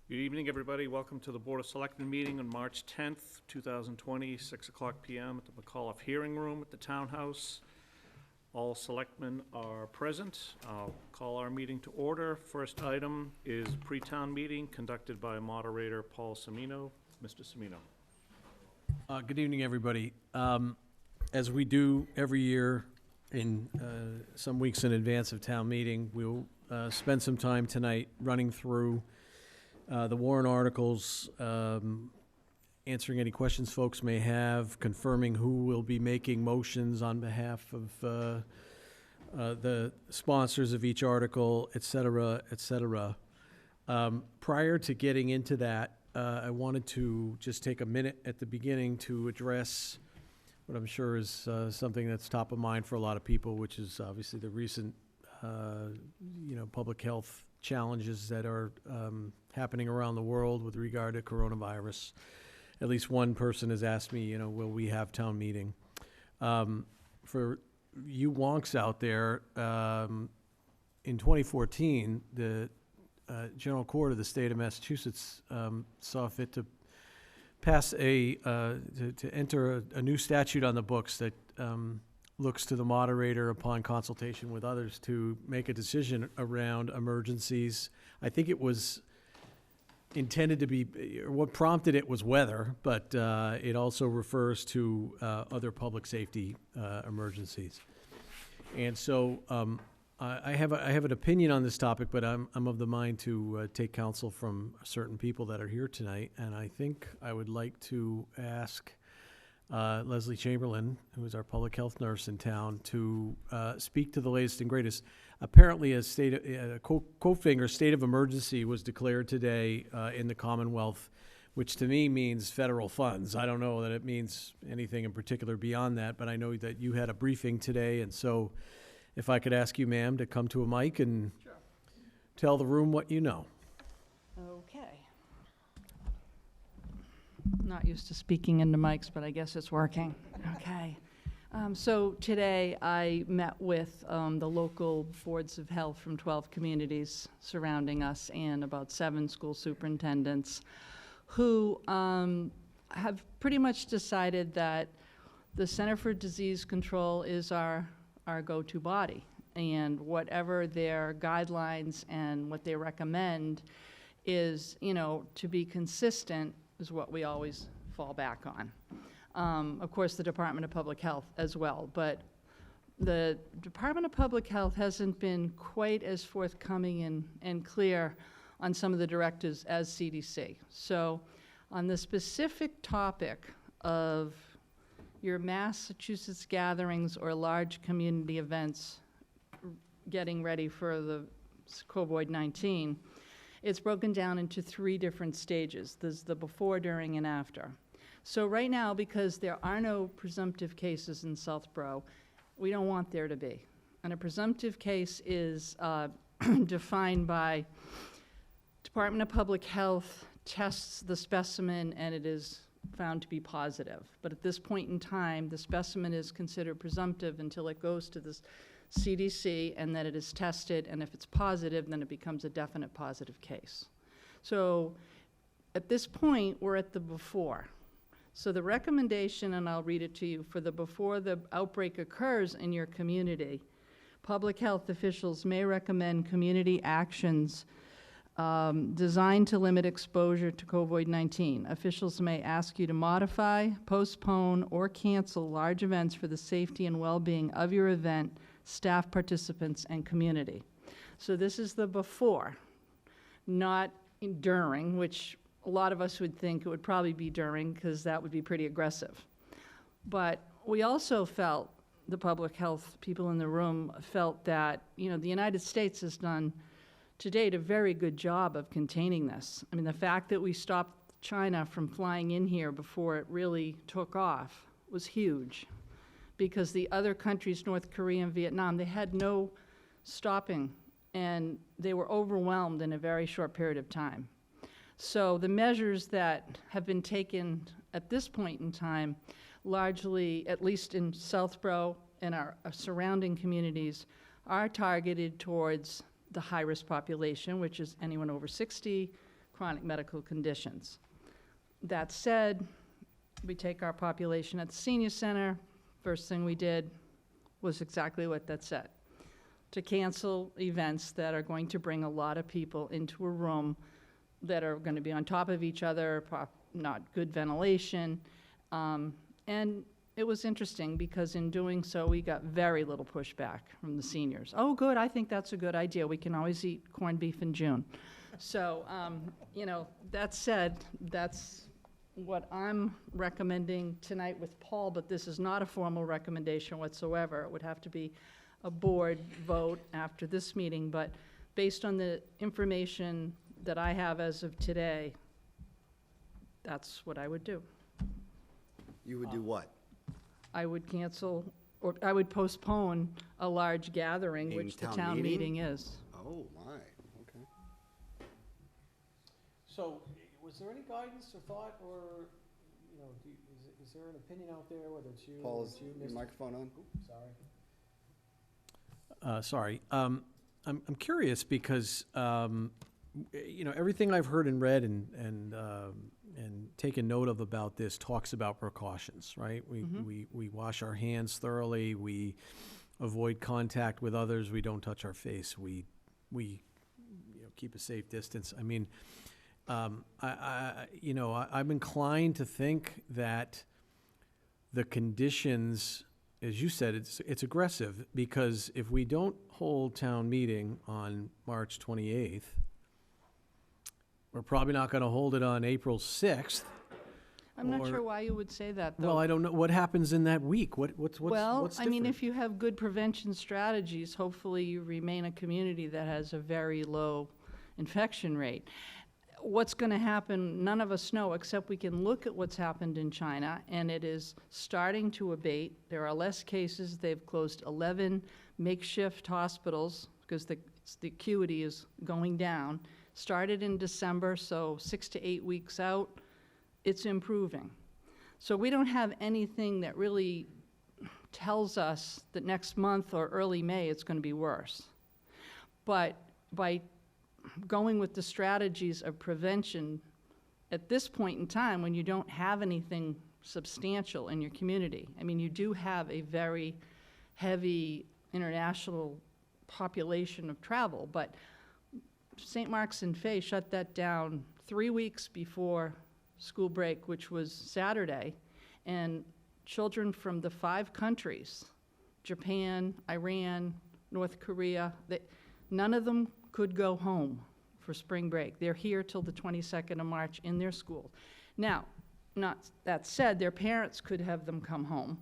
Good evening, everybody. Welcome to the Board of Selectmen meeting on March 10th, 2020, 6 o'clock p.m. at the McAuliffe Hearing Room at the Townhouse. All selectmen are present. I'll call our meeting to order. First item is pre-town meeting conducted by moderator Paul Semino. Mr. Semino. Good evening, everybody. As we do every year in some weeks in advance of town meeting, we'll spend some time tonight running through the warrant articles, answering any questions folks may have, confirming who will be making motions on behalf of the sponsors of each article, et cetera, et cetera. Prior to getting into that, I wanted to just take a minute at the beginning to address what I'm sure is something that's top of mind for a lot of people, which is obviously the recent, public health challenges that are happening around the world with regard to coronavirus. At least one person has asked me, will we have town meeting? For you wonks out there, in 2014, the General Court of the state of Massachusetts saw fit to pass to enter a new statute on the books that looks to the moderator upon consultation with others to make a decision around emergencies. I think it was intended to be, what prompted it was weather, but it also refers to other public safety emergencies. And so I have an opinion on this topic, but I'm of the mind to take counsel from certain people that are here tonight, and I think I would like to ask Leslie Chamberlain, who is our public health nurse in town, to speak to the latest and greatest. Apparently, a quote finger state of emergency was declared today in the Commonwealth, which to me means federal funds. I don't know that it means anything in particular beyond that, but I know that you had a briefing today, and so if I could ask you, ma'am, to come to a mic and tell the room what you know. Okay. Not used to speaking into mics, but I guess it's working. Okay. So today I met with the local boards of health from 12 communities surrounding us and about 7 school superintendents who have pretty much decided that the Center for Disease Control is our go-to body, and whatever their guidelines and what they recommend is, to be consistent is what we always fall back on. Of course, the Department of Public Health as well, but the Department of Public Health hasn't been quite as forthcoming and clear on some of the directives as CDC. So on the specific topic of your Massachusetts gatherings or large community events getting ready for the COVID-19, it's broken down into 3 different stages. There's the before, during, and after. So right now, because there are no presumptive cases in Southborough, we don't want there to be. And a presumptive case is defined by Department of Public Health tests the specimen and it is found to be positive. But at this point in time, the specimen is considered presumptive until it goes to the CDC and that it is tested, and if it's positive, then it becomes a definite positive case. So at this point, we're at the before. So the recommendation, and I'll read it to you, for the before the outbreak occurs in your community, public health officials may recommend community actions designed to limit exposure to COVID-19. Officials may ask you to modify, postpone, or cancel large events for the safety and well-being of your event, staff, participants, and community. So this is the before, not during, which a lot of us would think it would probably be during, because that would be pretty aggressive. But we also felt, the public health people in the room felt that, the United States has done to date a very good job of containing this. I mean, the fact that we stopped China from flying in here before it really took off was huge, because the other countries, North Korea and Vietnam, they had no stopping, and they were overwhelmed in a very short period of time. So the measures that have been taken at this point in time, largely, at least in Southborough and our surrounding communities, are targeted towards the high-risk population, which is anyone over 60, chronic medical conditions. That said, we take our population at the senior center. First thing we did was exactly what that said, to cancel events that are going to bring a lot of people into a room that are going to be on top of each other, not good ventilation. And it was interesting because in doing so, we got very little pushback from the seniors. Oh, good, I think that's a good idea. We can always eat corned beef in June. So, you know, that said, that's what I'm recommending tonight with Paul, but this is not a formal recommendation whatsoever. It would have to be a board vote after this meeting, but based on the information that I have as of today, that's what I would do. You would do what? I would cancel, or I would postpone a large gathering, A which the town town meeting? meeting is. Oh, my, okay. So, was there any guidance or thought, or, you know, is there an opinion out there, whether it's you or Paul, it's is you, your Mr. microphone on? Sorry. I'm curious because, you know, everything I've heard and read and taken note of about this talks about precautions, right? We wash our hands thoroughly, we avoid contact with others, we don't touch our face, we you know, keep a safe distance. I mean, you know, I'm inclined to think that the conditions, as you said, it's aggressive, because if we don't hold town meeting on March 28th, we're probably not going to hold it on April 6th. I'm not Or- sure why you would say that, though. Well, I don't know, what happens in that week? What's Well, I mean, different? if you have good prevention strategies, hopefully you remain a community that has a very low infection rate. What's going to happen, none of us know, except we can look at what's happened in China, and it is starting to abate. There are less cases. They've closed 11 makeshift hospitals because the acuity is going down. Started in December, so 6 to 8 weeks out, it's improving. So we don't have anything that really tells us that next month or early May it's going to be worse. But by going with the strategies of prevention at this point in time, when you don't have anything substantial in your community, I mean, you do have a very heavy international population of travel, but St. Mark's and Fay shut that down 3 weeks before school break, which was Saturday, and children from the 5 countries, Japan, Iran, North Korea, none of them could go home for spring break. They're here till the 22nd of March in their school. Now, not that said, their parents could have them come home,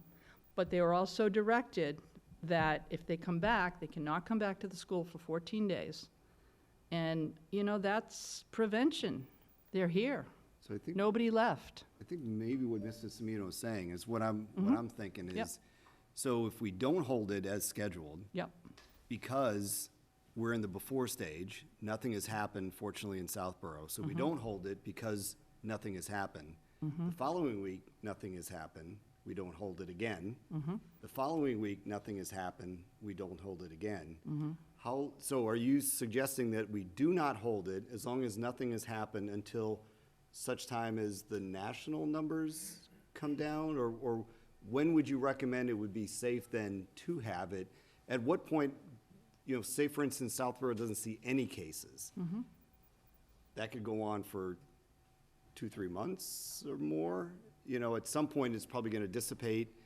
but they were also directed that if they come back, they cannot come back to the school for 14 days. And, you know, that's prevention. They're here. So I think, Nobody left. I think maybe what Mr. Semino is saying is what I'm thinking is, Yep. so if we don't hold it as scheduled, Yep. because we're in the before stage, nothing has happened, fortunately, in Southborough. So we don't hold it because nothing has happened. The following week, nothing has happened, we don't hold it again. The following week, nothing has happened, we don't hold it again. So are you suggesting that we do not hold it as long as nothing has happened until such time as the national numbers come down? Or when would you recommend it would be safe then to have it? At what point, you know, say for instance, Southborough doesn't see any cases. That could go on for 2-3 months or more. You know, at some point, it's probably going to dissipate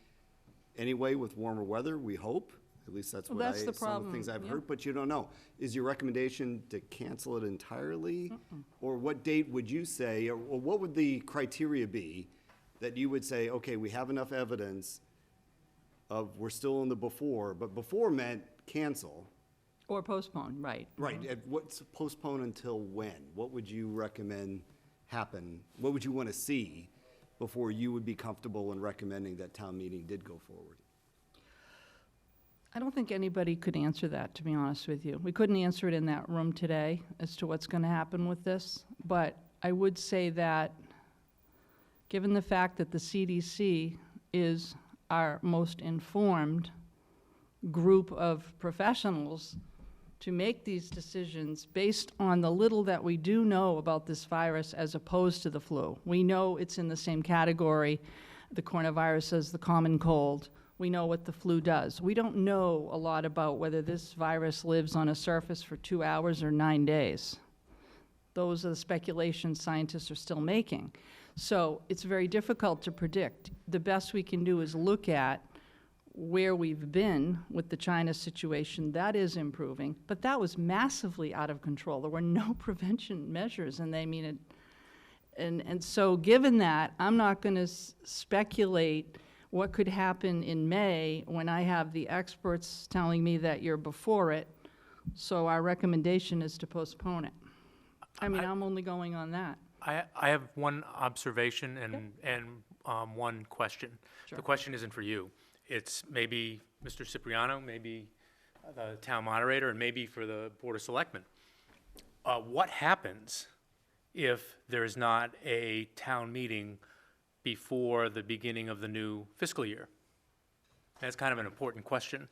anyway with warmer weather, we hope. At least that's Well, what that's the some of the problem, things I've yeah. heard, but you don't know. Is your recommendation to cancel it entirely? Or what date would you say, or what would the criteria be that you would say, okay, we have enough evidence of we're still in the before, but before meant cancel. Or postpone, right. Right, what's postpone until when? What would you recommend happen? What would you want to see before you would be comfortable in recommending that town meeting did go forward? I don't think anybody could answer that, to be honest with you. We couldn't answer it in that room today as to what's going to happen with this. But I would say that, given the fact that the CDC is our most informed group of professionals, to make these decisions based on the little that we do know about this virus as opposed to the flu. We know it's in the same category, the coronavirus as the common cold. We know what the flu does. We don't know a lot about whether this virus lives on a surface for 2 hours or 9 days. Those are the speculations scientists are still making. So it's very difficult to predict. The best we can do is look at where we've been with the China situation. That is improving, but that was massively out of control. There were no prevention measures, and they mean it. And so given that, I'm not going to speculate what could happen in May when I have the experts telling me that you're before it. So our recommendation is to postpone it. I mean, I'm only going on that. I have one observation and one question. Sure. The question isn't for you. It's maybe Mr. Cipriano, maybe the town moderator, and maybe for the Board of Selectmen. What happens if there's not a town meeting before the beginning of the new fiscal year? That's kind of an important question.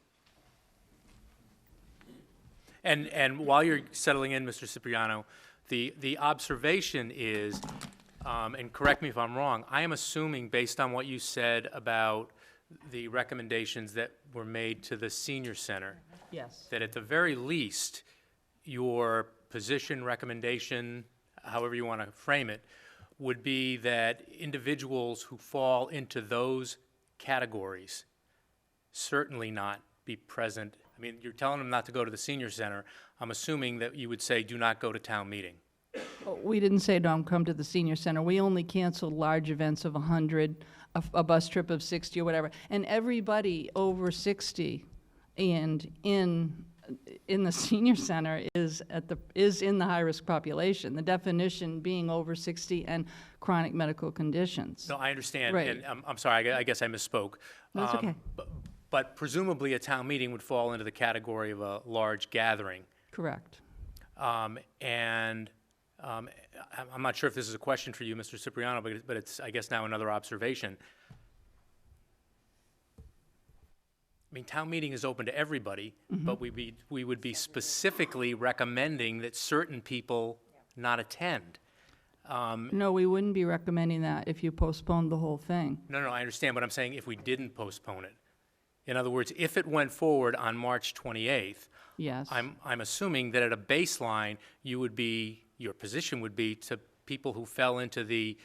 And while you're settling in, Mr. Cipriano, the observation is, and correct me if I'm wrong, I am assuming based on what you said about the recommendations that were made to the senior center, Yes. that at the very least, your position, recommendation, however you want to frame it, would be that individuals who fall into those categories certainly not be present. I mean, you're telling them not to go to the senior center. I'm assuming that you would say, do not go to town meeting. We didn't say don't come to the senior center. We only canceled large events of 100, a bus trip of 60 or whatever. And everybody over 60 and in the senior center is in the high-risk population. The definition being over 60 and chronic medical conditions. No, I understand, Right. and I'm sorry, I guess I misspoke. That's okay. But presumably a town meeting would fall into the category of a large gathering. Correct. I'm not sure if this is a question for you, Mr. Cipriano, but it's, I guess, now another observation. I mean, town meeting is open to everybody, but we would be specifically recommending that certain people not attend. No, we wouldn't be recommending that if you postponed the whole thing. No, I understand, but I'm saying if we didn't postpone it. In other words, if it went forward on March 28th, Yes. I'm assuming that at a baseline, your position would be to people who fell into the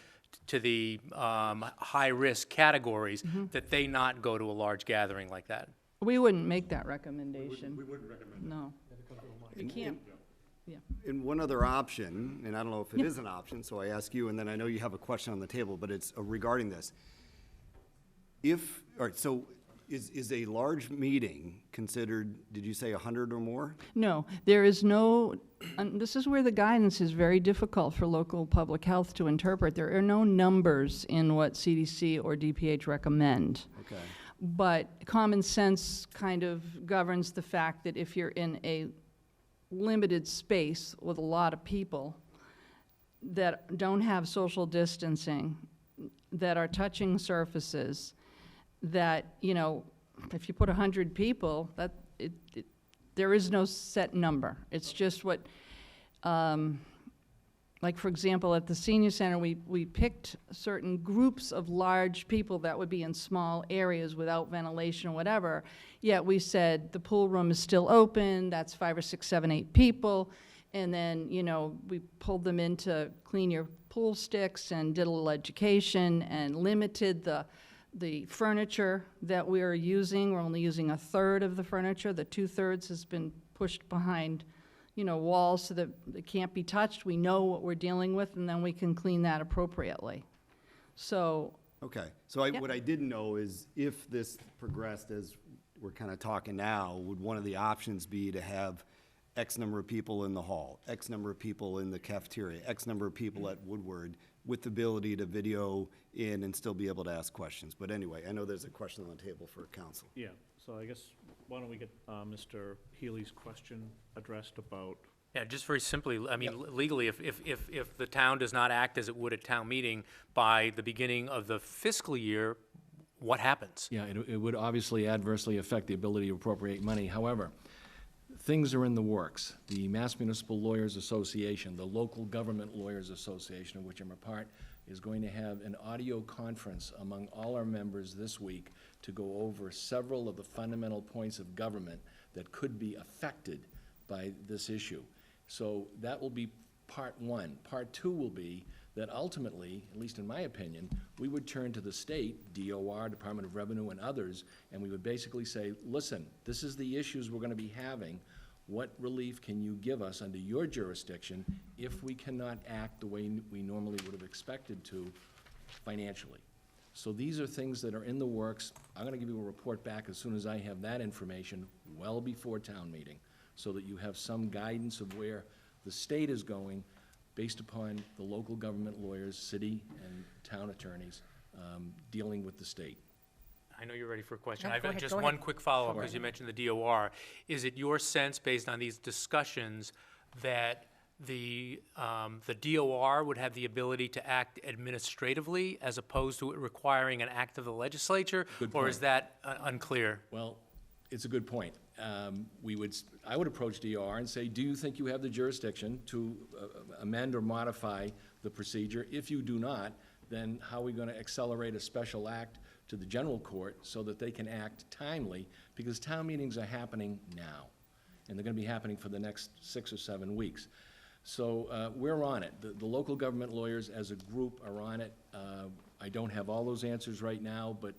high-risk categories, that they not go to a large gathering like that. We wouldn't make that recommendation. We wouldn't recommend. No. You can't. Yeah. And one other option, and I don't know if it is an option, so I ask you, and then I know you have a question on the table, but it's regarding this. All right, so is a large meeting considered, did you say 100 or more? No, there is no, and this is where the guidance is very difficult for local public health to interpret. There are no numbers in what CDC or DPH recommend. Okay. But common sense kind of governs the fact that if you're in a limited space with a lot of people that don't have social distancing, that are touching surfaces, that, you know, if you put 100 people, there is no set number. It's just what, like for example, at the senior center, we picked certain groups of large people that would be in small areas without ventilation or whatever, yet we said the pool room is still open, that's 5 or 6, 7, 8 people, and then, you know, we pulled them in to clean your pool sticks and did a little education and limited the furniture that we're using. We're only using 1/3 of the furniture. The 2/3 has been pushed behind, you know, walls so that it can't be touched. We know what we're dealing with, and then we can clean that appropriately. So. Okay, so what I didn't know is if this progressed as we're kind of talking now, would one of the options be to have X number of people in the hall, X number of people in the cafeteria, X number of people at Woodward, with the ability to video in and still be able to ask questions? But anyway, I know there's a question on the table for council. Yeah, so I guess, why don't we get Mr. Healy's question addressed about, Yeah, just very simply, I mean, legally, if the town does not act as it would at town meeting by the beginning of the fiscal year, what happens? Yeah, it would obviously adversely affect the ability to appropriate money. However, things are in the works. The Mass Municipal Lawyers Association, the Local Government Lawyers Association, of which I'm a part, is going to have an audio conference among all our members this week to go over several of the fundamental points of government that could be affected by this issue. So that will be part one. Part two will be that ultimately, at least in my opinion, we would turn to the state, DOR, Department of Revenue, and others, and we would basically say, listen, this is the issues we're gonna be having. What relief can you give us under your jurisdiction if we cannot act the way we normally would have expected to financially? So these are things that are in the works. I'm gonna give you a report back as soon as I have that information, well before town meeting, so that you have some guidance of where the state is going based upon the local government lawyers, city and town attorneys, dealing with the state. I know you're ready for a question. Yeah, I've go got ahead, just go one ahead. quick follow-up, Sure. because you mentioned the DOR. Is it your sense, based on these discussions, that the DOR would have the ability to act administratively as opposed to it requiring an act of the legislature? Good Or is point. that unclear? Well, it's a good point. I would approach DOR and say, do you think you have the jurisdiction to amend or modify the procedure? If you do not, then how are we gonna accelerate a special act to the general court so that they can act timely? Because town meetings are happening now, and they're gonna be happening for the next 6 or 7 weeks. So we're on it. The local government lawyers as a group are on it. I don't have all those answers right now, but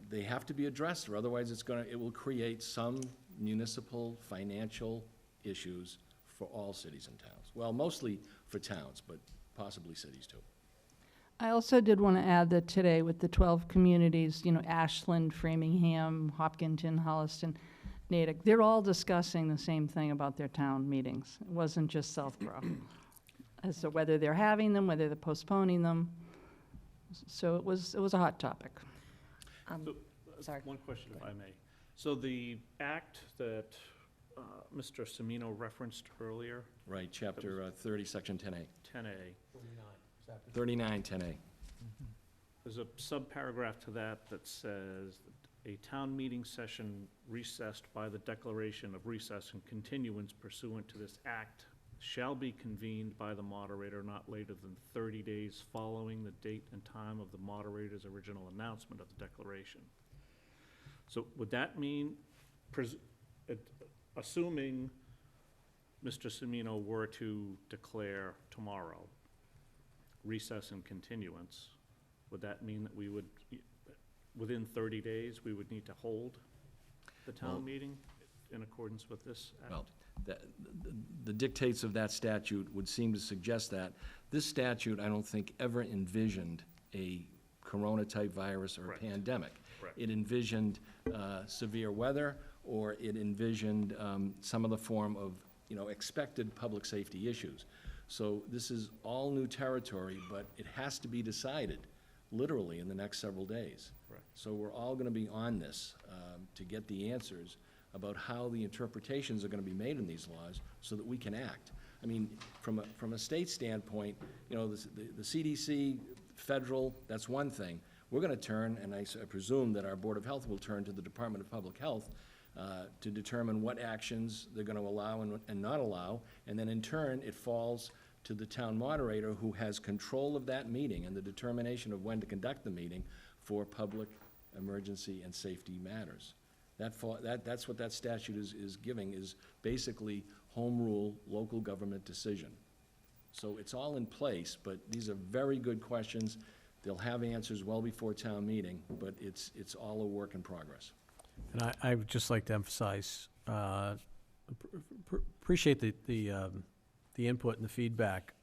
they have to be addressed, or otherwise it will create some municipal financial issues for all cities and towns. Well, mostly for towns, but possibly cities too. I also did want to add that today with the 12 communities, Ashland, Framingham, Hopkinton, Holliston, Natick, they're all discussing the same thing about their town meetings. It wasn't just Southborough. As to whether they're having them, whether they're postponing them. So it was a hot topic. So, Sorry. one question, if I may. So the act that Mr. Semino referenced earlier, Right, chapter 30, section 10A. 10A, 39, 10A. there's a subparagraph to that that says, "A town meeting session recessed by the declaration of recess and continuance pursuant to this act shall be convened by the moderator not later than 30 days following the date and time of the moderator's original announcement of the declaration." So would that mean, assuming Mr. Semino were to declare tomorrow recess and continuance, would that mean that we would, within 30 days, we would need to hold the Well- town meeting in accordance with this act? Well, the dictates of that statute would seem to suggest that. This statute, I don't think, ever envisioned a corona-type virus or a Correct. pandemic. Correct. It envisioned severe weather, or it envisioned some other form of, expected public safety issues. So this is all new territory, but it has to be decided, literally, in the next several days. Correct. So we're all gonna be on this to get the answers about how the interpretations are gonna be made in these laws so that we can act. I mean, from a state standpoint, the CDC, federal, that's one thing. We're gonna turn, and I presume that our Board of Health will turn to the Department of Public Health to determine what actions they're gonna allow and not allow, and then in turn, it falls to the town moderator, who has control of that meeting and the determination of when to conduct the meeting for public emergency and safety matters. That's what that statute is giving, is basically home rule, local government decision. So it's all in place, but these are very good questions. They'll have answers well before town meeting, but it's all a work in progress. And I would just like to emphasize, appreciate the input and the feedback.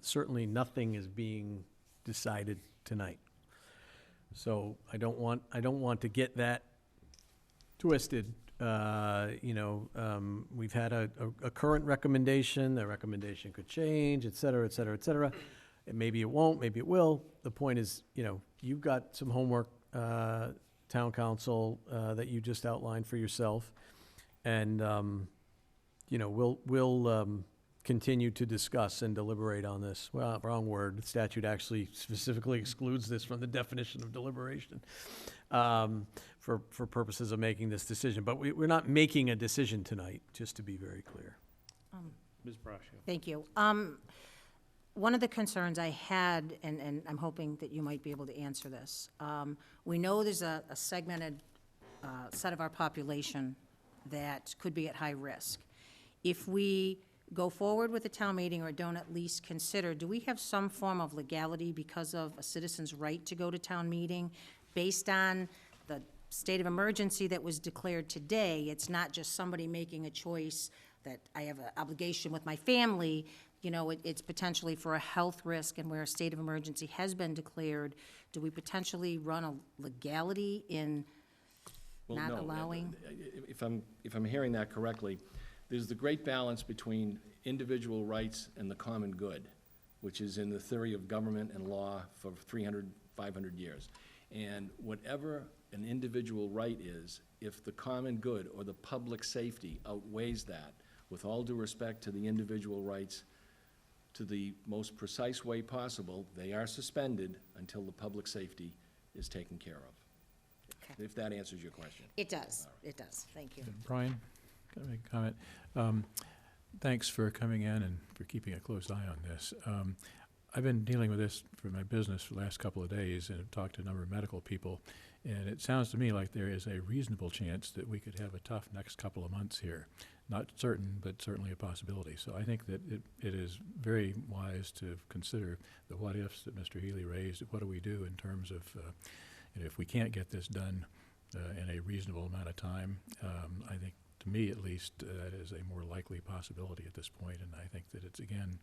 Certainly, nothing is being decided tonight. So I don't want to get that twisted. We've had a current recommendation. The recommendation could change, et cetera, et cetera, et cetera. And maybe it won't, maybe it will. The point is, you've got some homework, town council, that you just outlined for yourself. And, we'll continue to discuss and deliberate on this. Well, wrong word. The statute actually specifically excludes this from the definition of deliberation. For for purposes of making this decision. But we're not making a decision tonight, just to be very clear. Ms. Brascio. Thank you. One of the concerns I had, and I'm hoping that you might be able to answer this, we know there's a segmented set of our population that could be at high risk. If we go forward with a town meeting or don't at least consider, do we have some form of legality because of a citizen's right to go to town meeting based on the state of emergency that was declared today? It's not just somebody making a choice that I have an obligation with my family. You know, it's potentially for a health risk, and where a state of emergency has been declared, do we potentially run a legality in Well, not no, allowing? If I'm hearing that correctly, there's the great balance between individual rights and the common good, which is in the theory of government and law for 300, 500 years. And whatever an individual right is, if the common good or the public safety outweighs that, with all due respect to the individual rights, to the most precise way possible, they are suspended until the public safety is taken care of. Okay. If that answers your question. It does, thank you. Brian, can I make a comment? Thanks for coming in and for keeping a close eye on this. I've been dealing with this for my business for the last couple of days and have talked to a number of medical people, and it sounds to me like there is a reasonable chance that we could have a tough next couple of months here. Not certain, but certainly a possibility. So I think that it is very wise to consider the what-ifs that Mr. Healy raised. What do we do in terms of, if we can't get this done in a reasonable amount of time? I think, to me at least, that is a more likely possibility at this point, and I think that it's, again,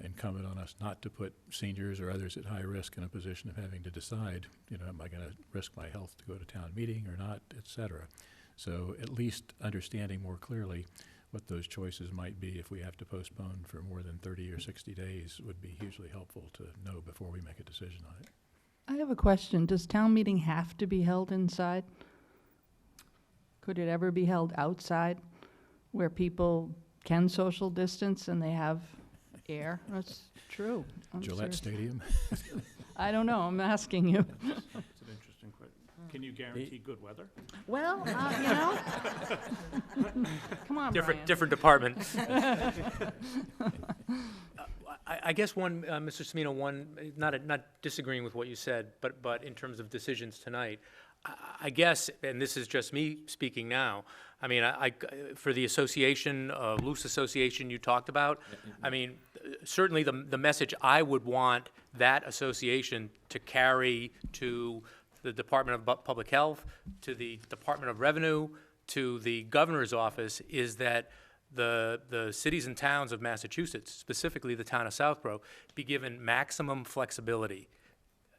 incumbent on us not to put seniors or others at high risk in a position of having to decide, am I going to risk my health to go to town meeting or not, et cetera. So at least understanding more clearly what those choices might be if we have to postpone for more than 30 or 60 days would be hugely helpful to know before we make a decision on it. I have a question. Does town meeting have to be held inside? Could it ever be held outside where people can social distance and they have air? That's true. I'm Gillette serious. Stadium? I don't know. I'm asking you. It's an interesting question. Can you guarantee good weather? Well, Come on, Different, Brian. different department. I guess Mr. Semino, not disagreeing with what you said, but in terms of decisions tonight, I guess, and this is just me speaking now, I mean, for the association, loose association you talked about, I mean, certainly the message I would want that association to carry to the Department of Public Health, to the Department of Revenue, to the governor's office, is that the cities and towns of Massachusetts, specifically the town of Southborough, be given maximum flexibility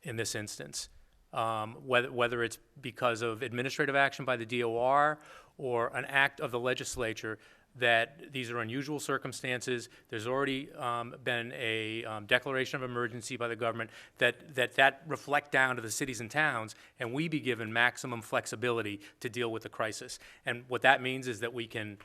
in this instance. Whether it's because of administrative action by the DOR or an act of the legislature, that these are unusual circumstances. There's already been a declaration of emergency by the government that reflect down to the cities and towns, and we be given maximum flexibility to deal with the crisis. And what that means is that we can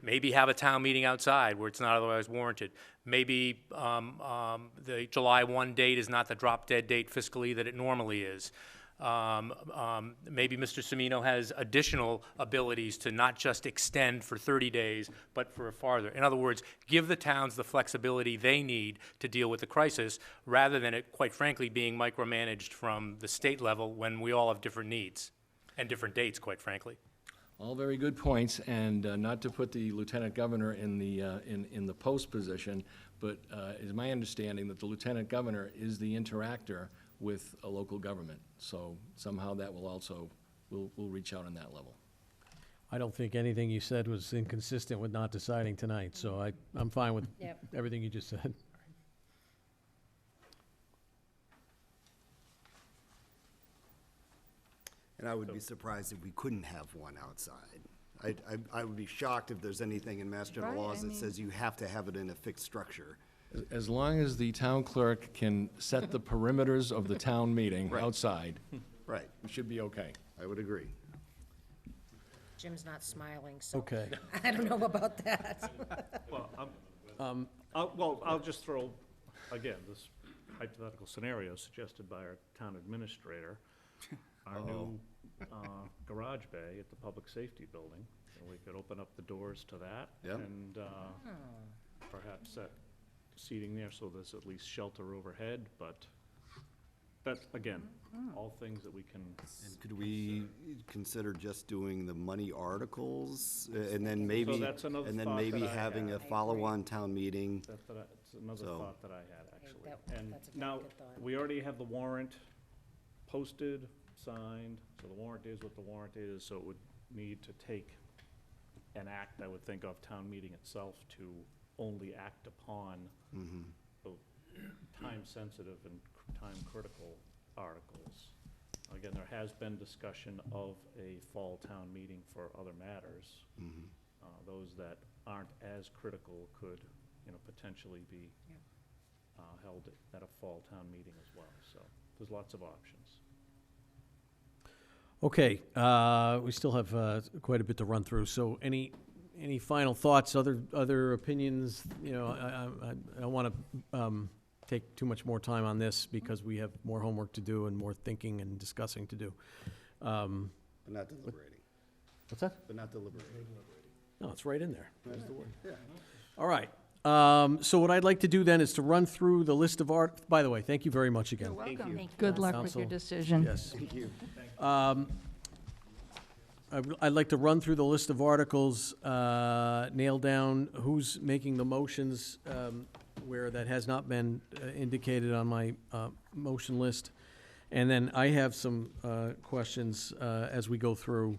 maybe have a town meeting outside where it's not otherwise warranted. Maybe the July 1 date is not the drop-dead date fiscally that it normally is. Maybe Mr. Semino has additional abilities to not just extend for 30 days, but for farther. In other words, give the towns the flexibility they need to deal with the crisis, rather than it, quite frankly, being micromanaged from the state level when we all have different needs and different dates, quite frankly. All very good points, and not to put the lieutenant governor in the post position, but it is my understanding that the lieutenant governor is the interactor with a local government. So somehow that will also, we'll reach out on that level. I don't think anything you said was inconsistent with not deciding tonight, so I'm fine with Yep. everything you just said. And I would be surprised if we couldn't have one outside. I would be shocked if there's anything in Mass General Right, laws I that says you have to have it in a fixed structure. As long as the town clerk can set the perimeters of the town meeting Right. outside, Right, we should be okay. I would agree. Jim's not smiling, so Okay. I don't know about that. Well, I'll just throw, again, this hypothetical scenario suggested by our town administrator. Our new garage bay at the Public Safety Building. And we could open up the doors to that. Yep. And perhaps set seating there so there's at least shelter overhead, but that's, again, all things that we can. And could we consider just doing the money articles, and then maybe, that's another and then thought maybe that I having had. a follow-on town meeting? It's another So- thought that I had, actually. And that's a very now, good thought. we already have the warrant posted, signed, so the warrant is what the warrant is, so it would need to take an act, I would think, of town meeting itself to only act upon the time-sensitive and time-critical articles. Again, there has been discussion of a fall town meeting for other matters. Those that aren't as critical could, potentially be held at a fall town meeting as well. So there's lots of options. Okay, we still have quite a bit to run through, so any final thoughts, other opinions? I don't want to take too much more time on this because we have more homework to do and more thinking and discussing to do. But not deliberating. What's that? But not deliberating. No, it's right in there. That's the word. Yeah. All right. So what I'd like to do then is to run through the list of by the way, thank you very much again. You're welcome. Thank you, Good Russ. luck with your Counsel. decision. Yes. Thank you. I'd like to run through the list of articles, nail down who's making the motions where that has not been indicated on my motion list. And then I have some questions as we go through.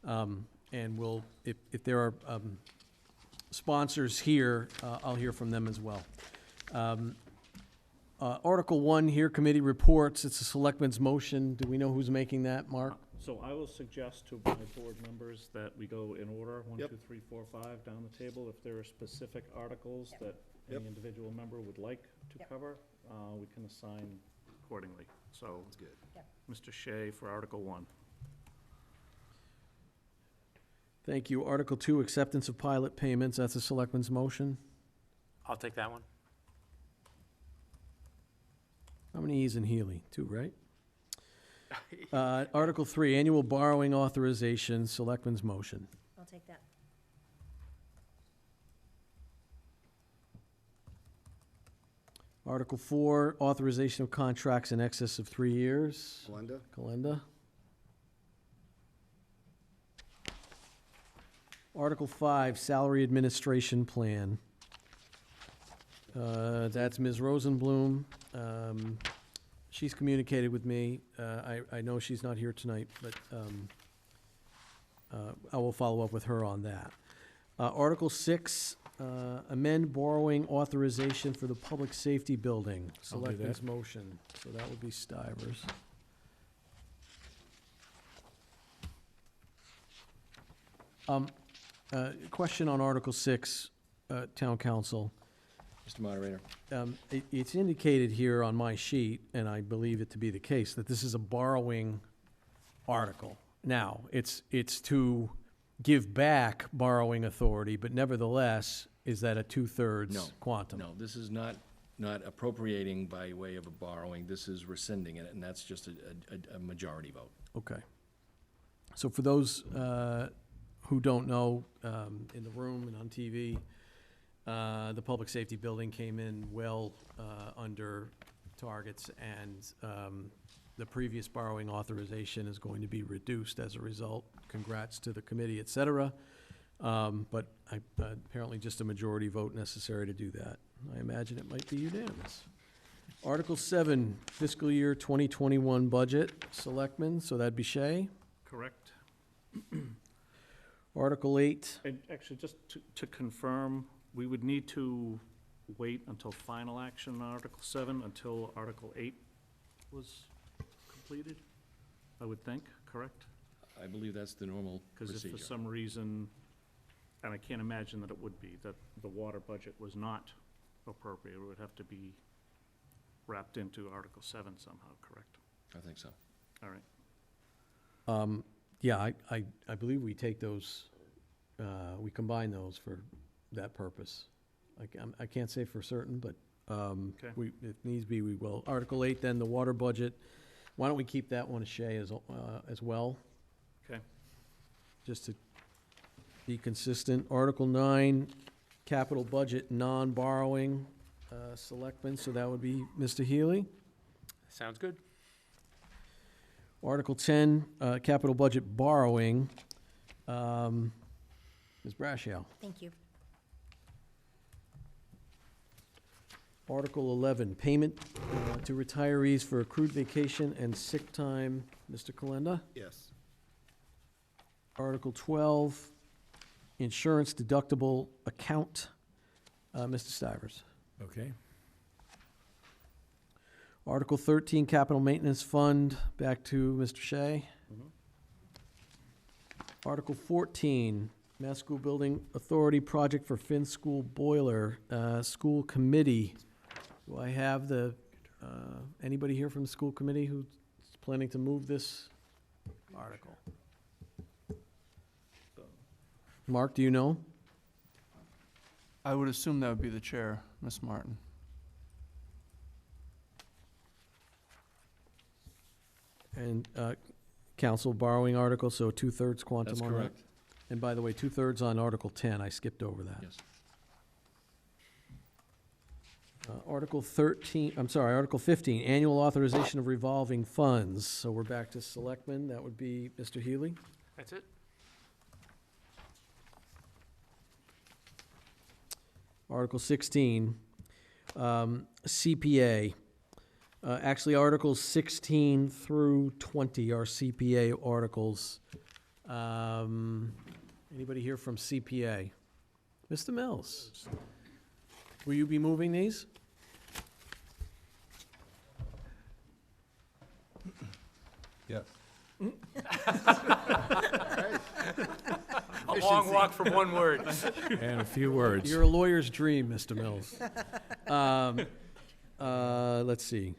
And we'll, if there are sponsors here, I'll hear from them as well. Article 1 here, committee reports. It's a selectman's motion. Do we know who's making that, Mark? So I will suggest to my board members that we go in order, 1, Yep. 2, 3, 4, 5, down the table. If there are specific articles that Yep. any individual member would like to Yep. cover, we can assign accordingly. So, That's good. Mr. Shea for Article 1. Thank you. Article 2, acceptance of pilot payments. That's a selectman's motion. I'll take that one. How many E's in Healy? 2, right? Article 3, annual borrowing authorization, selectman's motion. I'll take that. Article 4, authorization of contracts in excess of 3 years. Glenda? Kalenda. Article 5, salary administration plan. That's Ms. Rosenblum. She's communicated with me. I know she's not here tonight, but I will follow up with her on that. Article 6, amend borrowing authorization for the public safety building. I'll do that. Selectmen's motion. So that would be Stivers. Question on Article 6, Town Council. Mr. Moderator, It's indicated here on my sheet, and I believe it to be the case, that this is a borrowing article. Now, it's to give back borrowing authority, but nevertheless, is that a two-thirds No. quantum? no, this is not appropriating by way of a borrowing, this is rescinding it, and that's just a majority vote. Okay. So for those who don't know, in the room and on TV, the public safety building came in well under targets, and the previous borrowing authorization is going to be reduced as a result. Congrats to the committee, et cetera. But apparently just a majority vote necessary to do that. I imagine it might be unanimous. Article 7, fiscal year 2021 budget, selectmen, so that'd be Shay. Correct? Article 8, And actually, just to confirm, we would need to wait until final action on Article 7, until Article 8 was completed, I would think, correct? I believe that's the normal Because if procedure. for some reason, and I can't imagine that it would be, that the water budget was not appropriate, it would have to be wrapped into Article 7 somehow, correct? I think so. All right. yeah, I believe we take those, we combine those for that purpose. I can't say for certain, but Okay. if needs be, we will. Article 8, then, the water budget. Why don't we keep that one, Shay, as well? Okay. Just to be consistent. Article 9, capital budget, non-borrowing, selectmen, so that would be Mr. Healy. Sounds good. Article 10, capital budget borrowing, Ms. Brascio. Thank you. Article 11, payment to retirees for accrued vacation and sick time, Mr. Kalenda. Yes. Article 12, insurance deductible account, Mr. Stivers. Okay. Article 13, capital maintenance fund, back to Mr. Shea. Article 14, Mass School Building Authority project for Finn School boiler, school committee. Do I have anybody here from the school committee who's planning to move this article? Mark, do you know? I would assume that would be the chair, Ms. Martin. And council borrowing article, so 2/3 quantum That's on that? correct. And by the way, 2/3 on Article 10, I skipped over that. Yes. Article 15, annual authorization of revolving funds. So we're back to selectmen, that would be Mr. Healy. That's it? Article 16, CPA. Actually, Articles 16 through 20 are CPA articles. Anybody here from CPA? Mr. Mills, will you be moving these? Yes. A long walk from one word. And a few words. You're a lawyer's dream, Mr. Mills. Let's see.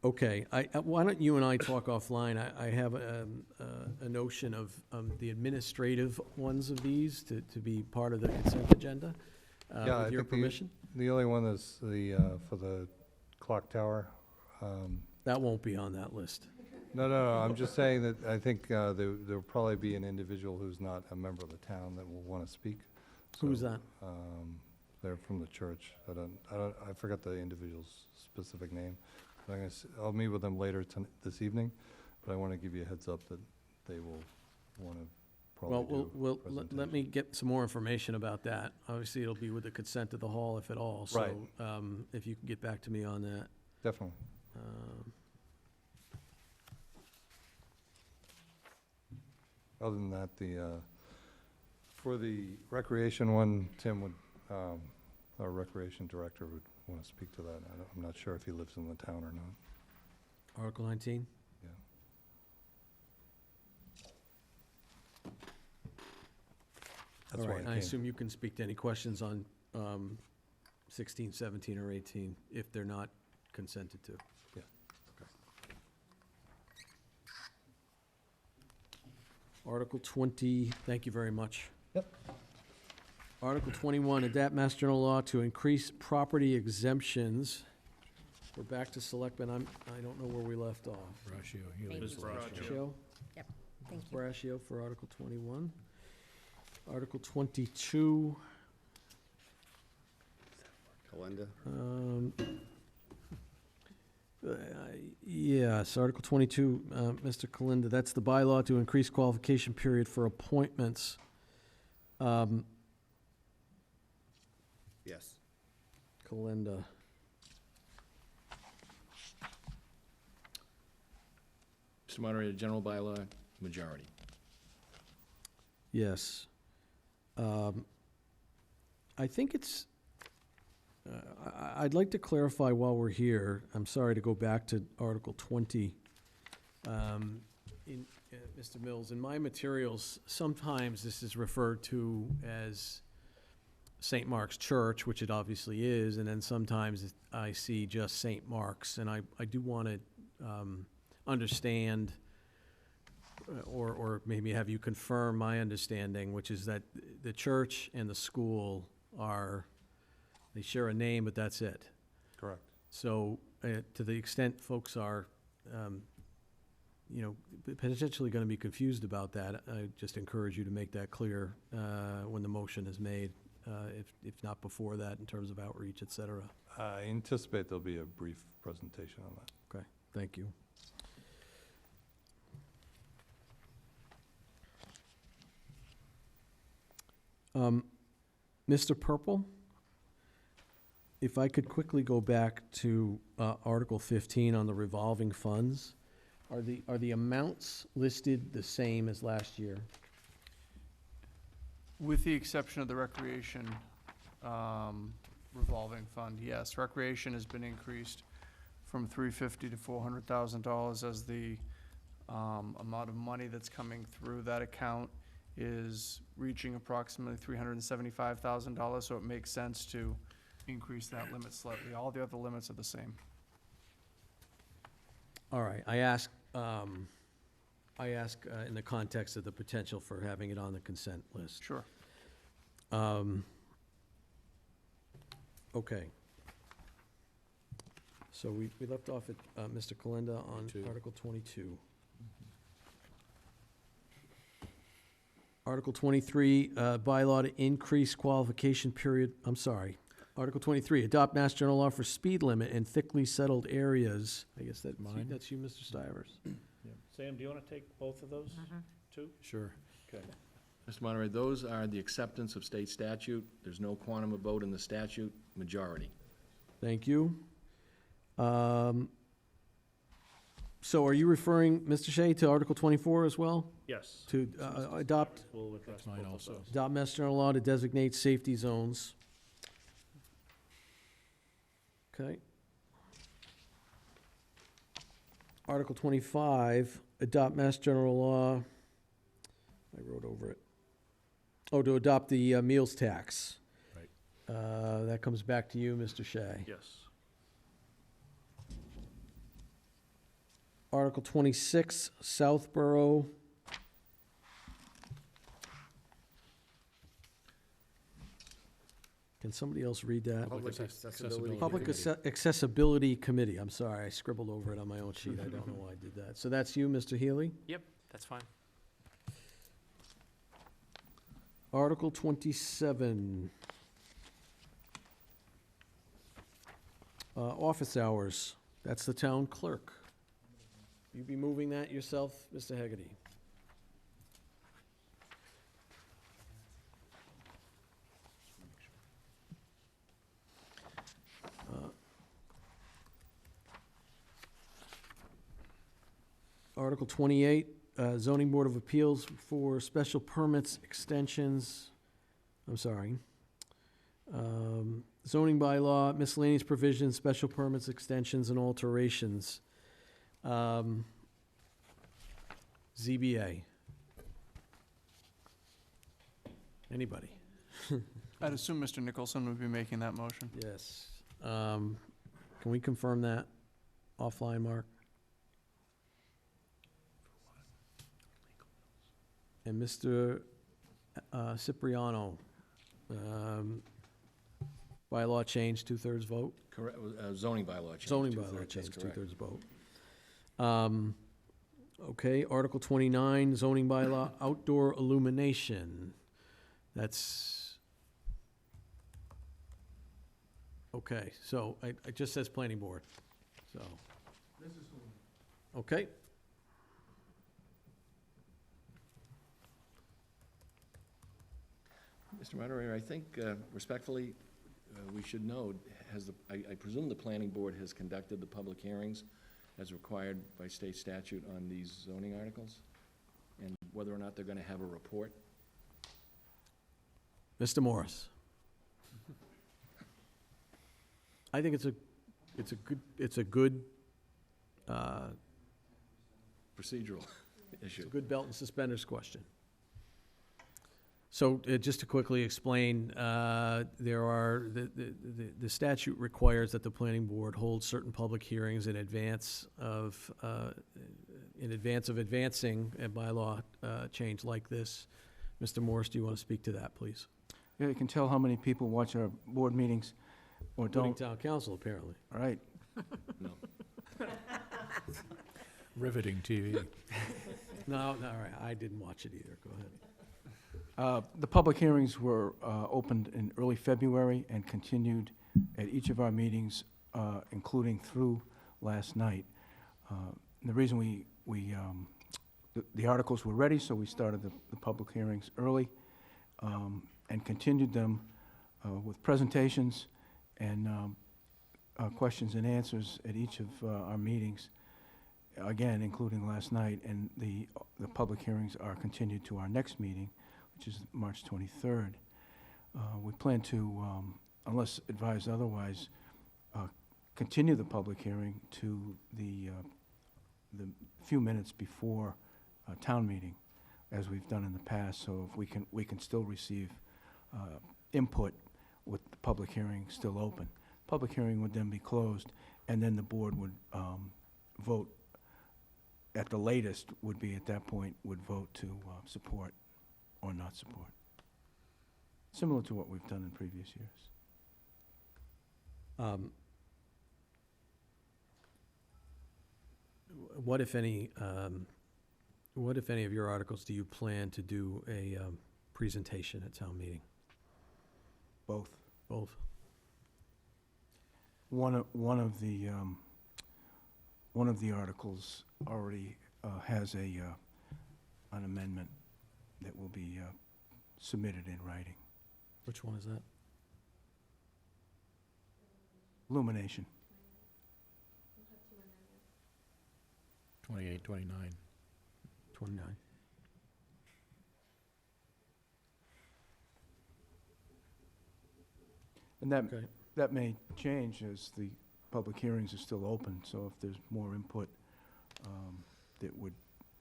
Okay, why don't you and I talk offline? I have a notion of the administrative ones of these to be part of the consent agenda, Yeah, with I your think permission. The only one is for the clock tower. That won't be on that list. No, I'm just saying that I think there'll probably be an individual who's not a member of the town that will want to speak. Who's So, that? They're from the church. I forgot the individual's specific name. I'll meet with them later this evening, but I want to give you a heads up that they will want to Well, probably do a let presentation. me get some more information about that. Obviously, it'll be with the consent of the hall, if at all. Right. So, if you can get back to me on that. Definitely. Other than that, for the recreation one, Tim would, our recreation director would want to speak to that. I'm not sure if he lives in the town or not. Article 19? Yeah. That's All why right, I I came. assume you can speak to any questions on 16, 17, or 18 if they're not consented to. Yeah. Okay. Article 20, thank you very much. Yep. Article 21, adapt Mass General Law to increase property exemptions. We're back to selectmen. I don't know where we left off. Ratio, Healy. Thank you. Brascio? Yep, thank you. Brascio for Article 21. Article 22, Kalenda? Yes, Article 22, Mr. Kalenda, that's the bylaw to increase qualification period for appointments. Yes. Kalenda. Mr. Moderator, general bylaw, majority. Yes. I think it's, I'd like to clarify while we're here, I'm sorry to go back to Article 20. Mr. Mills, in my materials, sometimes this is referred to as St. Mark's Church, which it obviously is, and then sometimes I see just St. Mark's, and I do want to understand, or maybe have you confirm my understanding, which is that the church and the school they share a name, but that's it. Correct. So, to the extent folks are potentially going to be confused about that. I just encourage you to make that clear when the motion is made, if not before that, in terms of outreach, et cetera. I anticipate there'll be a brief presentation on that. Okay, thank you. Mr. Purple, if I could quickly go back to Article 15 on the revolving funds, are the amounts listed the same as last year? With the exception of the recreation revolving fund, yes. Recreation has been increased from $350,000 to $400,000 as the amount of money that's coming through that account is reaching approximately $375,000, so it makes sense to increase that limit slightly. All the other limits are the same. All right, I ask in the context of the potential for having it on the consent list. Sure. Okay. So we left off at Mr. Kalenda on Article 22. Article 23, bylaw to increase qualification period, I'm sorry. Article 23, adopt Mass General Law for speed limit in thickly settled areas. I guess that's Mine? that's you, Mr. Stivers. Sam, do you want to take both of those, too? Sure. Okay. Mr. Moderator, those are the acceptance of state statute. There's no quantum of vote in the statute, majority. Thank you. So are you referring, Mr. Shea, to Article 24 as well? Yes. To adopt We'll address That's mine both of also. those. Adopt Mass General Law to designate safety zones. Okay. Article 25, adopt Mass General Law, I wrote over it. Oh, to adopt the meals tax. Right. That comes back to you, Mr. Shea. Yes. Article 26, Southborough. Can somebody else read that? Public accessibility. Public Accessibility Committee, I'm sorry, I scribbled over it on my own sheet, I don't know why I did that. So that's you, Mr. Healy? Yep, that's fine. Article 27. Office hours, that's the town clerk. You be moving that yourself, Mr. Hegarty? Article 28, zoning board of appeals for special permits, extensions, I'm sorry. Zoning bylaw, miscellaneous provisions, special permits, extensions, and alterations. ZBA. Anybody? I'd assume Mr. Nicholson would be making that motion. Yes. Can we confirm that offline, Mark? And Mr. Cipriano, bylaw change, 2/3 vote? Correct, zoning bylaw change. Zoning two-thirds, bylaw that's change, correct. 2/3 vote. Okay, Article 29, zoning bylaw, outdoor illumination. That's, okay, so it just says planning board, so. Okay. Mr. Moderator, I think respectfully, we should know, I presume the planning board has conducted the public hearings as required by state statute on these zoning articles, and whether or not they're going to have a report. Mr. Morris. I think it's a good Procedural It's issue. a good belt and suspenders question. So just to quickly explain, there are, the statute requires that the planning board hold certain public hearings in advance of advancing a bylaw change like this. Mr. Morris, do you want to speak to that, please? Yeah, you can tell how many people watch our board meetings or Including don't. town council, apparently. All right. No. Riveting TV. No, all right, I didn't watch it either, go ahead. The public hearings were opened in early February and continued at each of our meetings, including through last night. The reason the articles were ready, so we started the public hearings early and continued them with presentations and questions and answers at each of our meetings, again, including last night, and the public hearings are continued to our next meeting, which is March 23rd. We plan to, unless advised otherwise, continue the public hearing to the few minutes before town meeting, as we've done in the past, so if we can still receive input with the public hearing still open. Public hearing would then be closed, and then the board would vote, at the latest, would be at that point, would vote to support or not support. Similar to what we've done in previous years. What, if any of your articles do you plan to do a presentation at town meeting? Both. Both? One of the articles already has an amendment that will be submitted in writing. Which one is that? Illumination. 28, 29. 29. And that, Okay. that may change as the public hearings are still open, so if there's more input that would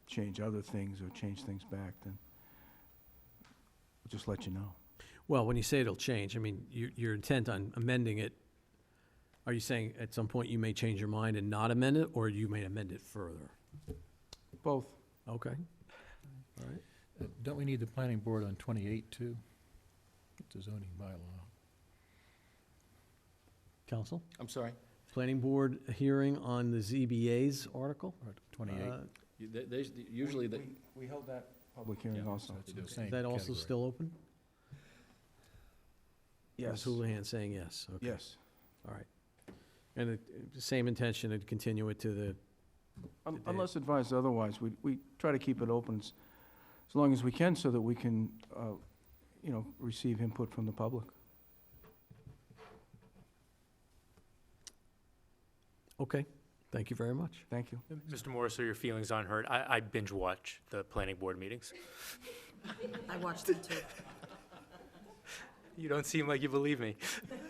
change other things or change things back, then we'll just let you know. Well, when you say it'll change, I mean, your intent on amending it, are you saying at some point you may change your mind and not amend it, or you may amend it further? Both. Okay. All right. Don't we need the planning board on 28 too? It's a zoning bylaw. Counsel? I'm sorry? Planning board hearing on the ZBA's article? Or 28. Usually, We held that public hearing Yeah, also. It's the Is same that also category. still open? Yes. Ms. Houlihan saying yes, okay. Yes. All right. And the same intention to continue it to the, Unless advised otherwise, we try to keep it open as long as we can so that we can, receive input from the public. okay, thank you very much. Thank you. Mr. Morris, are your feelings unhurt? I binge watch the planning board meetings. I watched it too. You don't seem like you believe me.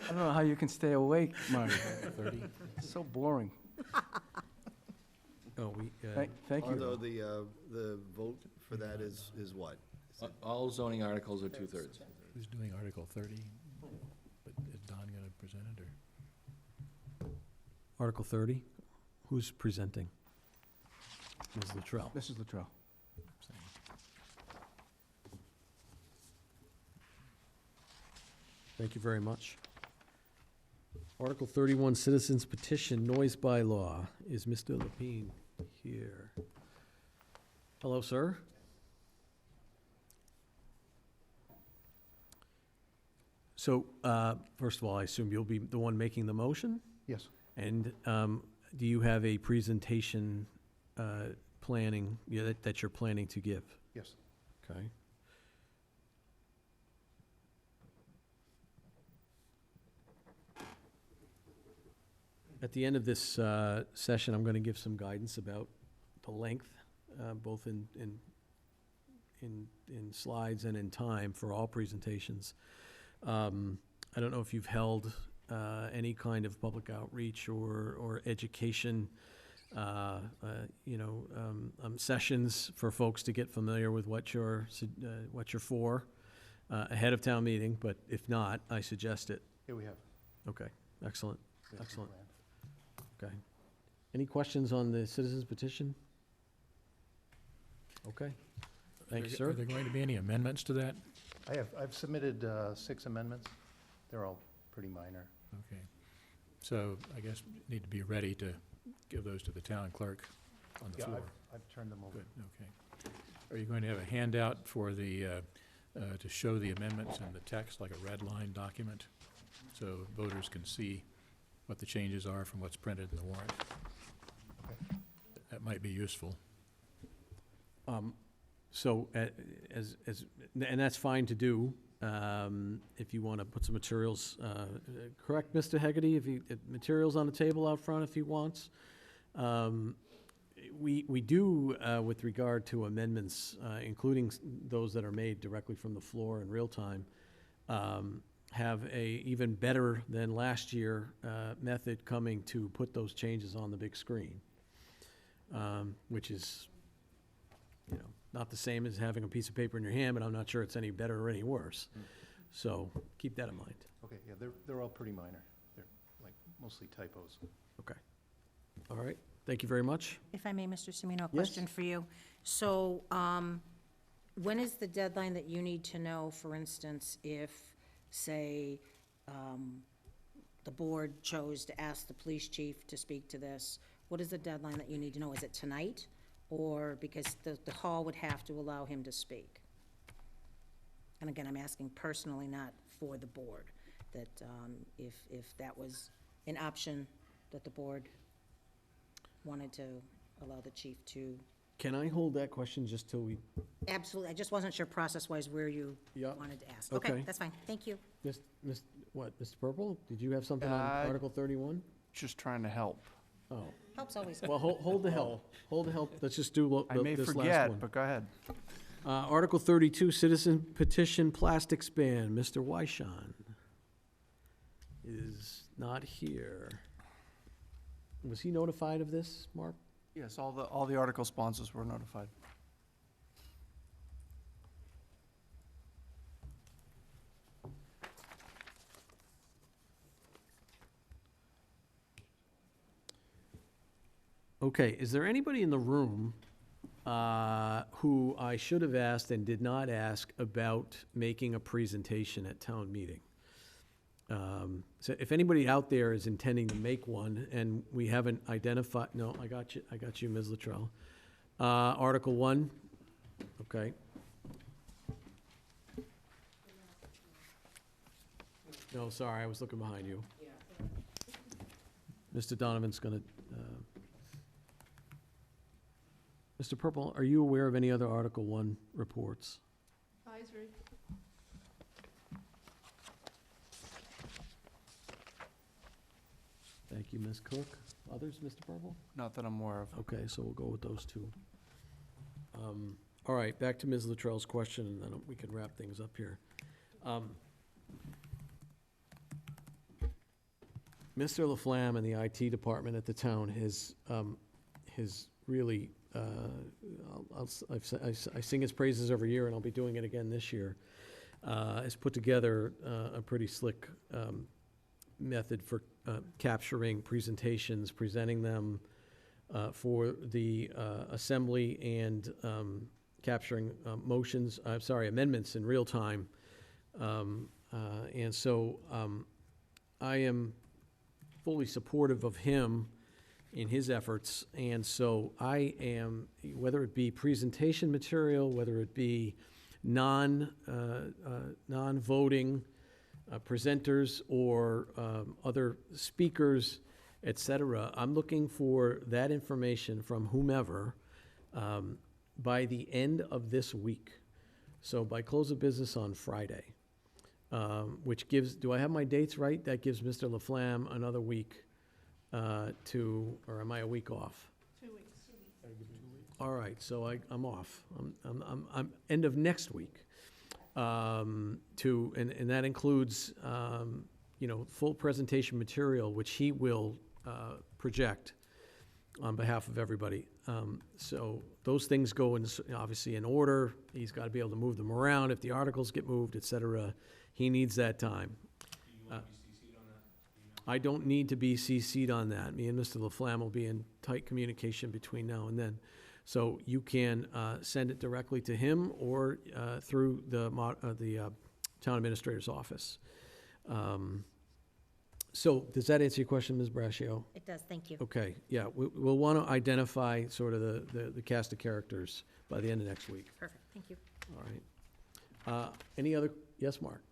I don't know how you can stay awake, Mark. 30. It's so boring. Oh, Thank you. Although the vote for that is what? all zoning articles are two-thirds. Who's doing Article 30? But is Don going to present it, or? Article 30, who's presenting? Ms. Luttrell. Mrs. Luttrell. Thank you very much. Article 31, Citizens Petition Noise Bylaw. Is Mr. Lepine here? Hello, sir. So, first of all, I assume you'll be the one making the motion? Yes. And do you have a presentation planning, that you're planning to give? Yes. Okay. At the end of this session, I'm going to give some guidance about the length, both in slides and in time for all presentations. I don't know if you've held any kind of public outreach or education, sessions for folks to get familiar with what you're for ahead of town meeting, but if not, I suggest it. Yeah, we have. Okay, excellent, excellent. Okay. Any questions on the citizens petition? Okay. Thank you, Are sir. there going to be any amendments to that? I've submitted 6 amendments. They're all pretty minor. Okay. So I guess need to be ready to give those to the town clerk. on the Yeah, floor? I've turned them over. Good, okay. Are you going to have a handout for the, to show the amendments in the text, like a red line document? So voters can see what the changes are from what's printed in the warrant? That might be useful. So, and that's fine to do, if you want to put some materials, correct, Mr. Hegarty, materials on the table out front if he wants. We do, with regard to amendments, including those that are made directly from the floor in real time, have a even better than last year method coming to put those changes on the big screen, which is, you know, not the same as having a piece of paper in your hand, but I'm not sure it's any better or any worse. So keep that in mind. Okay, yeah, they're all pretty minor. They're like mostly typos. Okay. All right. Thank you very much. If I may, Mr. Semino, a Yes. question for you. So, when is the deadline that you need to know, for instance, if, say, the board chose to ask the police chief to speak to this? What is the deadline that you need to know? Is it tonight? Or because the hall would have to allow him to speak? And again, I'm asking personally, not for the board, that if that was an option that the board wanted to allow the chief to. Can I hold that question just till we, Absolutely, I just wasn't sure process-wise where you Yep. wanted to ask. Okay. Okay, that's fine, thank you. Mr. Purple, did you have something on Article 31? Just trying to help. Oh, Helps always. well, hold the help, hold the help, let's just do I may this last forget, one. but go ahead. Article 32, citizen petition plastics ban, Mr. Wyshan is not here. Was he notified of this, Mark? Yes, all the article sponsors were notified. Okay, is there anybody in the room who I should have asked and did not ask about making a presentation at town meeting? So if anybody out there is intending to make one and we haven't identified, no, I got you, Ms. Luttrell. Article 1, okay. No, sorry, I was looking behind you. Mr. Donovan's gonna, Mr. Purple, are you aware of any other Article 1 reports? Advisory. Thank you, Ms. Cook. Others, Mr. Purple? Not that I'm aware of. Okay, so we'll go with those two. All right, back to Ms. Luttrell's question, and then we can wrap things up here. Mr. Laflamme and the IT department at the town has really, I sing his praises every year, and I'll be doing it again this year, has put together a pretty slick method for capturing presentations, presenting them for the assembly, and capturing amendments in real time. And so I am fully supportive of him in his efforts, and so I am, whether it be presentation material, whether it be non-voting presenters or other speakers, et cetera, I'm looking for that information from whomever by the end of this week. So by close of business on Friday, which gives, do I have my dates right? That gives Mr. Laflamme another week or am I a week off? 2 weeks. All right, so I'm off. I'm end of next week. And that includes, full presentation material, which he will project on behalf of everybody. So those things go in, obviously in order. He's got to be able to move them around if the articles get moved, et cetera. He needs that time. Do you want to be CC'd on that? I don't need to be CC'd on that. Me and Mr. Laflamme will be in tight communication between now and then. So you can send it directly to him or through the town administrator's office. So, does that answer your question, Ms. Brascio? It does, thank you. Okay, yeah, we'll want to identify sort of the cast of characters by the end of next week. Perfect, thank you. All right. Any other, yes, Mark?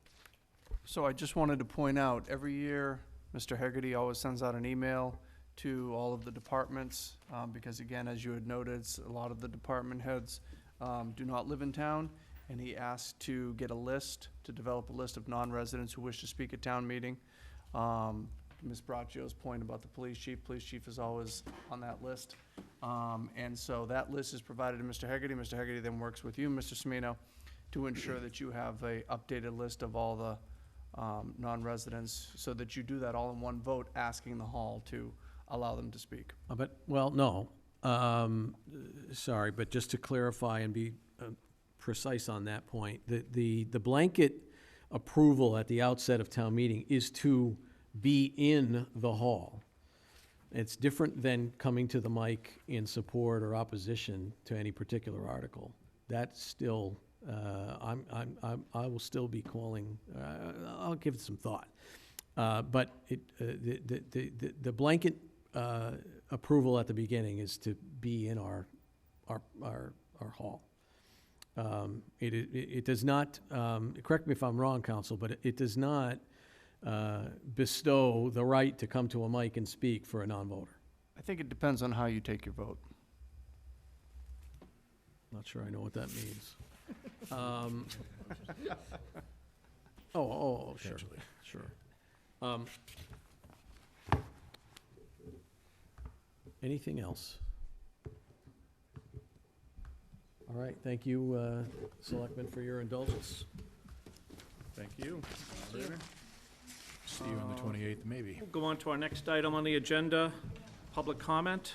So I just wanted to point out, every year, Mr. Hegarty always sends out an email to all of the departments, because again, as you had noted, a lot of the department heads do not live in town, and he asked to get a list, to develop a list of non-residents who wish to speak at town meeting. Ms. Braccio's point about the police chief is always on that list. And so that list is provided to Mr. Hegarty. Mr. Hegarty then works with you, Mr. Semino, to ensure that you have a updated list of all the non-residents, so that you do that all in one vote, asking the hall to allow them to speak. But, well, no, sorry, but just to clarify and be precise on that point, the blanket approval at the outset of town meeting is to be in the hall. It's different than coming to the mic in support or opposition to any particular article. That's still, I will still be calling, I'll give it some thought. But the blanket approval at the beginning is to be in our hall. It does not, correct me if I'm wrong, counsel, but it does not bestow the right to come to a mic and speak for a non-voter. I think it depends on how you take your vote. Not sure I know what that means. Sure, sure. Anything else? All right, thank you, Selectmen, for your indulgence. Thank you. See you on the 28th, maybe. We'll go on to our next item on the agenda, public comment.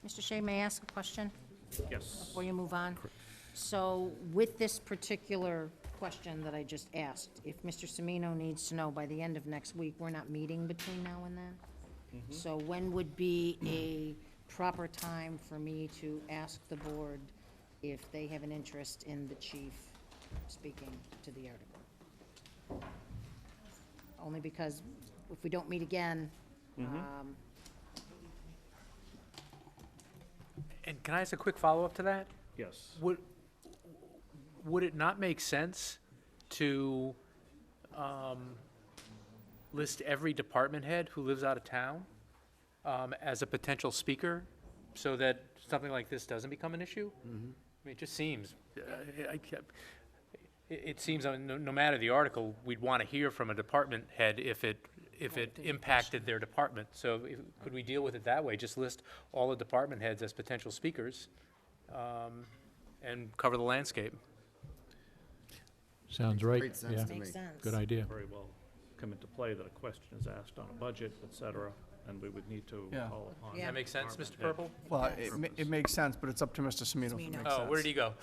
Mr. Shea, may I ask a question Yes. before you move on? So with this particular question that I just asked, if Mr. Semino needs to know by the end of next week, we're not meeting between now and then? So when would be a proper time for me to ask the board if they have an interest in the chief speaking to the article? Only because if we don't meet again, And can I ask a quick follow-up to that? Yes. Would it not make sense to list every department head who lives out of town as a potential speaker, so that something like this doesn't become an issue? I mean, it just seems, it seems, no matter the article, we'd want to hear from a department head if it impacted their department. So could we deal with it that way? Just list all the department heads as potential speakers and cover the landscape. Sounds right. Great sense Yeah, to me. makes sense. good idea. Very well come into play that a question is asked on a budget, et cetera, and we would need to Yeah. call upon. Does Yeah. that make sense, Mr. Department head. Purple? Well, it makes sense, but it's up to Mr. Semino if it Semino. makes sense. Oh, where did he go?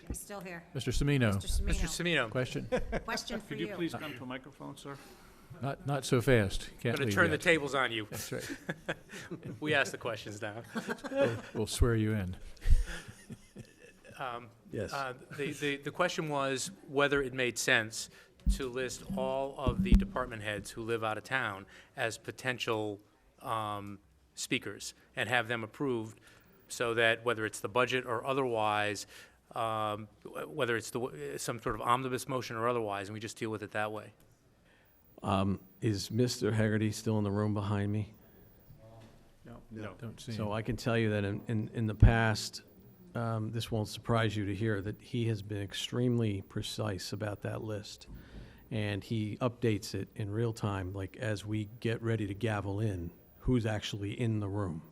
He's still here. Mr. Semino, Mr. Mr. Semino, Semino, question? question for Could you. you please come to a microphone, sir? Not so fast. Can't going to leave turn the yet. tables on you. That's right. We ask the questions now. We'll swear you in. Yes. The question was whether it made sense to list all of the department heads who live out of town as potential speakers and have them approved, so that whether it's the budget or otherwise, whether it's some sort of omnibus motion or otherwise, and we just deal with it that way. Is Mr. Hegarty still in the room behind me? No. Don't see So him. I can tell you that in the past, this won't surprise you to hear that he has been extremely precise about that list. And he updates it in real time, like as we get ready to gavel in, who's actually in the room.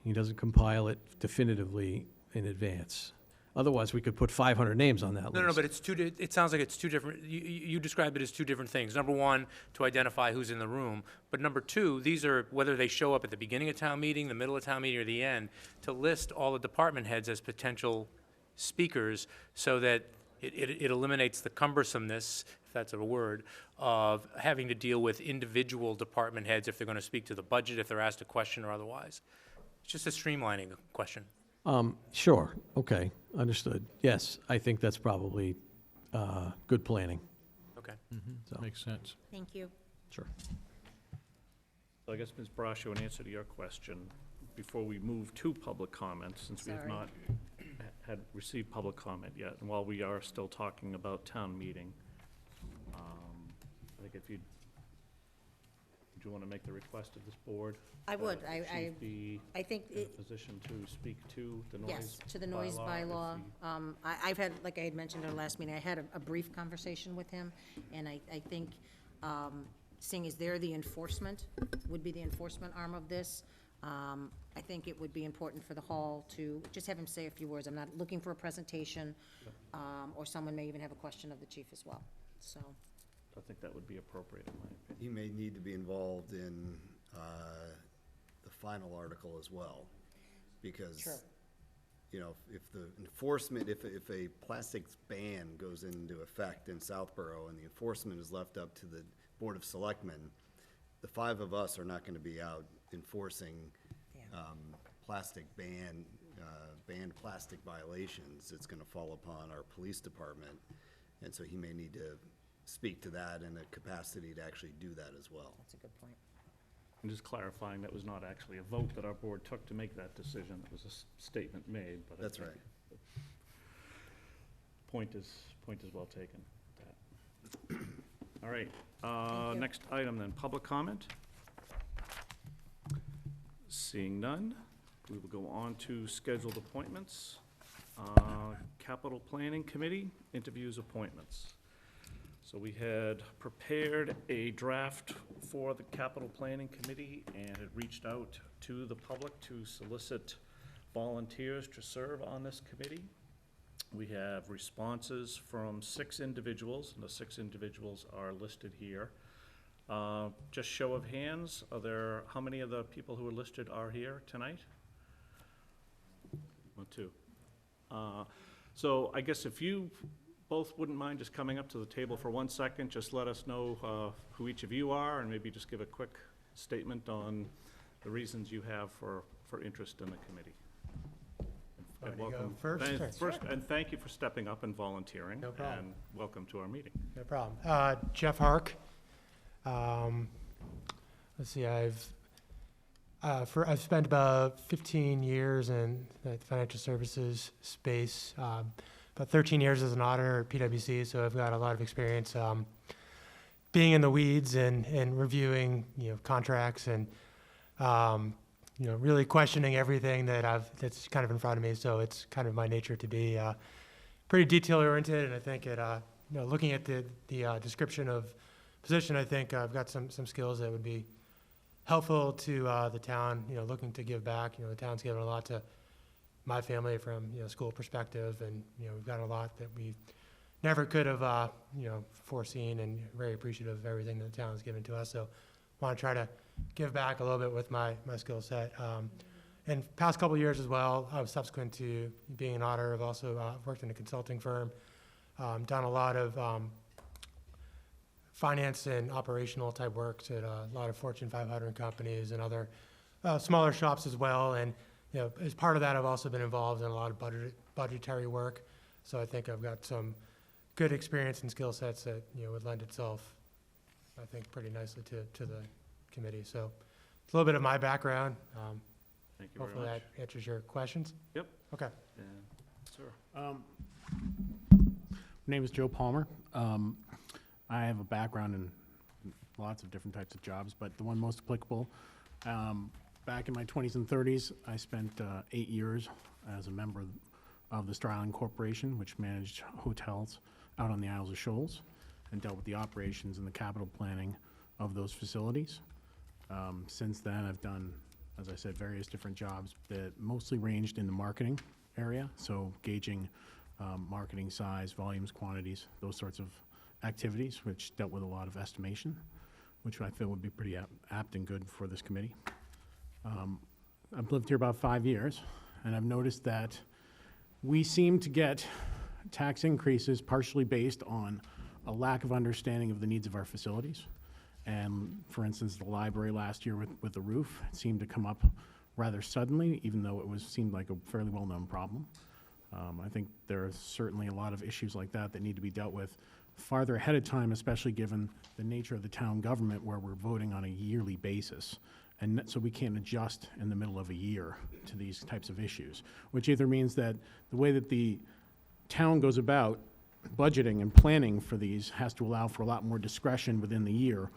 He doesn't compile it definitively in advance. Otherwise, we could put 500 names on that list. No, but it sounds like it's two different, you described it as two different things. Number one, to identify who's in the room, but number two, these are, whether they show up at the beginning of town meeting, the middle of town meeting, or the end, to list all the department heads as potential speakers, so that it eliminates the cumbersomeness, if that's a word, of having to deal with individual department heads if they're going to speak to the budget, if they're asked a question or otherwise. It's just a streamlining question. Sure, okay, understood. Yes, I think that's probably good planning. Okay. So, Makes sense. Thank you. Sure. So I guess, Ms. Brascio, in answer to your question, before we move to public comment, since we have Sorry. not had received public comment yet, and while we are still talking about town meeting, I think if you'd, would you want to make the request of this board? I would. that the chief be I think in a it, position to speak to the noise yes, to the noise if bylaw. he- I've had, like I had mentioned at our last meeting, I had a brief conversation with him, and I think, seeing as they're the enforcement, would be the enforcement arm of this, I think it would be important for the hall to just have him say a few words. I'm not looking for a presentation, or someone may even have a question of the chief as well, so. I think that would be appropriate, in my opinion. He may need to be involved in the final article as well, because, Sure. you know, if the enforcement, if a plastics ban goes into effect in Southborough and the enforcement is left up to the Board of Selectmen, the five of us are not gonna be out enforcing plastic banned plastic violations. It's gonna fall upon our police department, and so he may need to speak to that in a capacity to actually do that as well. That's a good point. And just clarifying, that was not actually a vote that our board took to make that decision. It was a statement made, but I That's think right. the Point is well taken. All right, Thank you. next item then, public comment. Seeing none, we will go on to scheduled appointments. Capital Planning Committee, interviews, appointments. So we had prepared a draft for the Capital Planning Committee and had reached out to the public to solicit volunteers to serve on this committee. We have responses from 6 individuals, and the 6 individuals are listed here. Just show of hands, how many of the people who are listed are here tonight? 1, 2. So I guess if you both wouldn't mind just coming up to the table for 1 second, just let us know who each of you are, and maybe just give a quick statement on the reasons you have for interest in the committee. And welcome. And thank you for stepping up and volunteering. No problem. And welcome to our meeting. No problem. Jeff Hark. Let's see, I've spent about 15 years in the financial services space, about 13 years as an auditor at PwC, so I've got a lot of experience being in the weeds and reviewing, contracts and, really questioning everything that's kind of in front of me. So it's kind of my nature to be pretty detail-oriented, and I think looking at the description of position, I think I've got some skills that would be helpful to the town, looking to give back. The town's given a lot to my family from, school perspective, and, we've got a lot that we never could have, foreseen, and very appreciative of everything that the town's given to us. So want to try to give back a little bit with my skill set. And past couple of years as well, subsequent to being an auditor, I've also worked in a consulting firm, done a lot of finance and operational type work at a lot of Fortune 500 companies and other smaller shops as well. And as part of that, I've also been involved in a lot of budgetary work. So I think I've got some good experience and skill sets that would lend itself, I think, pretty nicely to the committee. So it's a little bit of my background. Thank you very Hopefully much. that answers your questions. Yep. Okay. And, sir. My name is Joe Palmer. I have a background in lots of different types of jobs, but the one most applicable, back in my 20s and 30s, I spent 8 years as a member of the Star Island Corporation, which managed hotels out on the Isles of Shoals and dealt with the operations and the capital planning of those facilities. Since then, I've done, as I said, various different jobs that mostly ranged in the marketing area, so gauging marketing size, volumes, quantities, those sorts of activities, which dealt with a lot of estimation, which I feel would be pretty apt and good for this committee. I've lived here about 5 years, and I've noticed that we seem to get tax increases partially based on a lack of understanding of the needs of our facilities. And for instance, the library last year with the roof, it seemed to come up rather suddenly, even though it seemed like a fairly well-known problem. I think there are certainly a lot of issues like that that need to be dealt with farther ahead of time, especially given the nature of the town government where we're voting on a yearly basis. And so we can't adjust in the middle of a year to these types of issues, which either means that the way that the town goes about budgeting and planning for these has to allow for a lot more discretion within the year,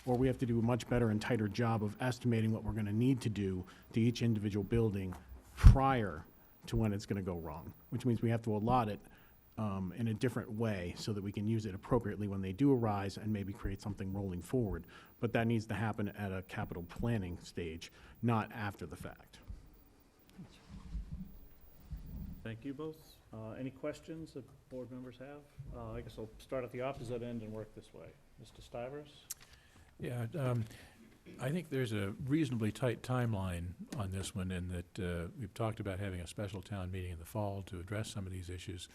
or we have to do a much better and tighter job of estimating what we're going to need to do to each individual building prior to when it's going to go wrong, which means we have to allot it in a different way so that we can use it appropriately when they do arise and maybe create something rolling forward. But that needs to happen at a capital planning stage, not after the fact. Thank you both. Any questions that board members have? I guess I'll start at the opposite end and work this way. Mr. Stivers? Yeah, I think there's a reasonably tight timeline on this one in that we've talked about having a special town meeting in the fall to address some of these issues.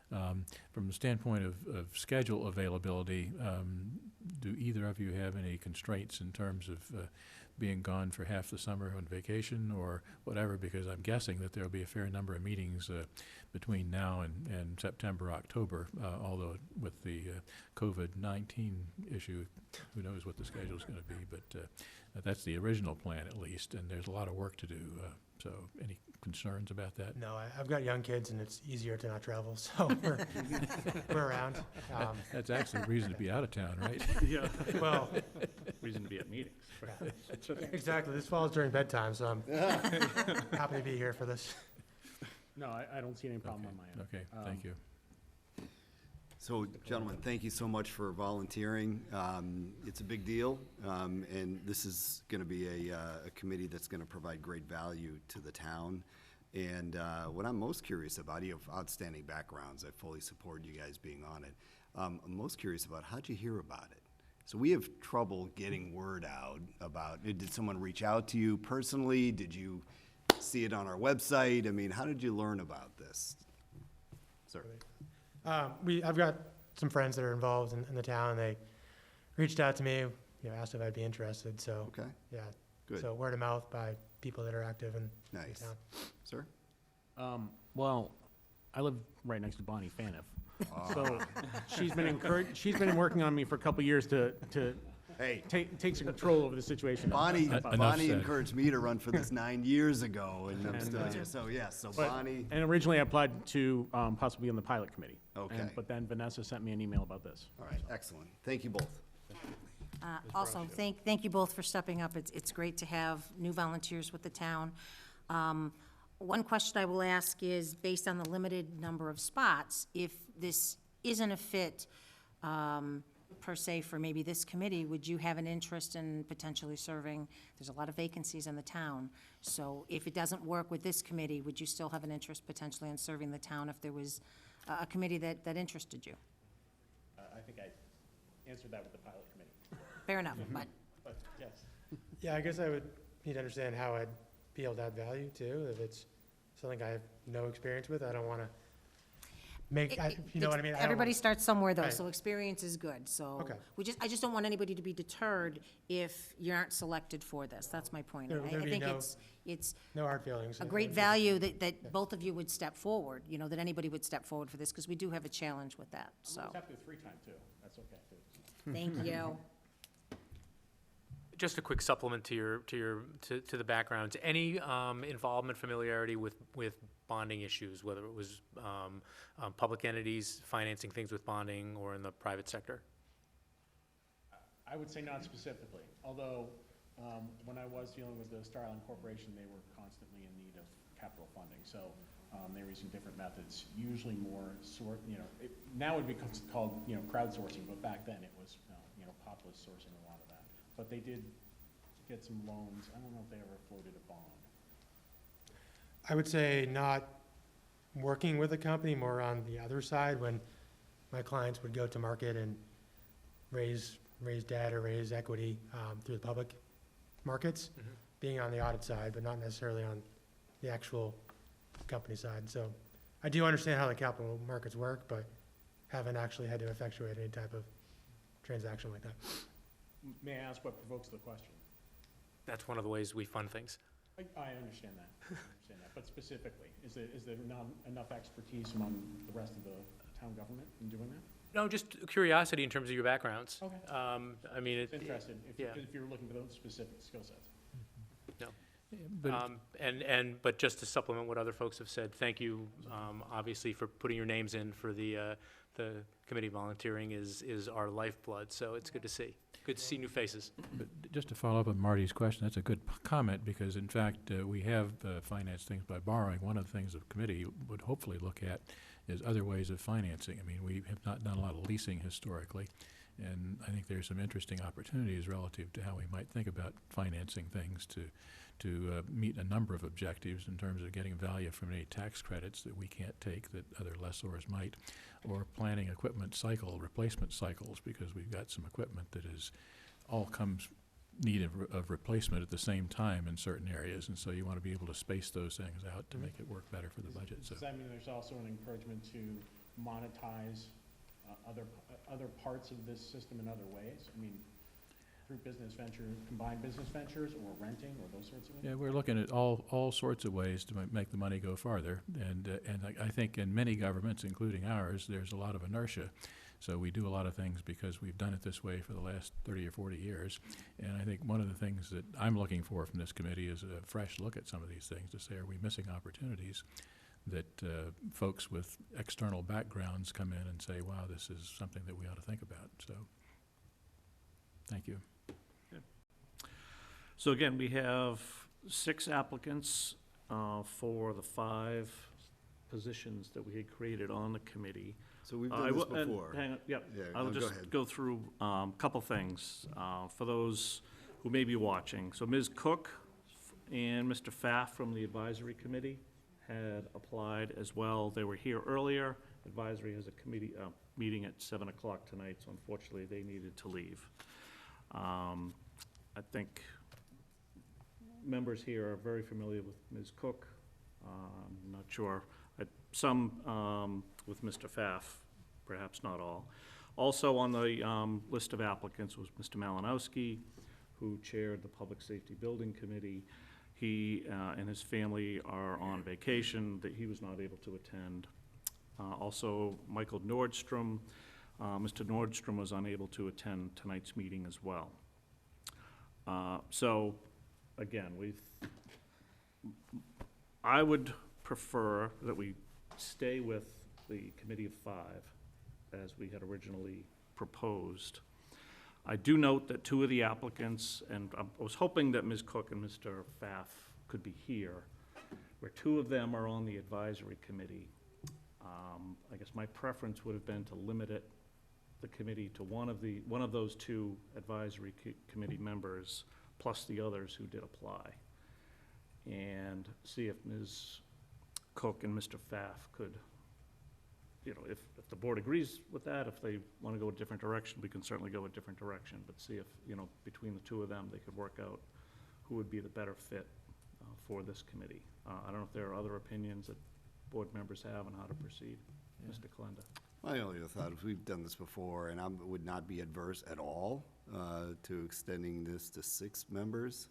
From the standpoint of schedule availability, do either of you have any constraints in terms of being gone for half the summer on vacation or whatever? Because I'm guessing that there'll be a fair number of meetings between now and September, October, although with the COVID-19 issue, who knows what the schedule's going to be, but that's the original plan at least, and there's a lot of work to do. So any concerns about that? No, I've got young kids, and it's easier to not travel, so we're around. That's actually a reason to be out of town, right? Yeah. Well, Reason to be at meetings. exactly. This falls during bedtime, so I'm happy to be here for this. No, I don't see any problem on my end. Okay, thank you. So, gentlemen, thank you so much for volunteering. It's a big deal, and this is going to be a committee that's going to provide great value to the town. And what I'm most curious about, you have outstanding backgrounds. I fully support you guys being on it. I'm most curious about, how'd you hear about it? So we have trouble getting word out about, did someone reach out to you personally? Did you see it on our website? I mean, how did you learn about this? Sir. I've got some friends that are involved in the town. They reached out to me, asked if I'd be interested. So, Okay, yeah. good. So word of mouth by people that are active in the Nice. town. Sir? Well, I live right next to Bonnie Faniff. So she's been working on me for a couple years to Hey, take some control over the situation. Bonnie Enough Bonnie said. encouraged me to run for this 9 years ago, and I'm still here. So, yes, so But- Bonnie, And originally I applied to possibly be on the pilot committee. Okay. But then Vanessa sent me an email about this. all right, excellent. Thank you both. Also, thank you both for stepping up. It's great to have new volunteers with the town. One question I will ask is, based on the limited number of spots, if this isn't a fit, per se, for maybe this committee, would you have an interest in potentially serving? There's a lot of vacancies in the town, so if it doesn't work with this committee, would you still have an interest potentially in serving the town if there was a committee that interested you? I think I answered that with the pilot committee. Fair enough, but But yes. Yeah, I guess I would need to understand how I'd be able to add value too. If it's something I have no experience with, I don't want to make, you know what I mean? I don't everybody wanna- starts somewhere though, Right. so experience is good, so. Okay. I just don't want anybody to be deterred if you aren't selected for this, that's my point. There- I there'd be think no- it's No hard feelings. a great value that both of you would step forward, that anybody would step forward for this, because we do have a challenge with that, so, I'm happy with 3 times too. That's okay too. thank you. Just a quick supplement to the backgrounds. Any involvement, familiarity with bonding issues, whether it was public entities financing things with bonding or in the private sector? I would say not specifically, although when I was dealing with the Star Island Corporation, they were constantly in need of capital funding. So they were using different methods, usually more now it would be called, crowdsourcing, but back then it was, POP was sourcing a lot of that. But they did get some loans. I don't know if they ever floated a bond. I would say not working with a company, more on the other side, when my clients would go to market and raise debt or raise equity through the public markets, being on the audit side, but not necessarily on the actual company side. So I do understand how the capital markets work, but haven't actually had to effectuate any type of transaction like that. May I ask what provokes the question? That's one of the ways we fund things. I understand that. But specifically, is there not enough expertise among the rest of the town government in doing that? No, just curiosity in terms of your backgrounds. Okay. I mean, It's interesting, yeah. if you're looking for those specific skill sets. No. But But just to supplement what other folks have said, thank you, obviously, for putting your names in for the committee. Volunteering is our lifeblood, so it's good to see. Good to see new faces. But just to follow up on Marty's question, that's a good comment, because in fact, we have financed things by borrowing. One of the things the committee would hopefully look at is other ways of financing. I mean, we have not done a lot of leasing historically, and I think there's some interesting opportunities relative to how we might think about financing things to meet a number of objectives in terms of getting value from any tax credits that we can't take that other lessors might, or planning equipment cycle, replacement cycles, because we've got some equipment that is, all comes need of replacement at the same time in certain areas, and so you want to be able to space those things out to make it work better for the budget, so. Does that mean there's also an encouragement to monetize other parts of this system in other ways? I mean, through business venture, combined business ventures, or renting, or those sorts of things? Yeah, we're looking at all sorts of ways to make the money go farther, and I think in many governments, including ours, there's a lot of inertia. So we do a lot of things because we've done it this way for the last 30 or 40 years, and I think one of the things that I'm looking for from this committee is a fresh look at some of these things to say, are we missing opportunities that folks with external backgrounds come in and say, wow, this is something that we ought to think about, so thank you. So again, we have 6 applicants for the 5 positions that we had created on the committee. So we've done this before. Hang on, yep. Yeah, I'll no, go just ahead. go through a couple things for those who may be watching. So Ms. Cook and Mr. Pfaff from the advisory committee had applied as well. They were here earlier. Advisory has a committee meeting at 7 o'clock tonight, so unfortunately they needed to leave. I think members here are very familiar with Ms. Cook. I'm not sure. Some with Mr. Pfaff, perhaps not all. Also on the list of applicants was Mr. Malinowski, who chaired the Public Safety Building Committee. He and his family are on vacation, that he was not able to attend. Also, Michael Nordstrom. Mr. Nordstrom was unable to attend tonight's meeting as well. So, again, I would prefer that we stay with the committee of 5 as we had originally proposed. I do note that 2 of the applicants, and I was hoping that Ms. Cook and Mr. Pfaff could be here, where 2 of them are on the advisory committee. I guess my preference would have been to limit the committee to one of those 2 advisory committee members, plus the others who did apply, and see if Ms. Cook and Mr. Pfaff could, if the board agrees with that, if they want to go a different direction, we can certainly go a different direction, but see if, between the 2 of them, they could work out who would be the better fit for this committee. I don't know if there are other opinions that board members have on how to proceed. Yeah. Mr. Kalenda. My only thought is we've done this before, and I would not be adverse at all to extending this to 6 members.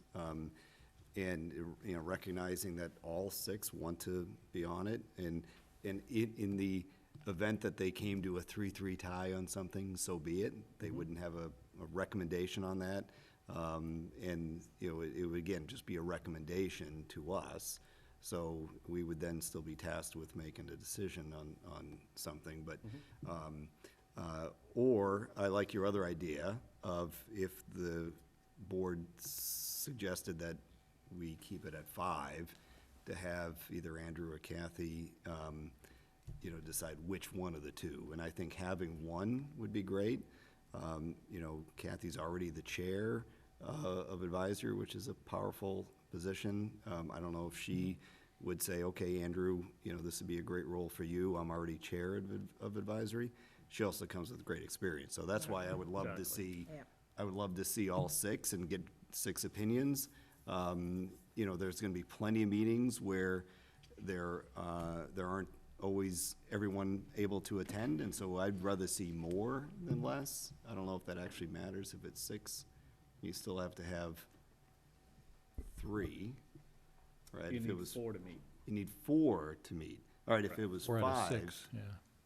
And, recognizing that all 6 want to be on it, and in the event that they came to a 3-3 tie on something, so be it. They wouldn't have a recommendation on that. And, it would, again, just be a recommendation to us. So we would then still be tasked with making a decision on something. But, or I like your other idea of if the board suggested that we keep it at 5, to have either Andrew or Kathy, decide which one of the 2. And I think having one would be great. Kathy's already the chair of advisory, which is a powerful position. I don't know if she would say, okay, Andrew, this would be a great role for you. I'm already chair of advisory. She also comes with great experience. So that's why I would love to see, I would love to see all 6 and get 6 opinions. There's going to be plenty of meetings where there aren't always everyone able to attend, and so I'd rather see more than less. I don't know if that actually matters. If it's 6, you still have to have 3, right? You If need it was 4 to meet. You need 4 to meet. All right, if it was 4 out of 5, 6, yeah.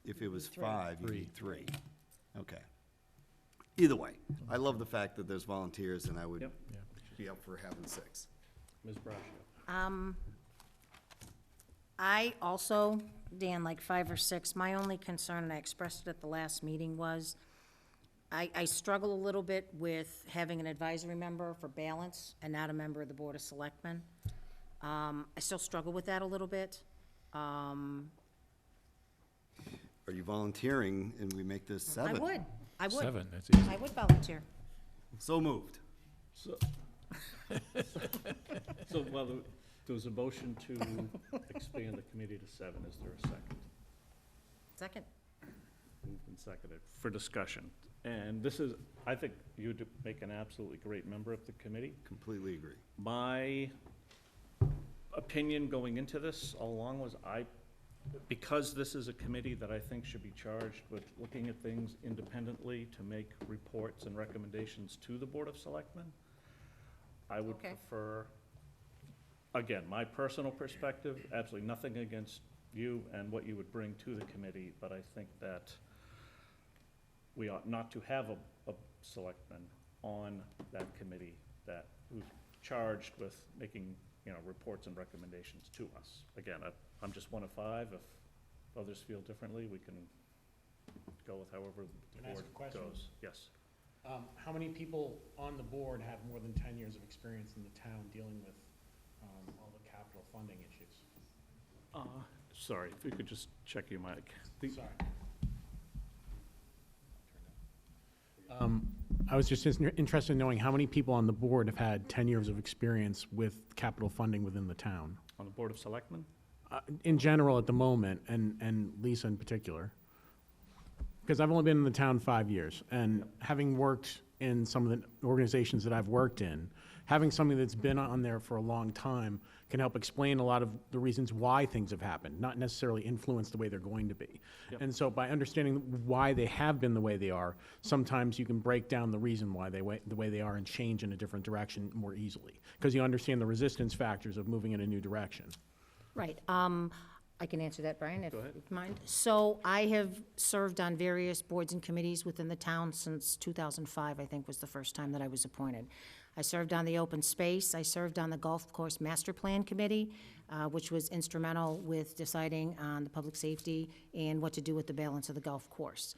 if it was Three. 5, you Three. need 3. Okay. Either way, I love the fact that there's volunteers, and I would Yep. be up for having 6. Ms. Brascio? I also, Dan, like 5 or 6, my only concern, and I expressed it at the last meeting, was I struggle a little bit with having an advisory member for balance and not a member of the Board of Selectmen. I still struggle with that a little bit. Are you volunteering and we make this 7? I would. 7, that's easy. I would volunteer. So moved. So, well, there was a motion to expand the committee to 7. Is there a second? Second. Moved and seconded for discussion. And this is, I think you'd make an absolutely great member of the committee. Completely agree. My opinion going into this all along was because this is a committee that I think should be charged with looking at things independently to make reports and recommendations to the Board of Selectmen, I would Okay. prefer, again, my personal perspective, absolutely nothing against you and what you would bring to the committee, but I think that we ought not to have a selectman on that committee who's charged with making, reports and recommendations to us. Again, I'm just one of 5. If others feel differently, we can go with however the Can I ask board a question? goes. Yes. How many people on the board have more than 10 years of experience in the town dealing with all the capital funding issues? Sorry, if you could just check your mic. Sorry. I was just interested in knowing how many people on the board have had 10 years of experience with capital funding within the town? On the Board of Selectmen? In general at the moment, and Lisa in particular. Because I've only been in the town 5 years, and having worked in some of the organizations that I've worked in, having somebody that's been on there for a long time can help explain a lot of the reasons why things have happened, not necessarily influence the way they're going to be. Yep. And so by understanding why they have been the way they are, sometimes you can break down the reason why the way they are and change in a different direction more easily, because you understand the resistance factors of moving in a new direction. Right. I can answer that, Brian, if you mind. So I have served on various boards and committees within the town since 2005, I think was the first time that I was appointed. I served on the open space. I served on the golf course master plan committee, which was instrumental with deciding on the public safety and what to do with the balance of the golf course.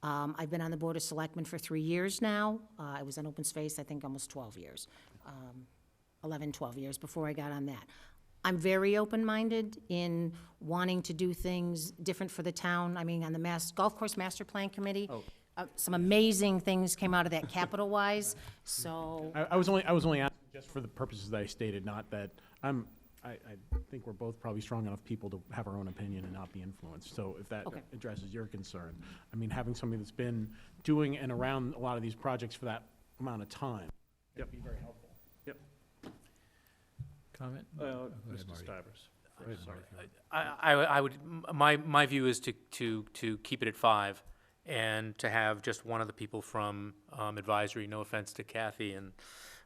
I've been on the Board of Selectmen for 3 years now. I was on open space, I think, almost 12 years, 11, 12 years before I got on that. I'm very open-minded in wanting to do things different for the town. I mean, on the golf course master plan committee, some amazing things came out of that capital-wise, so. I was only asking just for the purposes that I stated, not that I think we're both probably strong enough people to have our own opinion and not be influenced. So if that Okay. addresses your concern, I mean, having somebody that's been doing and around a lot of these projects for that amount of time would be very helpful. Yep. Comment? Go ahead, Mr. Marty. Stivers. Go ahead, Sorry. Marty. I would, my view is to keep it at 5 and to have just one of the people from advisory, no offense to Kathy and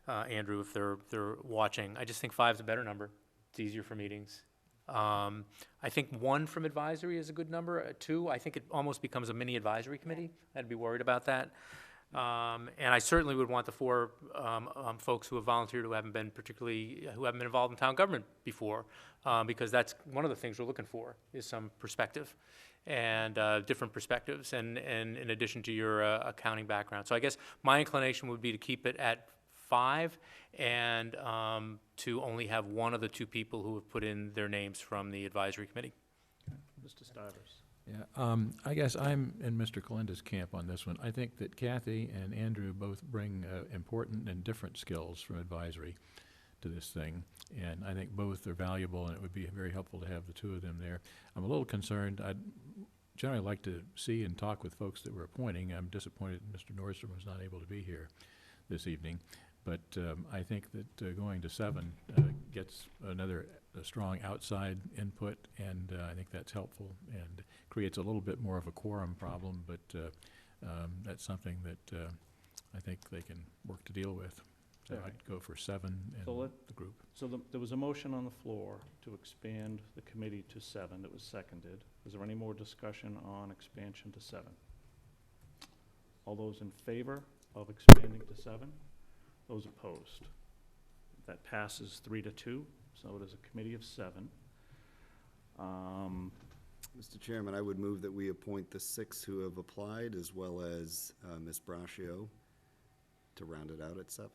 Andrew if they're watching. I just think 5 is a better number. It's easier for meetings. I think 1 from advisory is a good number. 2, I think it almost becomes a mini advisory committee. I'd be worried about that. And I certainly would want the 4 folks who have volunteered who haven't been involved in town government before, because that's one of the things we're looking for is some perspective and different perspectives, and in addition to your accounting background. So I guess my inclination would be to keep it at 5 and to only have one of the 2 people who have put in their names from the advisory committee. Mr. Stivers. Yeah, I guess I'm in Mr. Calenda's camp on this one. I think that Kathy and Andrew both bring important and different skills from advisory to this thing, and I think both are valuable, and it would be very helpful to have the 2 of them there. I'm a little concerned. I'd generally like to see and talk with folks that we're appointing. I'm disappointed Mr. Nordstrom was not able to be here this evening, but I think that going to 7 gets another strong outside input, and I think that's helpful and creates a little bit more of a quorum problem, but that's something that I think they can work to deal with. So Okay. I'd go for 7 So and the group. So there was a motion on the floor to expand the committee to 7. It was seconded. Is there any more discussion on expansion to 7? All those in favor of expanding to 7? Those opposed? That passes 3-2, so it is a committee of 7. Mr. Chairman, I would move that we appoint the 6 who have applied, as well as Ms. Braccio, to round it out at 7.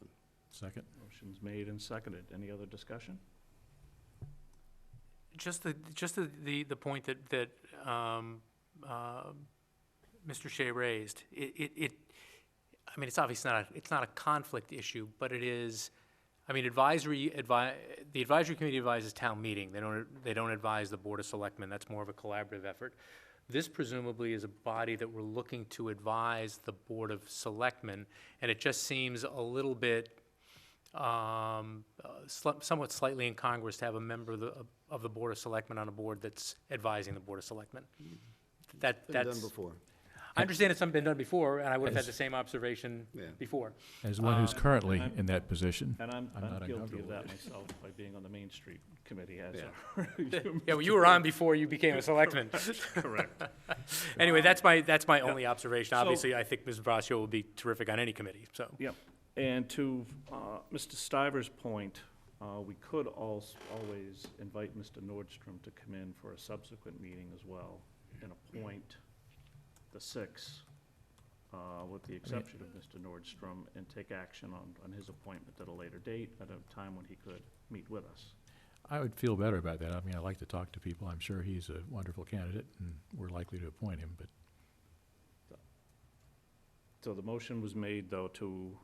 Second? Motion's made and seconded. Any other discussion? Just the point that Mr. Shea raised, I mean, it's obviously it's not a conflict issue, but it is, I mean, the advisory committee advises town meeting. They don't advise the Board of Selectmen. That's more of a collaborative effort. This presumably is a body that we're looking to advise the Board of Selectmen, and it just seems a little bit somewhat slightly incongruous to have a member of the Board of Selectmen on a board that's advising the Board of Selectmen. Been done That's, before. I understand it's been done before, and I would have had As- the same observation Yeah. before. As one who's currently in that position, And I'm I'm not guilty of uncomfortable that with it. myself by being on the Main Street Committee as Yeah. Yeah, well, you were on before you became a selectman. correct. Anyway, that's my only observation. So- Obviously, I think Ms. Braccio will be terrific on any committee, so. Yep. And to Mr. Stiver's point, we could always invite Mr. Nordstrom to come in for a subsequent meeting as well and appoint the 6, with the exception of Mr. Nordstrom, and take action on his appointment at a later date, at a time when he could meet with us. I would feel better about that. I mean, I like to talk to people. I'm sure he's a wonderful candidate, and we're likely to appoint him, but So the motion was made, though, to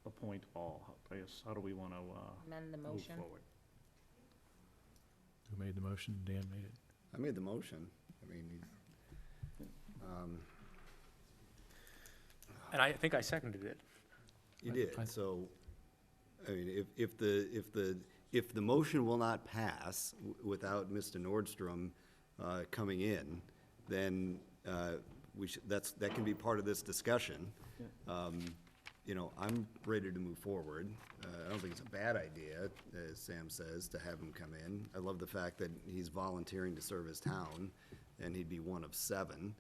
appoint all. I guess, how do we want to Amend the move motion. forward? who made the motion? Dan made it. I made the motion. I mean, And I think I seconded it. you I- did, I- so, I mean, if the motion will not pass without Mr. Nordstrom coming in, then that can be part of this discussion. You know, I'm ready to move forward. I don't think it's a bad idea, as Sam says, to have him come in. I love the fact that he's volunteering to serve his town, and he'd be one of 7.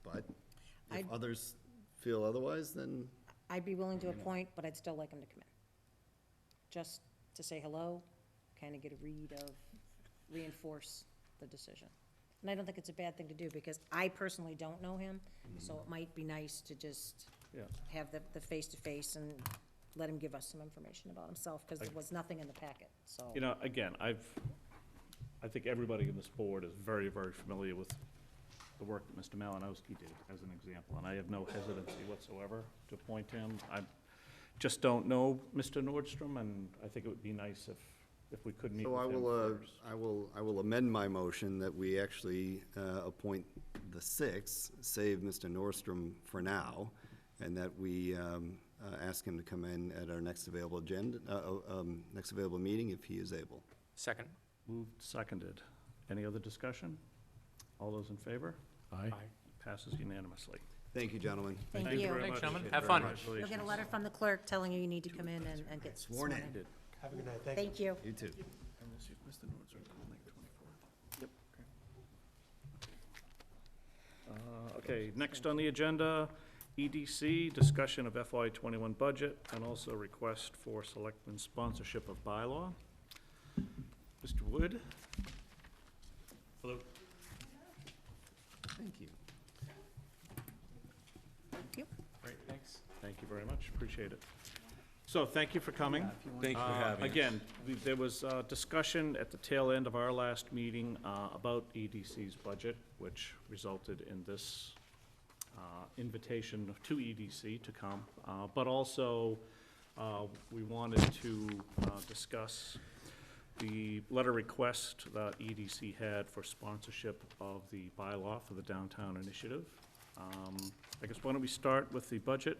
But if I'd- others feel otherwise, then I'd be willing to appoint, but I'd still like him to come in. Just to say hello, kind of get a read of, reinforce the decision. And I don't think it's a bad thing to do, because I personally don't know him, so it might be nice to just Yeah. have the face-to-face and let him give us some information about himself, because there was nothing in the packet, so. You know, again, I think everybody in this board is very, very familiar with the work that Mr. Malinowski did, as an example, and I have no hesitancy whatsoever to appoint him. I just don't know Mr. Nordstrom, and I think it would be nice if we could meet So I with him will, first. I will amend my motion that we actually appoint the 6, save Mr. Nordstrom for now, and that we ask him to come in at our next available next available meeting if he is able. Second. Moved, seconded. Any other discussion? All those in favor? Aye. Passes unanimously. Thank you, gentlemen. Thank Thank you you. very Thanks, much. gentlemen. Have fun. You'll get a Congratulations. letter from the clerk telling you need to come in and get sworn in. Have a good night. Thank you. Thank you. You too. Okay, next on the agenda, EDC, discussion of FY '21 budget, and also request for selectmen sponsorship of bylaw. Mr. Wood? Hello. Thank you. Great, thanks. Thank you very much, appreciate it. So, thank you for coming. Thank you for having us. Again, there was discussion at the tail end of our last meeting about EDC's budget, which resulted in this invitation to EDC to come. But also, we wanted to discuss the letter request that EDC had for sponsorship of the bylaw for the downtown initiative. I guess, why don't we start with the budget?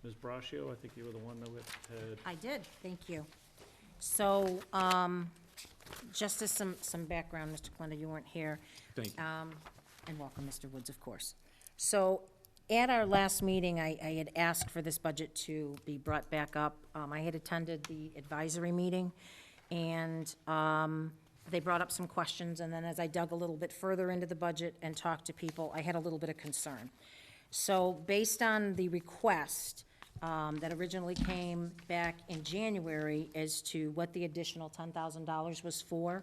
Ms. Braccio, I think you were the one that had. I did, thank you. So, just as some background, Mr. Kalenda, you weren't here. Thank you. And welcome, Mr. Woods, of course. So, at our last meeting, I had asked for this budget to be brought back up. I had attended the advisory meeting, and They brought up some questions, and then as I dug a little bit further into the budget and talked to people, I had a little bit of concern. So based on the request that originally came back in January as to what the additional $10,000 was for,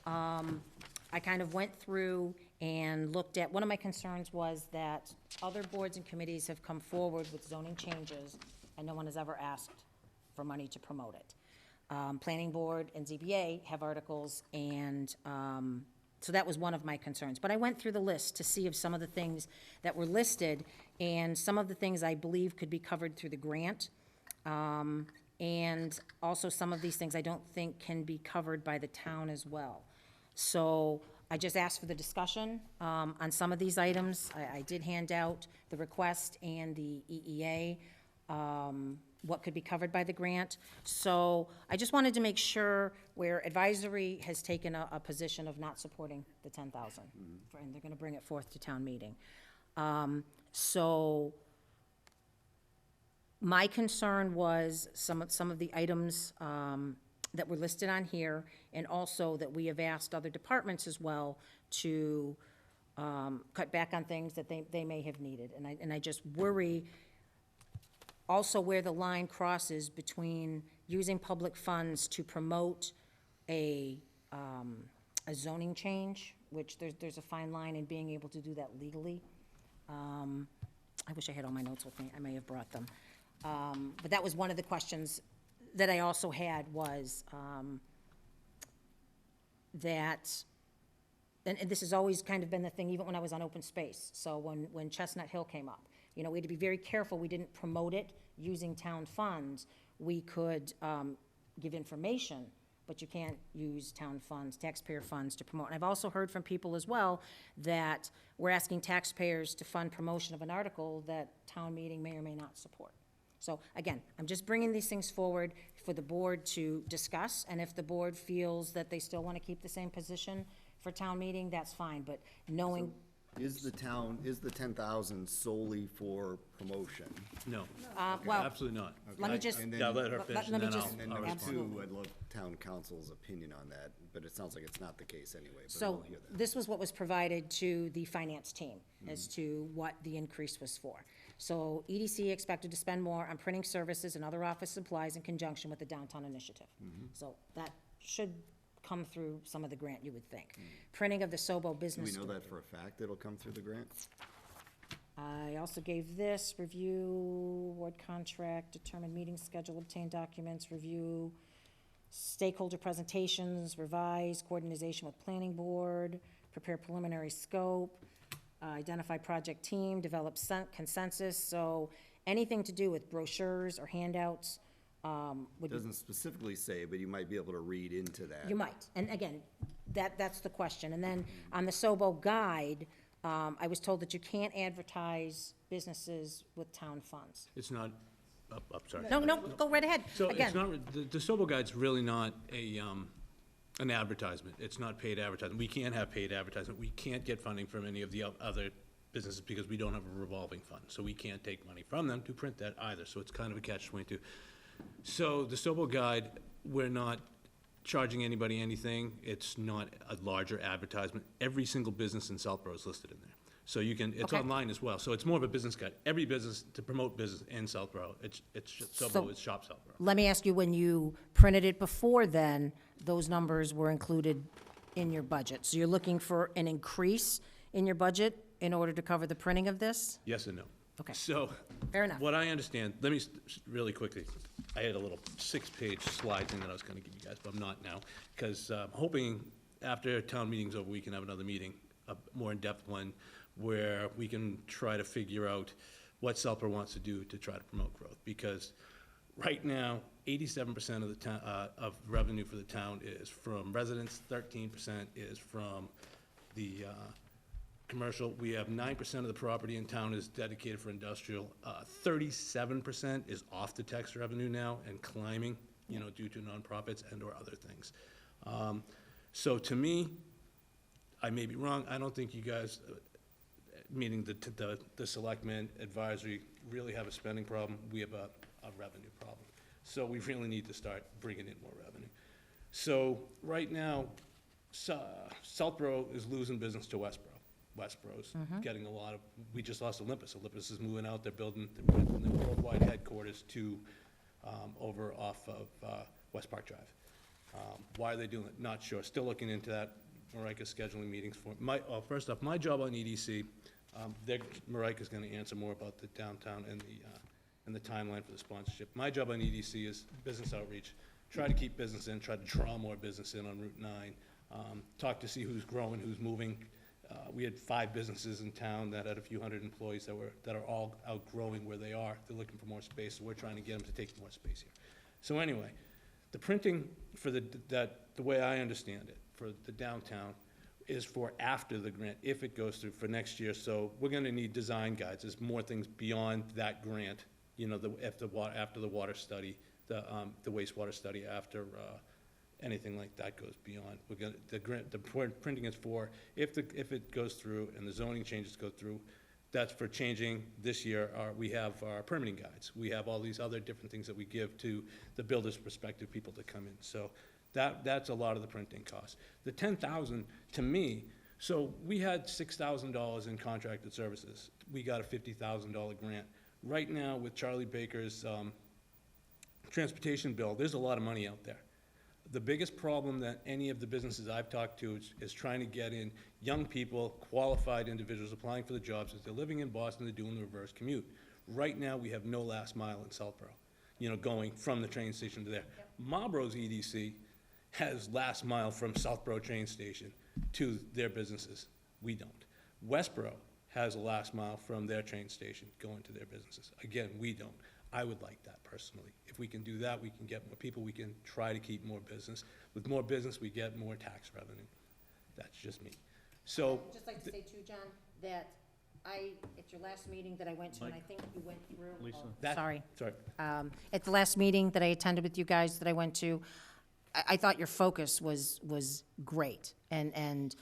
I kind of went through and looked at, one of my concerns was that other boards and committees have come forward with zoning changes, and no one has ever asked for money to promote it. Planning Board and ZBA have articles, and so that was one of my concerns. But I went through the list to see if some of the things that were listed, and some of the things I believe could be covered through the grant, and also some of these things I don't think can be covered by the town as well. So I just asked for the discussion on some of these items. I did hand out the request and the EEA, what could be covered by the grant. So I just wanted to make sure where advisory has taken a position of not supporting the 10,000, and they're gonna bring it forth to town meeting. So my concern was some of the items that were listed on here, and also that we have asked other departments as well to cut back on things that they may have needed. And I just worry also where the line crosses between using public funds to promote a zoning change, which there's a fine line in being able to do that legally. I wish I had all my notes with me. I may have brought them. But that was one of the questions that I also had was that, and this has always kind of been the thing, even when I was on open space. So when Chestnut Hill came up, you know, we had to be very careful we didn't promote it using town funds. We could give information, but you can't use town funds, taxpayer funds to promote. And I've also heard from people as well that we're asking taxpayers to fund promotion of an article that town meeting may or may not support. So again, I'm just bringing these things forward for the board to discuss, and if the board feels that they still want to keep the same position for town meeting, that's fine, but knowing. Is the 10,000 solely for promotion? No, Well, absolutely not. let me just. And then- Yeah, let her let- finish, let and me then just- And then I'll number respond. two, I'd love town council's opinion on that, but it sounds like it's not the case anyway, but So we'll hear that. this was what was provided to the finance team as to what the increase was for. So EDC expected to spend more on printing services and other office supplies in conjunction with the downtown initiative. So that should come through some of the grant, you would think. Printing of the Sobo Do business. we know that directory. for a fact it'll come through the grant? I also gave this, review, award contract, determine meeting schedule, obtain documents, review, stakeholder presentations, revise, coordination with planning board, prepare preliminary scope, identify project team, develop consensus. So anything to do with brochures or handouts would be. Doesn't specifically say, but you might be able to read into that. You might, and again, that's the question. And then on the Sobo guide, I was told that you can't advertise businesses with town funds. It's not, sorry. No, go right ahead. So it's Again, not, the Sobo Guide's really not an advertisement. It's not paid advertisement. We can't have paid advertisement. We can't get funding from any of the other businesses because we don't have a revolving fund. So we can't take money from them to print that either. So it's kind of a catch-22. So the Sobo Guide, we're not charging anybody anything. It's not a larger advertisement. Every single business in Southborough is listed in there. So you can, it's Okay. online as well. So it's more of a business guide. Every business, to promote business in Southborough, it's Sobo, it's Shop Southborough. let me ask you, when you printed it before then, those numbers were included in your budget. So you're looking for an increase in your budget in order to cover the printing of this? Yes and no. Okay. So, Fair enough. what I understand, let me, really quickly, I had a little 6-page slide thing that I was gonna give you guys, but I'm not now, because I'm hoping after town meeting's over, we can have another meeting, a more in-depth one, where we can try to figure out what Southborough wants to do to try to promote growth, because right now, 87% of the town, of revenue for the town is from residents, 13% is from the, commercial. We have 9% of the property in town is dedicated for industrial. 37% is off the tax revenue now and climbing, you know, due to nonprofits and or other things. So to me, I may be wrong. I don't think you guys, meaning the selectmen, advisory, really have a spending problem. We have a revenue problem. So we really need to start bringing in more revenue. So right now, Southborough is losing business to Westborough. Westborough's getting a lot of, we just lost Olympus. Olympus is moving out, they're building their worldwide headquarters to, over off of West Park Drive. Why are they doing it? Not sure. Still looking into that. Marika's scheduling meetings for, first off, my job on EDC, Marika's gonna answer more about the downtown and the timeline for the sponsorship. My job on EDC is business outreach. Try to keep business in, try to draw more business in on Route 9. Talk to see who's growing, who's moving. We had 5 businesses in town that had a few hundred employees that are all outgrowing where they are. They're looking for more space, so we're trying to get them to take more space here. So anyway, the printing for the way I understand it, for the downtown, is for after the grant, if it goes through for next year. So we're gonna need design guides. There's more things beyond that grant, you know, after the water study, the wastewater study, after anything like that goes beyond. We're gonna, the printing is for, if it goes through and the zoning changes go through, that's for changing this year. We have our permitting guides. We have all these other different things that we give to the builder's prospective people to come in. So that's a lot of the printing costs. The $10,000, to me, so we had $6,000 in contracted services. We got a $50,000 grant. Right now, with Charlie Baker's transportation bill, there's a lot of money out there. The biggest problem that any of the businesses I've talked to is trying to get in young people, qualified individuals applying for the jobs. As they're living in Boston, they're doing the reverse commute. Right now, we have no last mile in Southborough, you know, going from the train station to there. Marlborough's EDC has last mile from Southborough train station to their businesses. We don't. Westborough has a last mile from their train station going to their businesses. Again, we don't. I would like that personally. If we can do that, we can get more people, we can try to keep more business. With more business, we get more tax revenue. That's just me. So. I'd just like to say too, John, that at your last meeting that I went to, and I think you went through. Lisa. Sorry. Sorry. At the last meeting that I attended with you guys that I went to, I thought your focus was great. And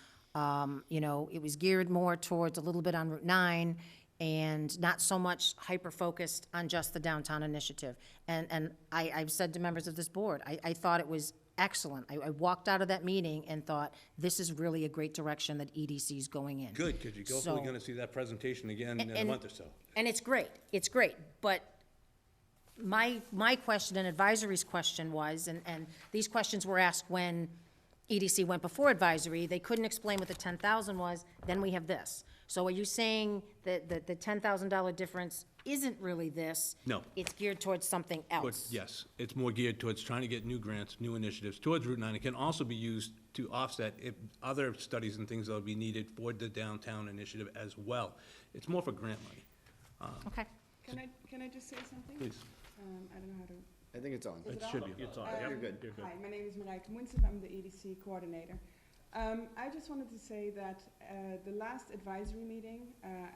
you know, it was geared more towards a little bit on Route 9 and not so much hyper-focused on just the downtown initiative. And I've said to members of this board, I thought it was excellent. I walked out of that meeting and thought, this is really a great direction that EDC is going in. Good, because you're hopefully going to see that presentation again in a month or so. And it's great, but my question and advisory's question was, and these questions were asked when EDC went before advisory, they couldn't explain what the 10,000 was, then we have this. So are you saying that the $10,000 difference isn't really this? No. It's geared towards something else? Yes, it's more geared towards trying to get new grants, new initiatives towards Route 9. It can also be used to offset other studies and things that will be needed for the downtown initiative as well. It's more for grant money. Okay. Can I just say something? Please. I don't know how to. I think it's on. It should be. It's on. You're good. Hi, my name is Marijke Munsen. I'm the EDC coordinator. I just wanted to say that the last advisory meeting,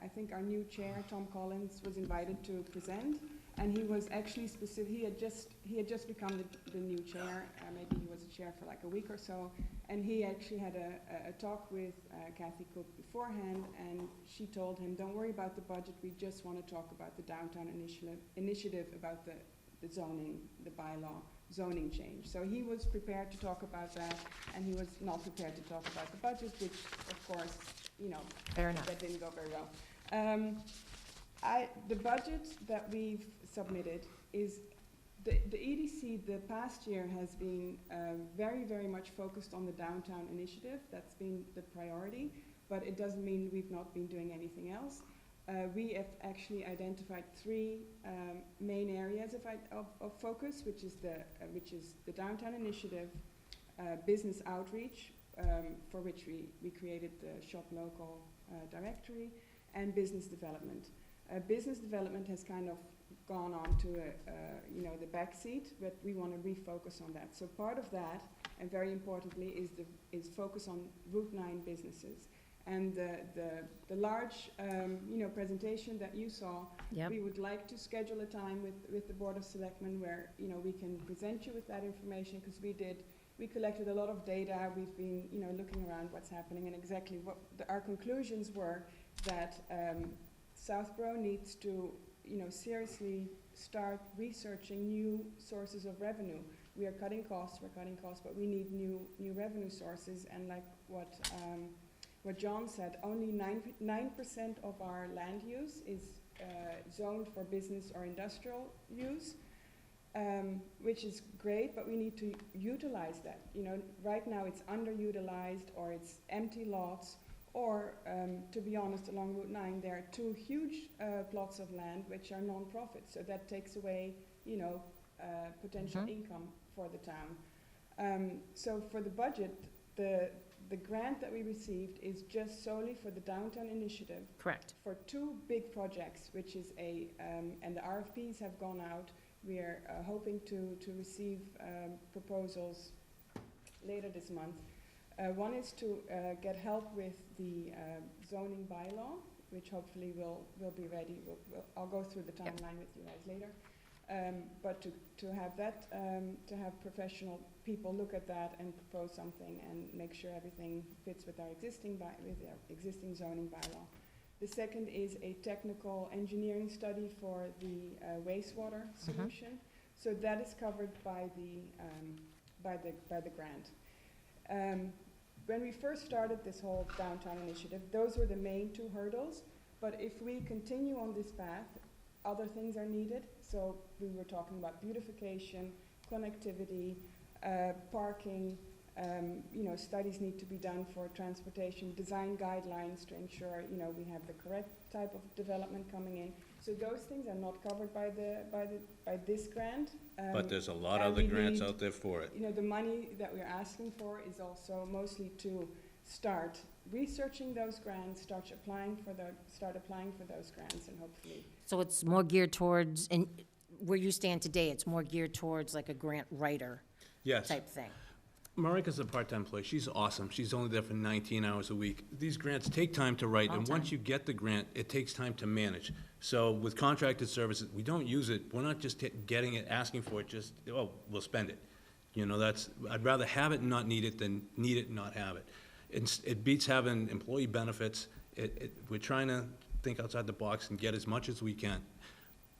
I think our new chair, Tom Collins, was invited to present, and he was actually specific. He had just become the new chair. Maybe he was a chair for like a week or so, and he actually had a talk with Kathy Cook beforehand, and she told him, "Don't worry about the budget. We just want to talk about the downtown initiative about the zoning, the bylaw zoning change." So he was prepared to talk about that, and he was not prepared to talk about the budget, which, of course, you know, Fair enough. that didn't go very well. The budget that we've submitted is, the EDC the past year has been very, very much focused on the downtown initiative. That's been the priority, but it doesn't mean we've not been doing anything else. We have actually identified 3 main areas of focus, which is the downtown initiative, business outreach, for which we created the Shop Local directory, and business development. Business development has kind of gone on to the back seat, but we want to refocus on that. So part of that, and very importantly, is focus on Route 9 businesses. And the large presentation that you saw, Yep. we would like to schedule a time with the Board of Selectmen where we can present you with that information, because we collected a lot of data. We've been looking around what's happening, and exactly what our conclusions were that Southborough needs to seriously start researching new sources of revenue. we are cutting costs, but we need new revenue sources, and like what John said, only 9% of our land use is zoned for business or industrial use, which is great, but we need to utilize that. Right now it's underutilized, or it's empty lots, or to be honest, along Route 9 there are 2 huge plots of land which are non-profit, so that takes away, potential income for the town. So for the budget, the grant that we received is just solely for the downtown initiative. Correct. For 2 big projects, which is and the RFPs have gone out. We are hoping to receive proposals later this month. One is to get help with the zoning bylaw, which hopefully will be ready. I'll go through the timeline with you guys later. But to have that, to have professional people look at that and propose something and make sure everything fits with our existing zoning bylaw. The second is a technical engineering study for the wastewater solution. So that is covered by the grant. When we first started this whole downtown initiative, those were the main 2 hurdles. But if we continue on this path, other things are needed. So we were talking about beautification, connectivity, parking. Studies need to be done for transportation, design guidelines to ensure we have the correct type of development coming in. So those things are not covered by this grant. But there's a lot of other grants out there for it. The money that we're asking for is also mostly to start researching those grants, start applying for those grants, and hopefully. So it's more geared towards, and where you stand today, it's more geared towards like a grant writer Yes. type thing. Marika's a part-time employee. She's awesome. She's only there for 19 hours a week. These grants take time to write, and once you get the grant, it takes time to manage. So with contracted services, we don't use it. We're not just getting it, asking for it, just, we'll spend it. I'd rather have it and not need it than need it and not have it. It beats having employee benefits. We're trying to think outside the box and get as much as we can.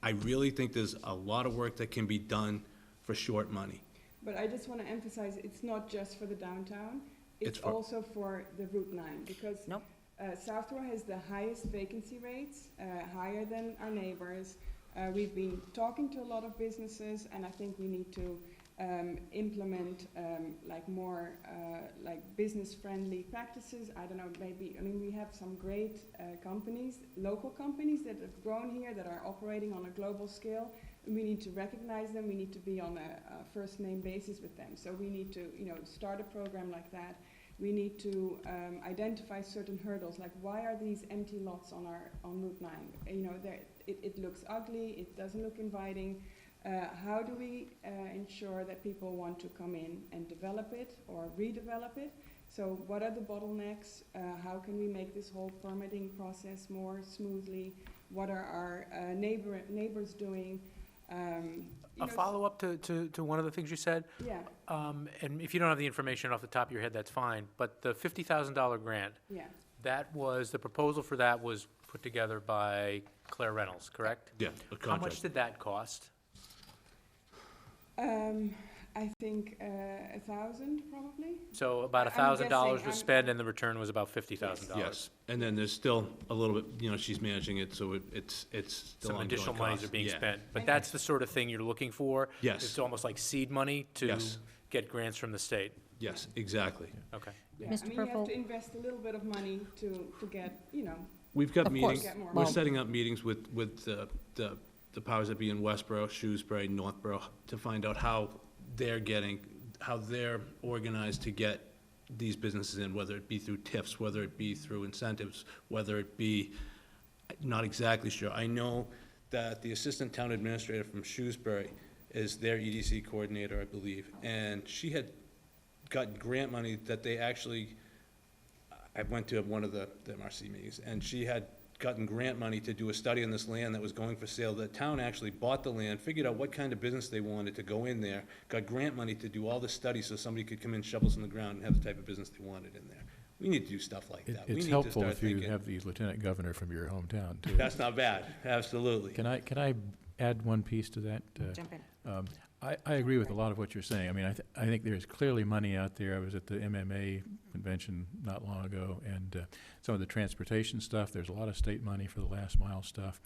I really think there's a lot of work that can be done for short money. But I just want to emphasize, it's not just for the downtown, It's it's for- also for the Route 9, because Southborough has the highest vacancy rates, higher than our neighbors. We've been talking to a lot of businesses, and I think we need to implement more business-friendly practices. I don't know, we have some great companies, local companies that have grown here, that are operating on a global scale. We need to recognize them. We need to be on a first-name basis with them. So we need to, start a program like that. We need to identify certain hurdles, like why are these empty lots on Route 9? It looks ugly. It doesn't look inviting. How do we ensure that people want to come in and develop it or redevelop it? So what are the bottlenecks? How can we make this whole permitting process more smoothly? What are our neighbors doing? A follow-up to one of the things you said, Yeah, and if you don't have the information off the top of your head, that's fine, but the $50,000 grant, yeah. the proposal for that was put together by Claire Reynolds, correct? Yeah, a How much contract. did that cost? I think 1,000 probably. So about I'm $1,000 guessing, was spent, and the return was about $50,000. Yes, and then there's still a little bit, she's managing it, so it's still Some ongoing additional monies costs. are being Yeah. spent, but that's the sort of thing you're looking for? Yes. It's almost like seed money to Yes. get grants from the state? Yes, exactly. Okay. Yeah, Mr. you have Purple? to invest a little bit of money to get, We've got Of meetings, course. Get more we're money. setting up meetings with the powers that be in Westboro, Shrewsbury, Northborough, to find out how they're organized to get these businesses in, whether it be through TIFs, whether it be through incentives, whether it be, not exactly sure. I know that the assistant town administrator from Shrewsbury is their EDC coordinator, I believe, and she had gotten grant money that they actually, I went to one of the MRC meetings, and she had gotten grant money to do a study on this land that was going for sale. The town actually bought the land, figured out what kind of business they wanted to go in there, got grant money to do all this study so somebody could come in, shovels in the ground, and have the type of business they wanted in there. We need to do stuff like that. We It's need to helpful start if you thinking. have the lieutenant governor from your hometown, too. That's not bad, absolutely. Can I add one piece to that? Jump in. I agree with a lot of what you're saying. I mean, I think there's clearly money out there. I was at the MMA convention not long ago, and some of the transportation stuff, there's a lot of state money for the last mile stuff.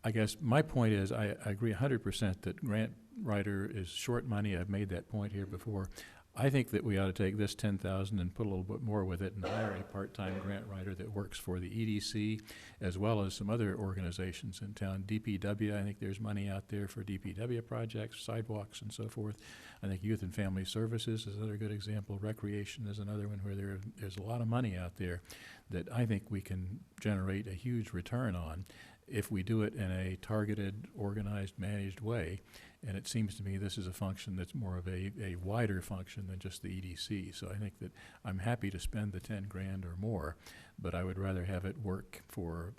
I guess my point is, I agree 100% that grant writer is short money. I've made that point here before. I think that we ought to take this 10,000 and put a little bit more with it and hire a part-time grant writer that works for the EDC as well as some other organizations in town. DPW, I think there's money out there for DPW projects, sidewalks and so forth. I think Youth and Family Services is another good example. Recreation is another one where there's a lot of money out there that I think we can generate a huge return on if we do it in a targeted, organized, managed way. And it seems to me this is a function that's more of a wider function than just the EDC. So I think that I'm happy to spend the 10 grand or more, but I would rather have it work for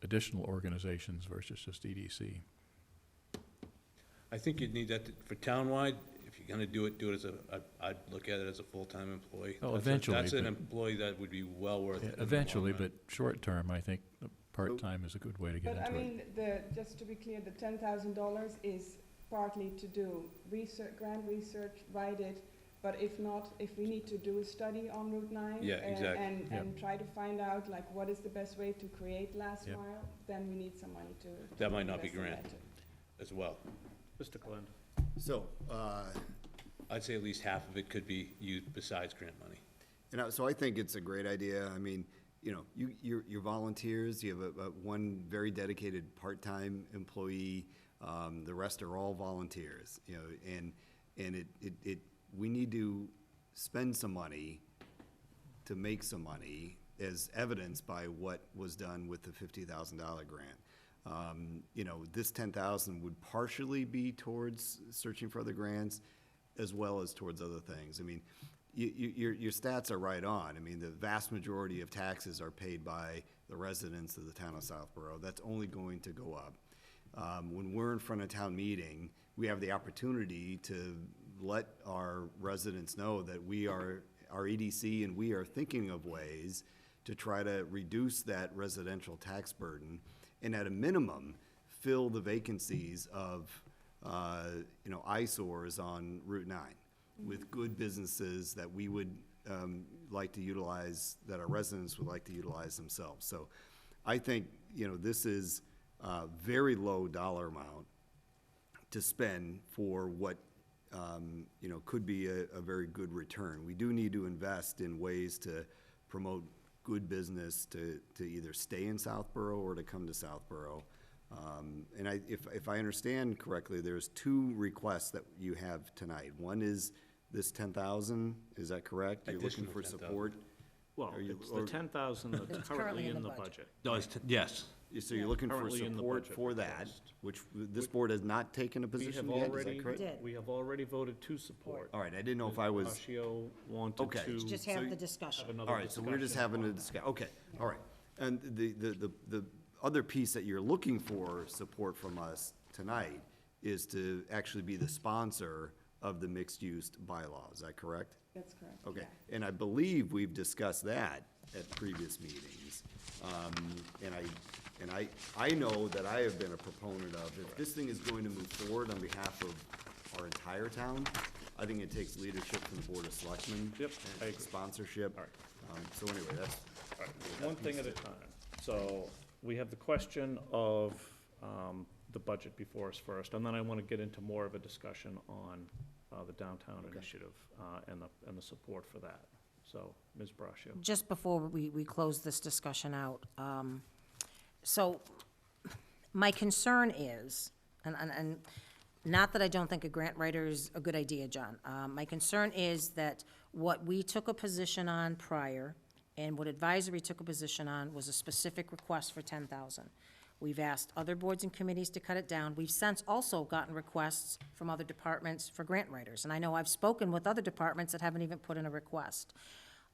additional organizations versus just EDC. I think you'd need that for townwide. If you're gonna do it as I'd look at it as a full-time employee. Oh, eventually, That's an but- employee that would be well worth it. in the long Eventually, run. but short term, I think part-time is a good way to get But I into it. mean, just to be clear, the $10,000 is partly to do research, grant research, write it, but if not, if we need to do a study on Route 9. Yeah, exactly. And try to find out, like, what is the best way to create last Yep. mile, then we need some money to. That might not be invest in grant. that too. As well. Mr. Glenn? So, I'd say at least half of it could be used besides grant money. so I think it's a great idea. I mean, you know, you're volunteers, you have one very dedicated part-time employee, the rest are all volunteers, you know, and we need to spend some money to make some money, as evidenced by what was done with the $50,000 grant. You know, this 10,000 would partially be towards searching for other grants, as well as towards other things. I mean, your stats are right on. I mean, the vast majority of taxes are paid by the residents of the town of Southborough. That's only going to go up. When we're in front of town meeting, we have the opportunity to let our residents know that we are, our EDC, and we are thinking of ways to try to reduce that residential tax burden, and at a minimum, fill the vacancies of, you know, eyesores on Route 9 with good businesses that we would like to utilize, that our residents would like to utilize themselves. So I think, you know, this is a very low dollar amount to spend for what, you know, could be a very good return. We do need to invest in ways to promote good business to either stay in Southborough or to come to Southborough. And if I understand correctly, there's two requests that you have tonight. One is this 10,000, is that correct? You're looking Additional for 10,000. support? Well, Are you- it's the or- 10,000 that's currently in the budget. No, yes. So you're looking for Currently in the support budget for that, request. which this board has not taken a We position have yet, is already, that correct? Did. we have already voted to support. All right, I didn't know if I was, Braccio wanted Okay. to Just So have you- the discussion. have another all right, so we're just discussion having a on that. discussion, okay, all right. And the other piece that you're looking for support from us tonight is to actually be the sponsor of the mixed-use bylaw, is that correct? That's correct. Okay, yeah. and I believe we've discussed that at previous meetings. And I know that I have been a proponent of, if this thing is going to move forward on behalf of our entire town, I think it takes leadership from the Board of Selectmen. Yep, I And agree. sponsorship. All right. So anyway, that's, All right, one thing at a time. So we have the question of the budget before us first, and then I want to get into more of a discussion on the downtown initiative and the support for that. So, Ms. Braccio. Just before we close this discussion out, so my concern is, and not that I don't think a grant writer is a good idea, John. My concern is that what we took a position on prior and what advisory took a position on was a specific request for 10,000. We've asked other boards and committees to cut it down. We've since also gotten requests from other departments for grant writers. And I know I've spoken with other departments that haven't even put in a request.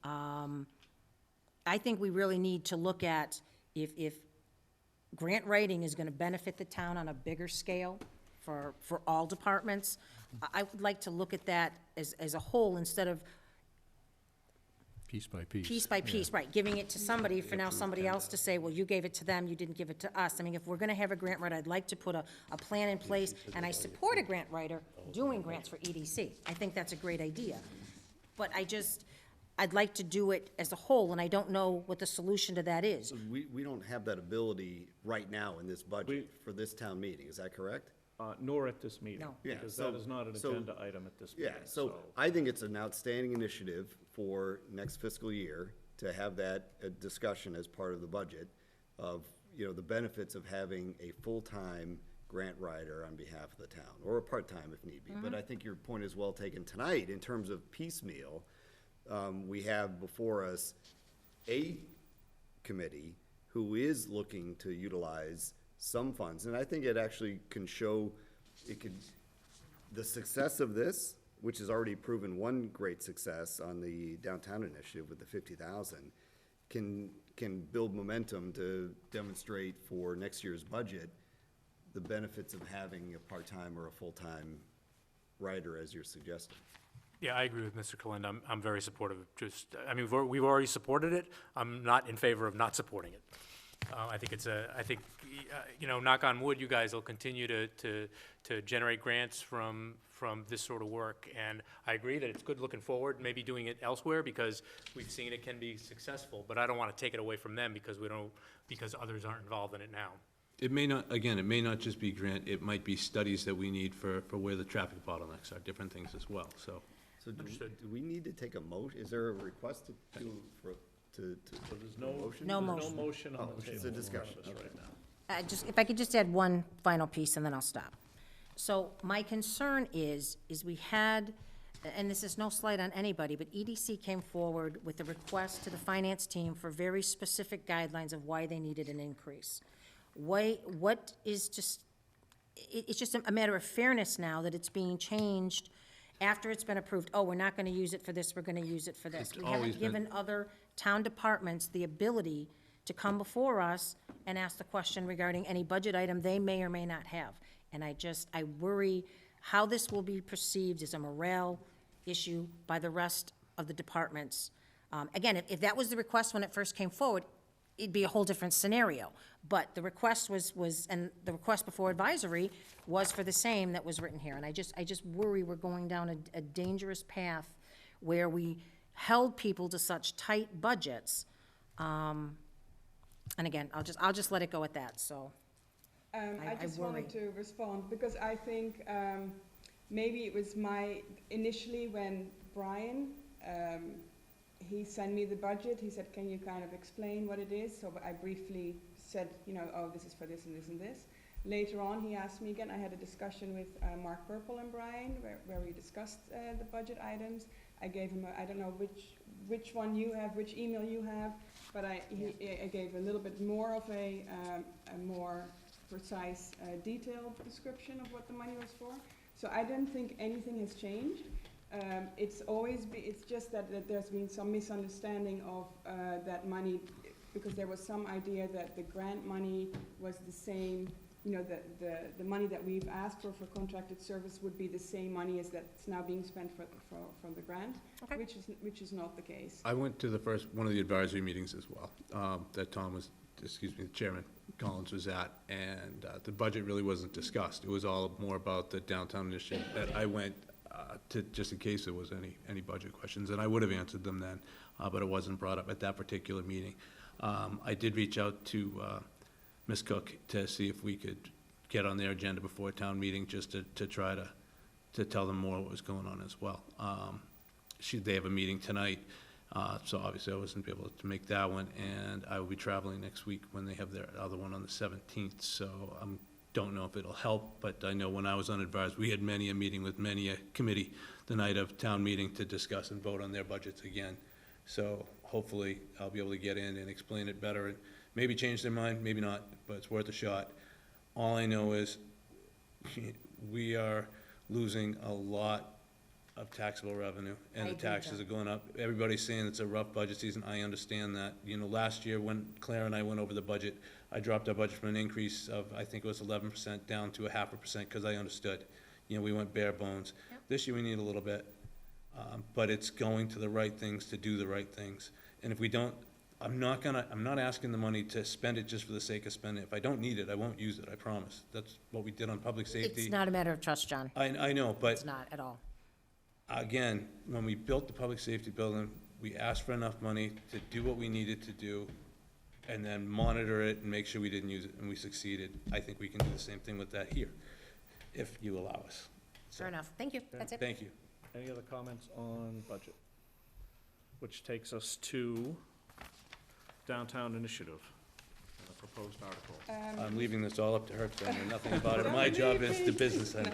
I think we really need to look at if grant writing is gonna benefit the town on a bigger scale for all departments, I would like to look at that as a whole instead of piece by piece. piece by Yeah. piece, right, giving it to somebody for now somebody else to say, well, you gave it to them, you didn't give it to us. I mean, if we're gonna have a grant writer, I'd like to put a plan in place, and I support a grant writer doing grants for EDC. I think that's a great idea. But I'd like to do it as a whole, and I don't know what the solution to that is. So we don't have that ability right now in this budget for this town meeting, is that correct? Nor at this meeting. No. Yeah, Because so- that is not an so- agenda item at this meeting. Yeah, so I think it's an outstanding initiative for next fiscal year to have that discussion as part of the budget of, the benefits of having a full-time grant writer on behalf of the town, or a part-time if need be. But I think your point is well taken tonight in terms of piecemeal. We have before us a committee who is looking to utilize some funds, and I think it actually can show, the success of this, which has already proven one great success on the downtown initiative with the 50,000, can build momentum to demonstrate for next year's budget the benefits of having a part-time or a full-time writer as you're suggesting. Yeah, I agree with Mr. Kalenda. I'm very supportive of we've already supported it. I'm not in favor of not supporting it. I think knock on wood, you guys will continue to generate grants from this sort of work. And I agree that it's good looking forward, maybe doing it elsewhere, because we've seen it can be successful, but I don't want to take it away from them because others aren't involved in it now. It may not just be grant, it might be studies that we need for where the traffic bottlenecks are, different things as well, so. So do Understood. we need to take a motion? Is there a request to So there's no. motion? No there's motion. No motion on Oh, the table. it's a in front of discussion, us okay. right now. If I could just add one final piece, and then I'll stop. So my concern is we had, and this is no slight on anybody, but EDC came forward with a request to the finance team for very specific guidelines of why they needed an increase. What is it's just a matter of fairness now that it's being changed after it's been approved. Oh, we're not gonna use it for this, we're gonna use it for this. It's We always haven't been- given other town departments the ability to come before us and ask the question regarding any budget item they may or may not have. And I worry how this will be perceived as a morale issue by the rest of the departments. Again, if that was the request when it first came forward, it'd be a whole different scenario. But the request and the request before advisory was for the same that was written here. And I just worry we're going down a dangerous path where we held people to such tight budgets. And again, I'll just let it go at that, so. I just worry. wanted to respond, because I think maybe it was initially when Brian, he sent me the budget, he said, can you kind of explain what it is? So I briefly said, oh, this is for this and this and this. Later on, he asked me again, I had a discussion with Mark Purple and Brian, where we discussed the budget items. I gave him, I don't know which one you have, which email you have, but I gave a little bit more of a more precise, detailed description of what the money was for. So I don't think anything has changed. It's just that there's been some misunderstanding of that money, because there was some idea that the grant money was the same, the money that we've asked for contracted service would be the same money as that's now being spent from the grant, Okay. which is not the case. I went to one of the advisory meetings as well, that the Chairman Collins was at, and the budget really wasn't discussed. It was all more about the downtown initiative that I went to, just in case there was any budget questions, and I would have answered them then, but it wasn't brought up at that particular meeting. I did reach out to Ms. Cook to see if we could get on their agenda before a town meeting, just to try to tell them more what was going on as well. They have a meeting tonight, so obviously I wasn't able to make that one, and I will be traveling next week when they have their other one on the 17th, so don't know if it'll help, but I know when I was unadvised, we had many a meeting with many a committee the night of town meeting to discuss and vote on their budgets again. So hopefully I'll be able to get in and explain it better, and maybe change their mind, maybe not, but it's worth a shot. All I know is we are losing a lot of taxable revenue, and I the agree, taxes Joe. are going up. Everybody's saying it's a rough budget season. I understand that. Last year when Claire and I went over the budget, I dropped our budget from an increase of, I think it was 11% down to 0.5%, because I understood. We went bare bones. Yep. This year we need a little bit. But it's going to the right things to do the right things. And if we don't, I'm not asking the money to spend it just for the sake of spending it. If I don't need it, I won't use it, I promise. That's what we did on public safety. It's not a matter of trust, John. I know, but It's not at all. again, when we built the public safety building, we asked for enough money to do what we needed to do, and then monitor it and make sure we didn't use it, and we succeeded. I think we can do the same thing with that here, if you allow us. Fair enough. Thank you. That's it. Thank you. Any other comments on budget? Which takes us to downtown initiative, and a proposed article. I'm leaving this all up to her, because I know nothing about it. My job is the business end.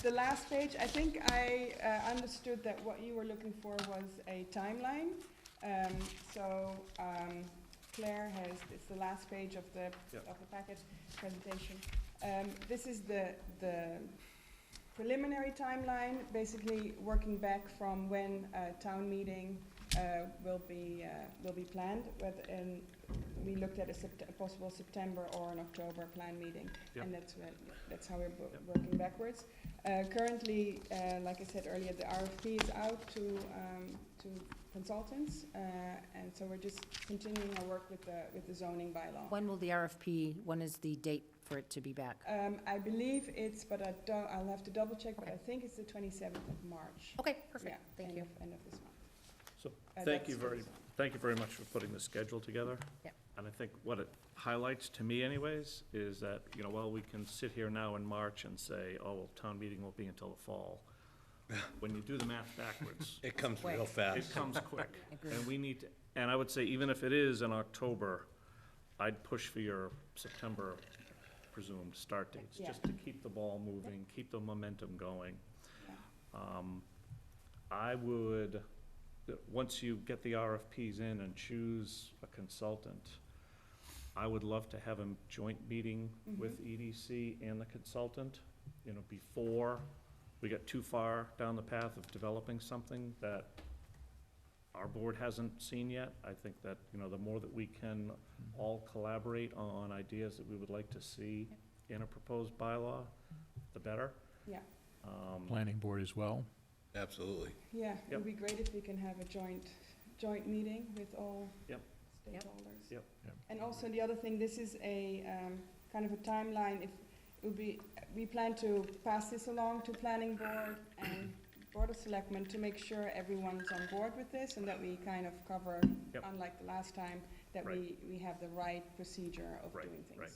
The last page, I think I understood that what you were looking for was a timeline. Claire has, it's the last page of the packet presentation. This is the preliminary timeline, basically working back from when town meeting will be planned. And we looked at a possible September or an October planned meeting, and that's how we're working backwards. Currently, like I said earlier, the RFP is out to consultants, and so we're just continuing our work with the zoning bylaw. When will the RFP, when is the date for it to be back? I believe it's, but I'll have to double check, but I think it's the 27th of March. Okay, perfect. Yeah, Thank you. End of this month. So, That's thank you very much for putting the schedule together. Yep. And I think what it highlights to me anyways, is that, while we can sit here now in March and say, oh, well, town meeting won't be until the fall, when you do the math backwards, It comes real Quick. fast. it comes quick. Agreed. And we need to, and I would say, even if it is in October, I'd push for your September presumed start dates, Yeah. just to keep the ball moving, keep the momentum going. I would, once you get the RFPs in and choose a consultant, I would love to have a joint meeting with EDC and the consultant, before we get too far down the path of developing something that our board hasn't seen yet. I think that, the more that we can all collaborate on ideas that we would like to see in a proposed bylaw, the better. Yeah, Planning board as well. Absolutely. yeah, Yep. it'd be great if we can have a joint meeting with all Yep. stakeholders. Yep. Yep. And also the other thing, this is a kind of a timeline. If it would be, we plan to pass this along to planning board and Board of Selectmen to make sure everyone's on board with this, and that we kind of cover, Yep. unlike the last time, that Right. we have the right procedure of Right, doing things. right.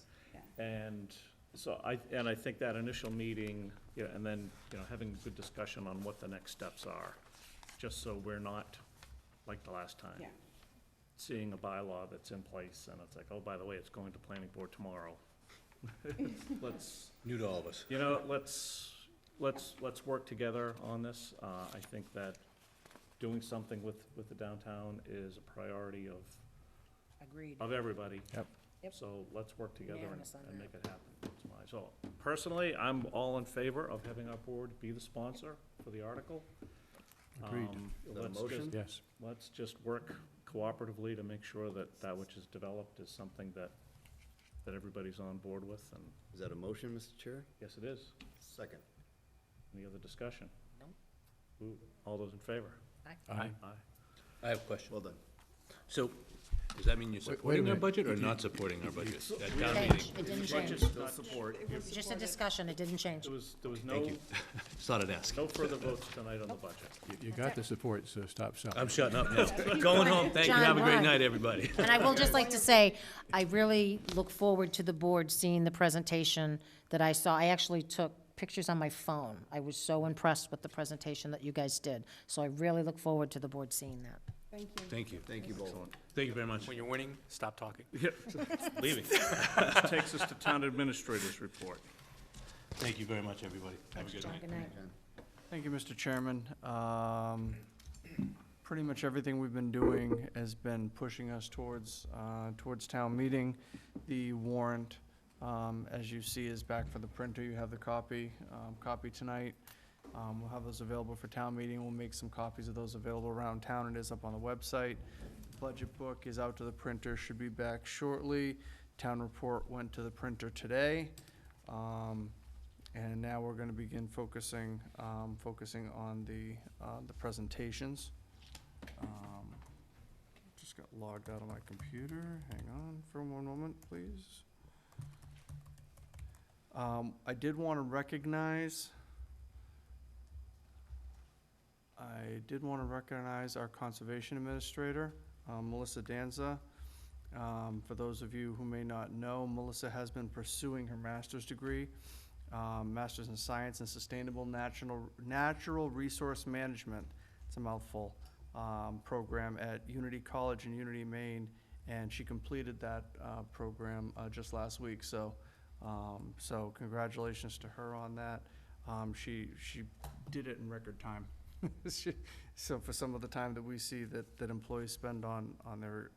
Yeah. And so I think that initial meeting, and then, having a good discussion on what the next steps are, just so we're not, like the last time, Yeah. seeing a bylaw that's in place, and it's like, oh, by the way, it's going to planning board tomorrow. Let's, New to all of us. let's work together on this. I think that doing something with the downtown is a priority Agreed. of everybody. Yep. Yep. So let's work together Unanimous on and that. make it happen. That's my, so personally, I'm all in favor of having our board be the sponsor for the article. Agreed. Is that a Let's motion? Yes. Let's just work cooperatively to make sure that which is developed is something that everybody's on board with, and Is that a motion, Mr. Chair? yes, it is. Second. Any other discussion? No. Ooh, all those in favor? Aye. Aye. I have a question. Well done. So, does that mean you're Wait a supporting our minute. budget or not supporting our budget at town Change. meeting? It didn't Budget change. not support. It Just a discussion. It didn't change. There was no, Thank you. Just thought I'd ask. no further votes tonight on the budget. You got the support, so stop selling. I'm shutting up now. Going home. Thank you. John, Have a great why? night, everybody. And I will just like to say, I really look forward to the board seeing the presentation that I saw. I actually took pictures on my phone. I was so impressed with the presentation that you guys did. So I really look forward to the board seeing that. Thank you. Thank you. Thank you both. Thank you very much. When you're winning, stop talking. Leaving. Takes us to town administrator's report. Thank you very much, everybody. Have a good John, night. good night. Thank you, Mr. Chairman. Pretty much everything we've been doing has been pushing us towards town meeting. The warrant, as you see, is back for the printer. You have the copy tonight. We'll have those available for town meeting. We'll make some copies of those available around town. It is up on the website. Budget book is out to the printer, should be back shortly. Town report went to the printer today. And now we're gonna begin focusing on the presentations. Just got logged out of my computer. Hang on for one moment, please. I did want to recognize our Conservation Administrator, Melissa Danza. For those of you who may not know, Melissa has been pursuing her master's degree, Master's in Science and Sustainable Natural Resource Management, it's a mouthful, program at Unity College in Unity, Maine, and she completed that program just last week. So congratulations to her on that. She did it in record time. So for some of the time that we see that employees spend on their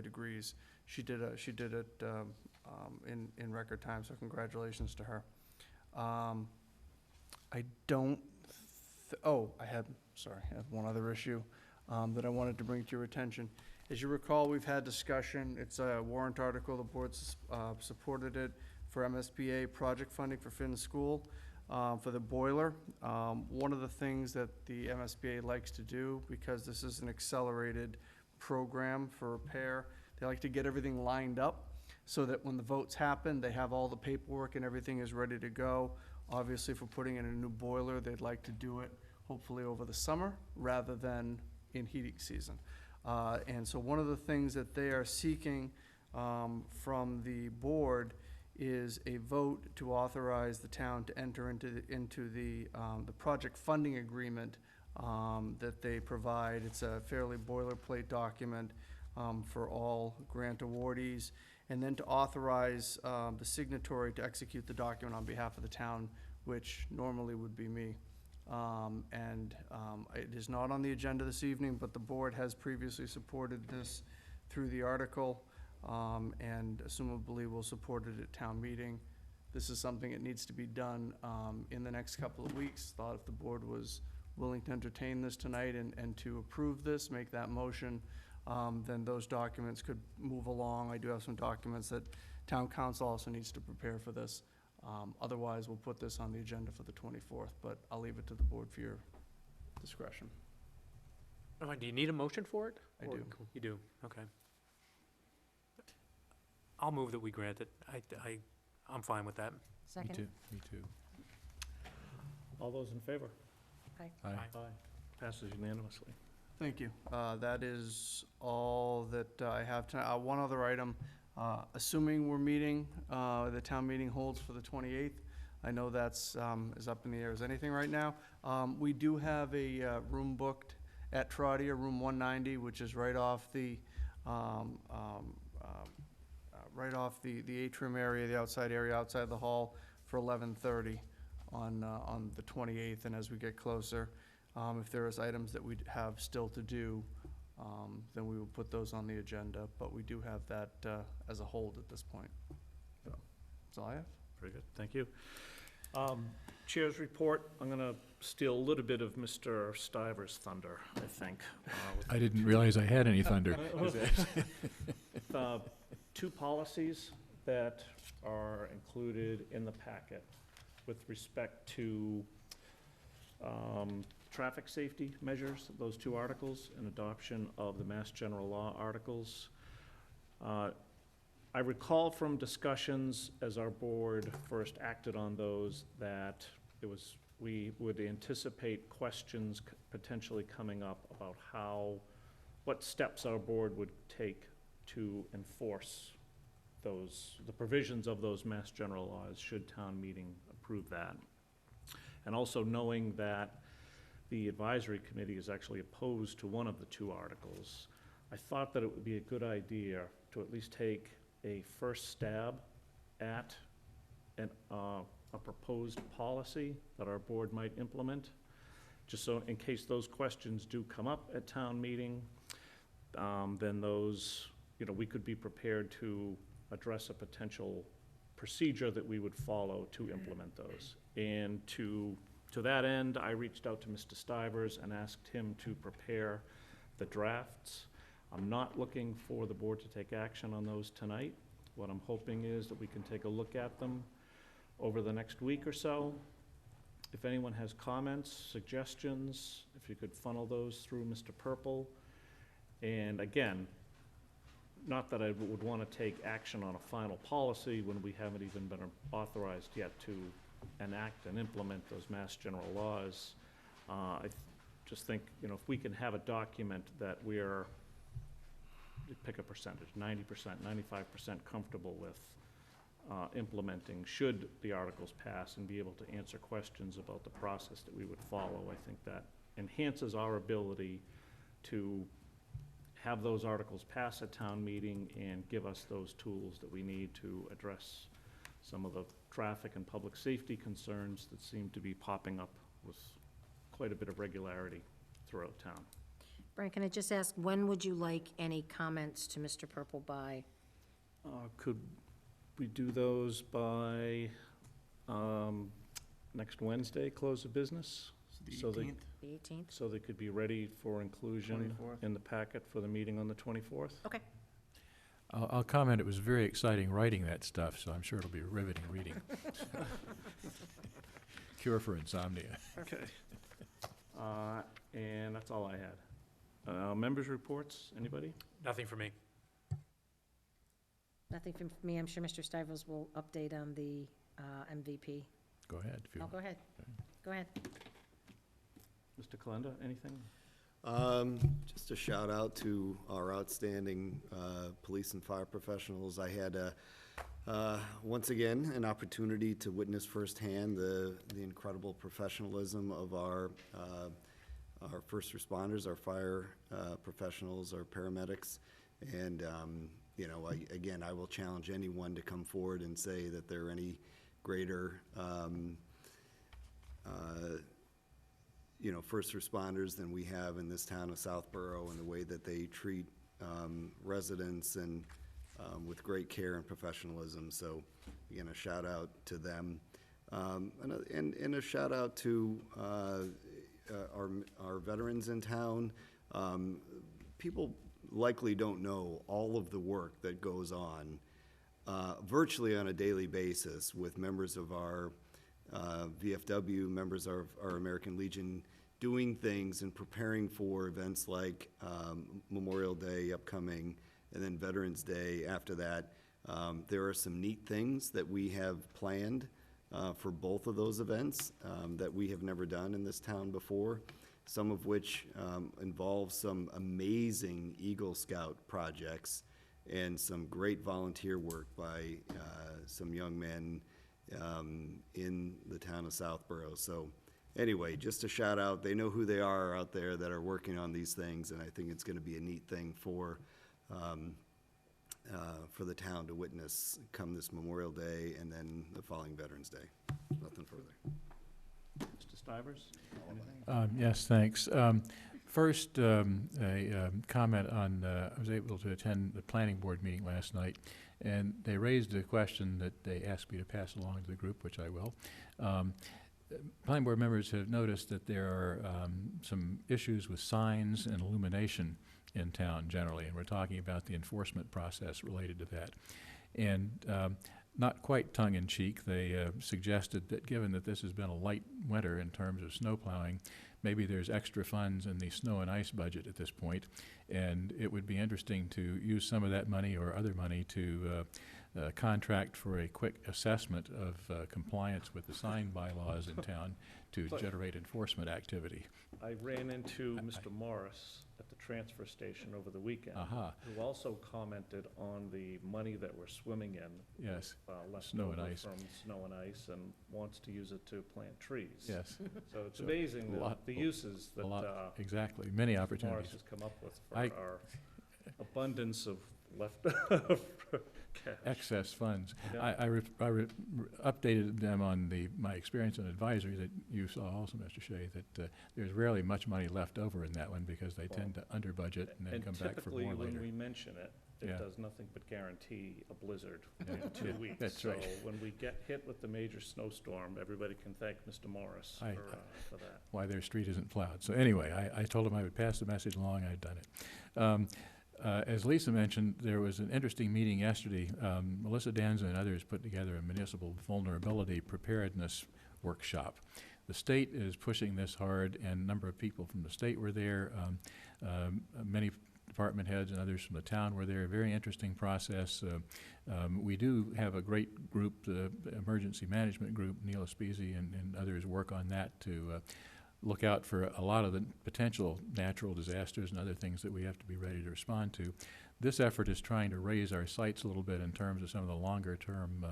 degrees, she did it in record time. So congratulations to her. I have one other issue that I wanted to bring to your attention. As you recall, we've had discussion. It's a warrant article. The board's supported it for MSBA project funding for Finn School for the boiler. One of the things that the MSBA likes to do, because this is an accelerated program for repair, they like to get everything lined up so that when the votes happen, they have all the paperwork and everything is ready to go. Obviously, if we're putting in a new boiler, they'd like to do it hopefully over the summer rather than in heating season. And so one of the things that they are seeking from the board is a vote to authorize the town to enter into the project funding agreement that they provide. It's a fairly boilerplate document for all grant awardees, and then to authorize the signatory to execute the document on behalf of the town, which normally would be me. It is not on the agenda this evening, but the board has previously supported this through the article, and assumably will support it at town meeting. This is something that needs to be done in the next couple of weeks. Thought if the board was willing to entertain this tonight and to approve this, make that motion, then those documents could move along. I do have some documents that town council also needs to prepare for this. Otherwise, we'll put this on the agenda for the 24th, but I'll leave it to the board for your discretion. Oh, do you need a motion for it? I Or- do. You do, okay. I'll move that we grant it. I'm fine with that. Me Second? too, me too. All those in favor? Aye. Aye. Aye. Passes unanimously. Thank you. That is all that I have tonight. One other item, assuming we're meeting, the town meeting holds for the 28th. I know that's is up in the air as anything right now. We do have a room booked at Trotter, room 190, which is right off the atrium area, the outside area, outside the hall, for 11:30 on the 28th. And as we get closer, if there is items that we have still to do, then we will put those on the agenda. But we do have that as a hold at this point. So that's all I have. Very good, thank you. Chair's report, I'm going to steal a little bit of Mr. Stiver's thunder, I think. I didn't realize I had any thunder. Two policies that are included in the packet with respect to traffic safety measures, those two articles, and adoption of the Mass General Law articles. I recall from discussions as our board first acted on those that we would anticipate questions potentially coming up about what steps our board would take to enforce the provisions of those Mass General laws, should town meeting approve that. And also knowing that the advisory committee is actually opposed to one of the two articles, I thought that it would be a good idea to at least take a first stab at a proposed policy that our board might implement, just so in case those questions do come up at town meeting, then those, we could be prepared to address a potential procedure that we would follow to implement those. And to that end, I reached out to Mr. Stivers and asked him to prepare the drafts. I'm not looking for the board to take action on those tonight. What I'm hoping is that we can take a look at them, over the next week or so. If anyone has comments, suggestions, if you could funnel those through Mr. Purple. And again, not that I would want to take action on a final policy when we haven't even been authorized yet to enact and implement those mass general laws. Just think, you know, if we can have a document that we're, pick a percentage, 90%, 95% comfortable with implementing, should the articles pass, and be able to answer questions about the process that we would follow, I think that enhances our ability to have those articles pass at town meeting and give us those tools that we need to address some of the traffic and public safety concerns that seem to be popping up with quite a bit of regularity throughout town. Brian, can I just ask, when would you like any comments to Mr. Purple by? Could we do those by next Wednesday, close of business? So they, The 18th? so they could be ready for inclusion 24th. in the packet for the meeting on the 24th? Okay. I'll comment, it was very exciting writing that stuff, so I'm sure it'll be riveting reading. Cure for insomnia. Okay. And that's all I had. Members' reports, anybody? Nothing for me. Nothing from me. I'm sure Mr. Stivers will update on the MVP. Go ahead, if you Oh, want. go ahead. Go ahead. Mr. Kalenda, anything? Just a shout out to our outstanding police and fire professionals. I had once again an opportunity to witness firsthand the incredible professionalism of our first responders, our fire professionals, our paramedics, and you know, I will challenge anyone to come forward and say that they're any greater you know, first responders than we have in this town of Southborough, and the way that they treat residents and with great care and professionalism. So again, a shout out to them, and a shout out to our veterans in town. People likely don't know all of the work that goes on virtually on a daily basis with members of our VFW, members of our American Legion, doing things and preparing for events like Memorial Day upcoming, and then Veterans Day after that. There are some neat things that we have planned for both of those events that we have never done in this town before, some of which involve some amazing Eagle Scout projects and some great volunteer work by some young men in the town of Southborough. So anyway, just a shout out. They know who they are out there that are working on these things, and I think it's going to be a neat thing for the town to witness come this Memorial Day and then the following Veterans Day. Nothing further. Mr. Stivers? Anything? Yes, thanks. First, a comment on, I was able to attend the planning board meeting last night, and they raised a question that they asked me to pass along to the group, which I will. Planning board members have noticed that there are some issues with signs and illumination in town generally, and we're talking about the enforcement process related to that. And not quite tongue-in-cheek, they suggested that given that this has been a light winter in terms of snow plowing, maybe there's extra funds in the snow and ice budget at this point, and it would be interesting to use some of that money or other money to contract for a quick assessment of compliance with the sign bylaws in town to generate enforcement activity. I ran into Mr. Morris at the transfer station over the weekend, Aha, who also commented on the money that we're swimming in, yes, left Snow and over ice. from snow and ice, and wants to use it to plant trees. yes, So it's So, amazing a lot- the uses a that lot, exactly, many Morris opportunities. has come up with for I- our abundance of left cash. Excess funds. Yeah. I updated them on my experience in advisory that you saw also, Mr. Shea, that there's rarely much money left over in that one because they tend to under budget and then come back for more And typically, later. when we mention it, it Yeah. does nothing but guarantee a blizzard Yeah, in 2 yeah, weeks. that's right. So when we get hit with the major snowstorm, everybody can thank Mr. Morris I- for that. Why their street isn't plowed. So anyway, I told them I would pass the message along, I'd done it. As Lisa mentioned, there was an interesting meeting yesterday. Melissa Danza and others put together a municipal vulnerability preparedness workshop. The state is pushing this hard, and a number of people from the state were there. Many department heads and others from the town were there. A very interesting process. We do have a great group, the emergency management group, Neil Espesi and others work on that to look out for a lot of the potential natural disasters and other things that we have to be ready to respond to. This effort is trying to raise our sights a little bit in terms of some of the longer-term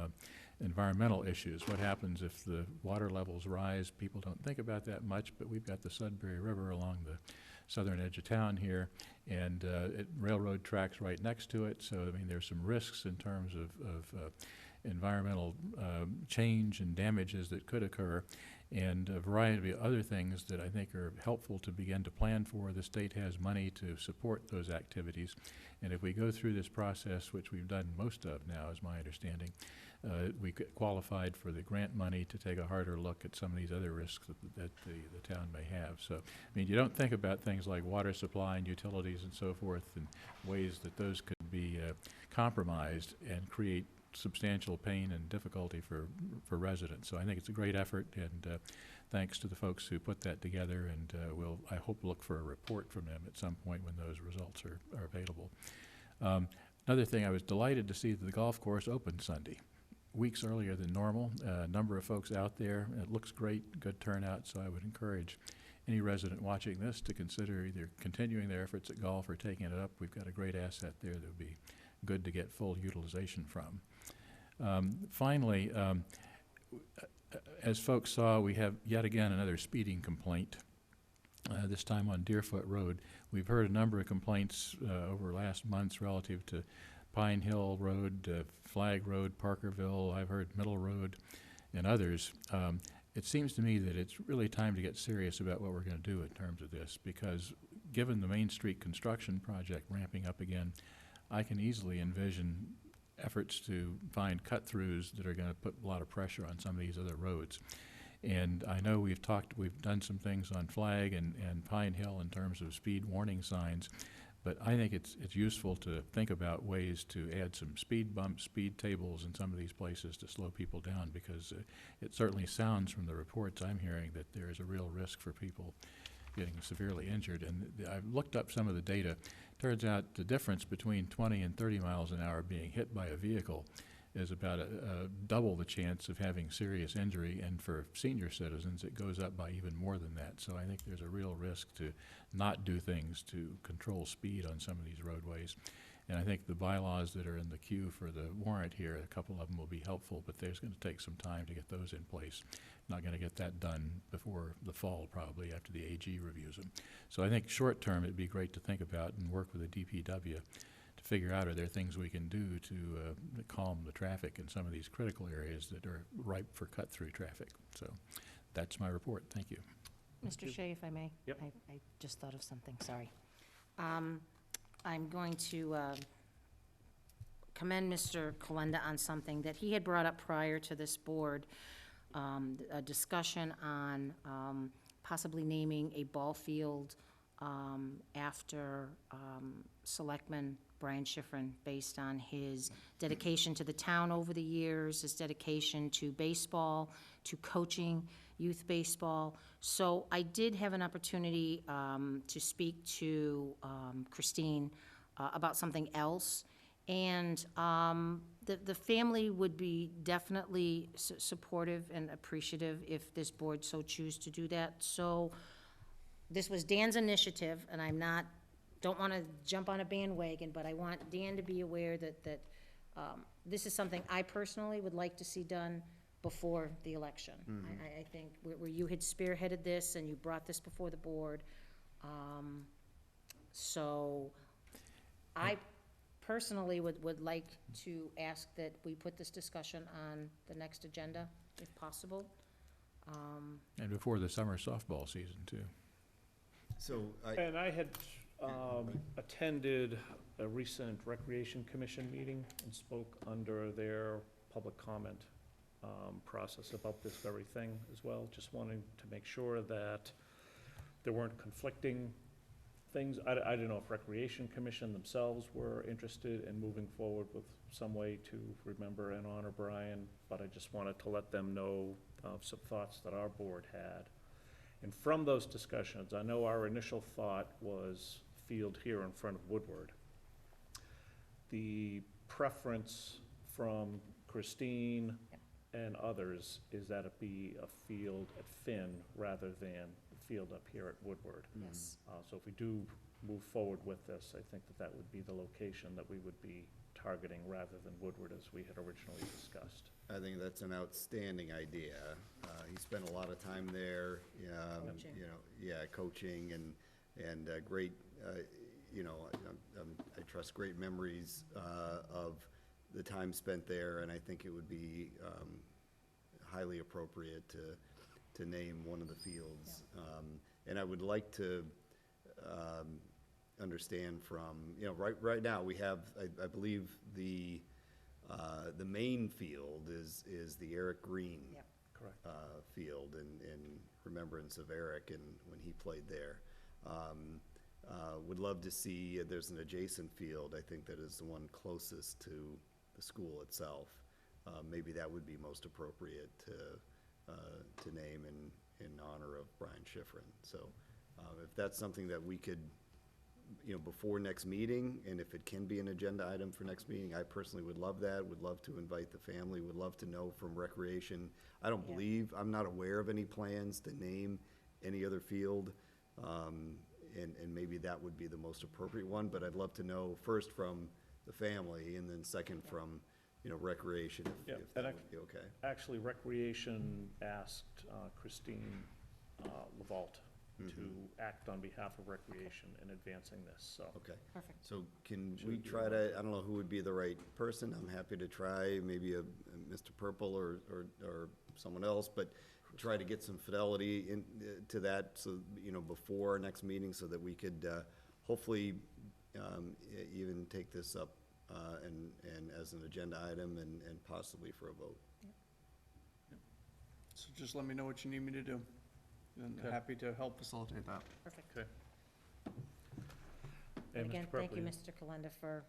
environmental issues. What happens if the water levels rise? People don't think about that much, but we've got the Sudbury River along the southern edge of town here, and railroad tracks right next to it. So, I mean, there's some risks in terms of environmental change and damages that could occur, and a variety of other things that I think are helpful to begin to plan for. The state has money to support those activities, and if we go through this process, which we've done most of now, is my understanding, we qualified for the grant money to take a harder look at some of these other risks that the town may have. So, I mean, you don't think about things like water supply and utilities and so forth and ways that those could be compromised and create substantial pain and difficulty for residents. So I think it's a great effort, and thanks to the folks who put that together, and we'll, I hope, look for a report from them at some point when those results are available. Another thing, I was delighted to see that the golf course opened Sunday, weeks earlier than normal. A number of folks out there. It looks great, good turnout, so I would encourage any resident watching this to consider either continuing their efforts at golf or taking it up. We've got a great asset there that would be good to get full utilization from. Finally, as folks saw, we have yet again another speeding complaint, this time on Deerfoot Road. We've heard a number of complaints over last months relative to Pine Hill Road, Flag Road, Parkerville. I've heard Middle Road and others. It seems to me that it's really time to get serious about what we're going to do in terms of this, because given the Main Street construction project ramping up again, I can easily envision efforts to find cut-throughs that are going to put a lot of pressure on some of these other roads. And I know we've done some things on Flag and Pine Hill in terms of speed warning signs, but I think it's useful to think about ways to add some speed bumps, speed tables in some of these places to slow people down, because it certainly sounds from the reports I'm hearing that there is a real risk for people getting severely injured. And I've looked up some of the data. Turns out the difference between 20 and 30 miles an hour being hit by a vehicle is about double the chance of having serious injury, and for senior citizens it goes up by even more than that. So I think there's a real risk to not do things to control speed on some of these roadways. And I think the bylaws that are in the queue for the warrant here, a couple of them will be helpful, but there's going to take some time to get those in place. Not going to get that done before the fall, probably, after the AG reviews them. So I think short term it'd be great to think about and work with the DPW to figure out, are there things we can do to calm the traffic in some of these critical areas that are ripe for cut-through traffic. So that's my report. Thank you. Mr. Shea, if I may? Yep. I just thought of something, sorry. I'm going to commend Mr. Kalenda on something that he had brought up prior to this board, a discussion on possibly naming a ball field after Selectman Brian Schifrin, based on his dedication to the town over the years, his dedication to baseball, to coaching youth baseball. So I did have an opportunity to speak to Christine about something else, and the family would be definitely supportive and appreciative if this board so choose to do that. So this was Dan's initiative, and don't want to jump on a bandwagon, but I want Dan to be aware that this is something I personally would like to see done before the election. I think where you had spearheaded this and you brought this before the board. So I personally would like to ask that we put this discussion on the next agenda, if possible. And before the summer softball season, too. So, And I had attended a recent Recreation Commission meeting and spoke under their public comment process about this very thing as well, just wanting to make sure that there weren't conflicting things, I don't know if Recreation Commission themselves were interested in moving forward with some way to remember and honor Brian, but I just wanted to let them know of some thoughts that our board had. And from those discussions, I know our initial thought was field here in front of Woodward. The preference from Christine and others is that it be a field at Finn rather than a field up here at Woodward. Yes. So if we do move forward with this, I think that that would be the location that we would be targeting rather than Woodward as we had originally discussed. I think that's an outstanding idea. He spent a lot of time there, Coaching. you know, yeah, coaching and great, you know, I trust great memories of the time spent there, and I think it would be highly appropriate to name one of the fields. And I would like to understand from, you know, right now, we have, I believe, the main field is the Eric Green Yep. Correct. field in remembrance of Eric and when he played there. Would love to see, there's an adjacent field, I think that is the one closest to the school itself. Maybe that would be most appropriate to name in honor of Brian Schifrin. So if that's something that we could, you know, before next meeting, and if it can be an agenda item for next meeting, I personally would love that, would love to invite the family, would love to know from Recreation. I don't Yeah. believe, I'm not aware of any plans to name any other field, and maybe that would be the most appropriate one, but I'd love to know first from the family, and then second from, you know, Recreation, Yeah, if that would be okay. Actually, Recreation asked Christine Lavalde to act on behalf of Recreation in advancing this, so. Okay. Perfect. So can we try to, I don't know who would be the right person, I'm happy to try, maybe a Mr. Purple or someone else, but try to get some fidelity in, to that, so, you know, before our next meeting, so that we could, hopefully, even take this up, and as an agenda item and possibly for a vote. So just let me know what you need me to do. And Okay. happy to help facilitate that. Perfect. Okay. And Mr. again, thank you, Purple, Mr. Kalenda, for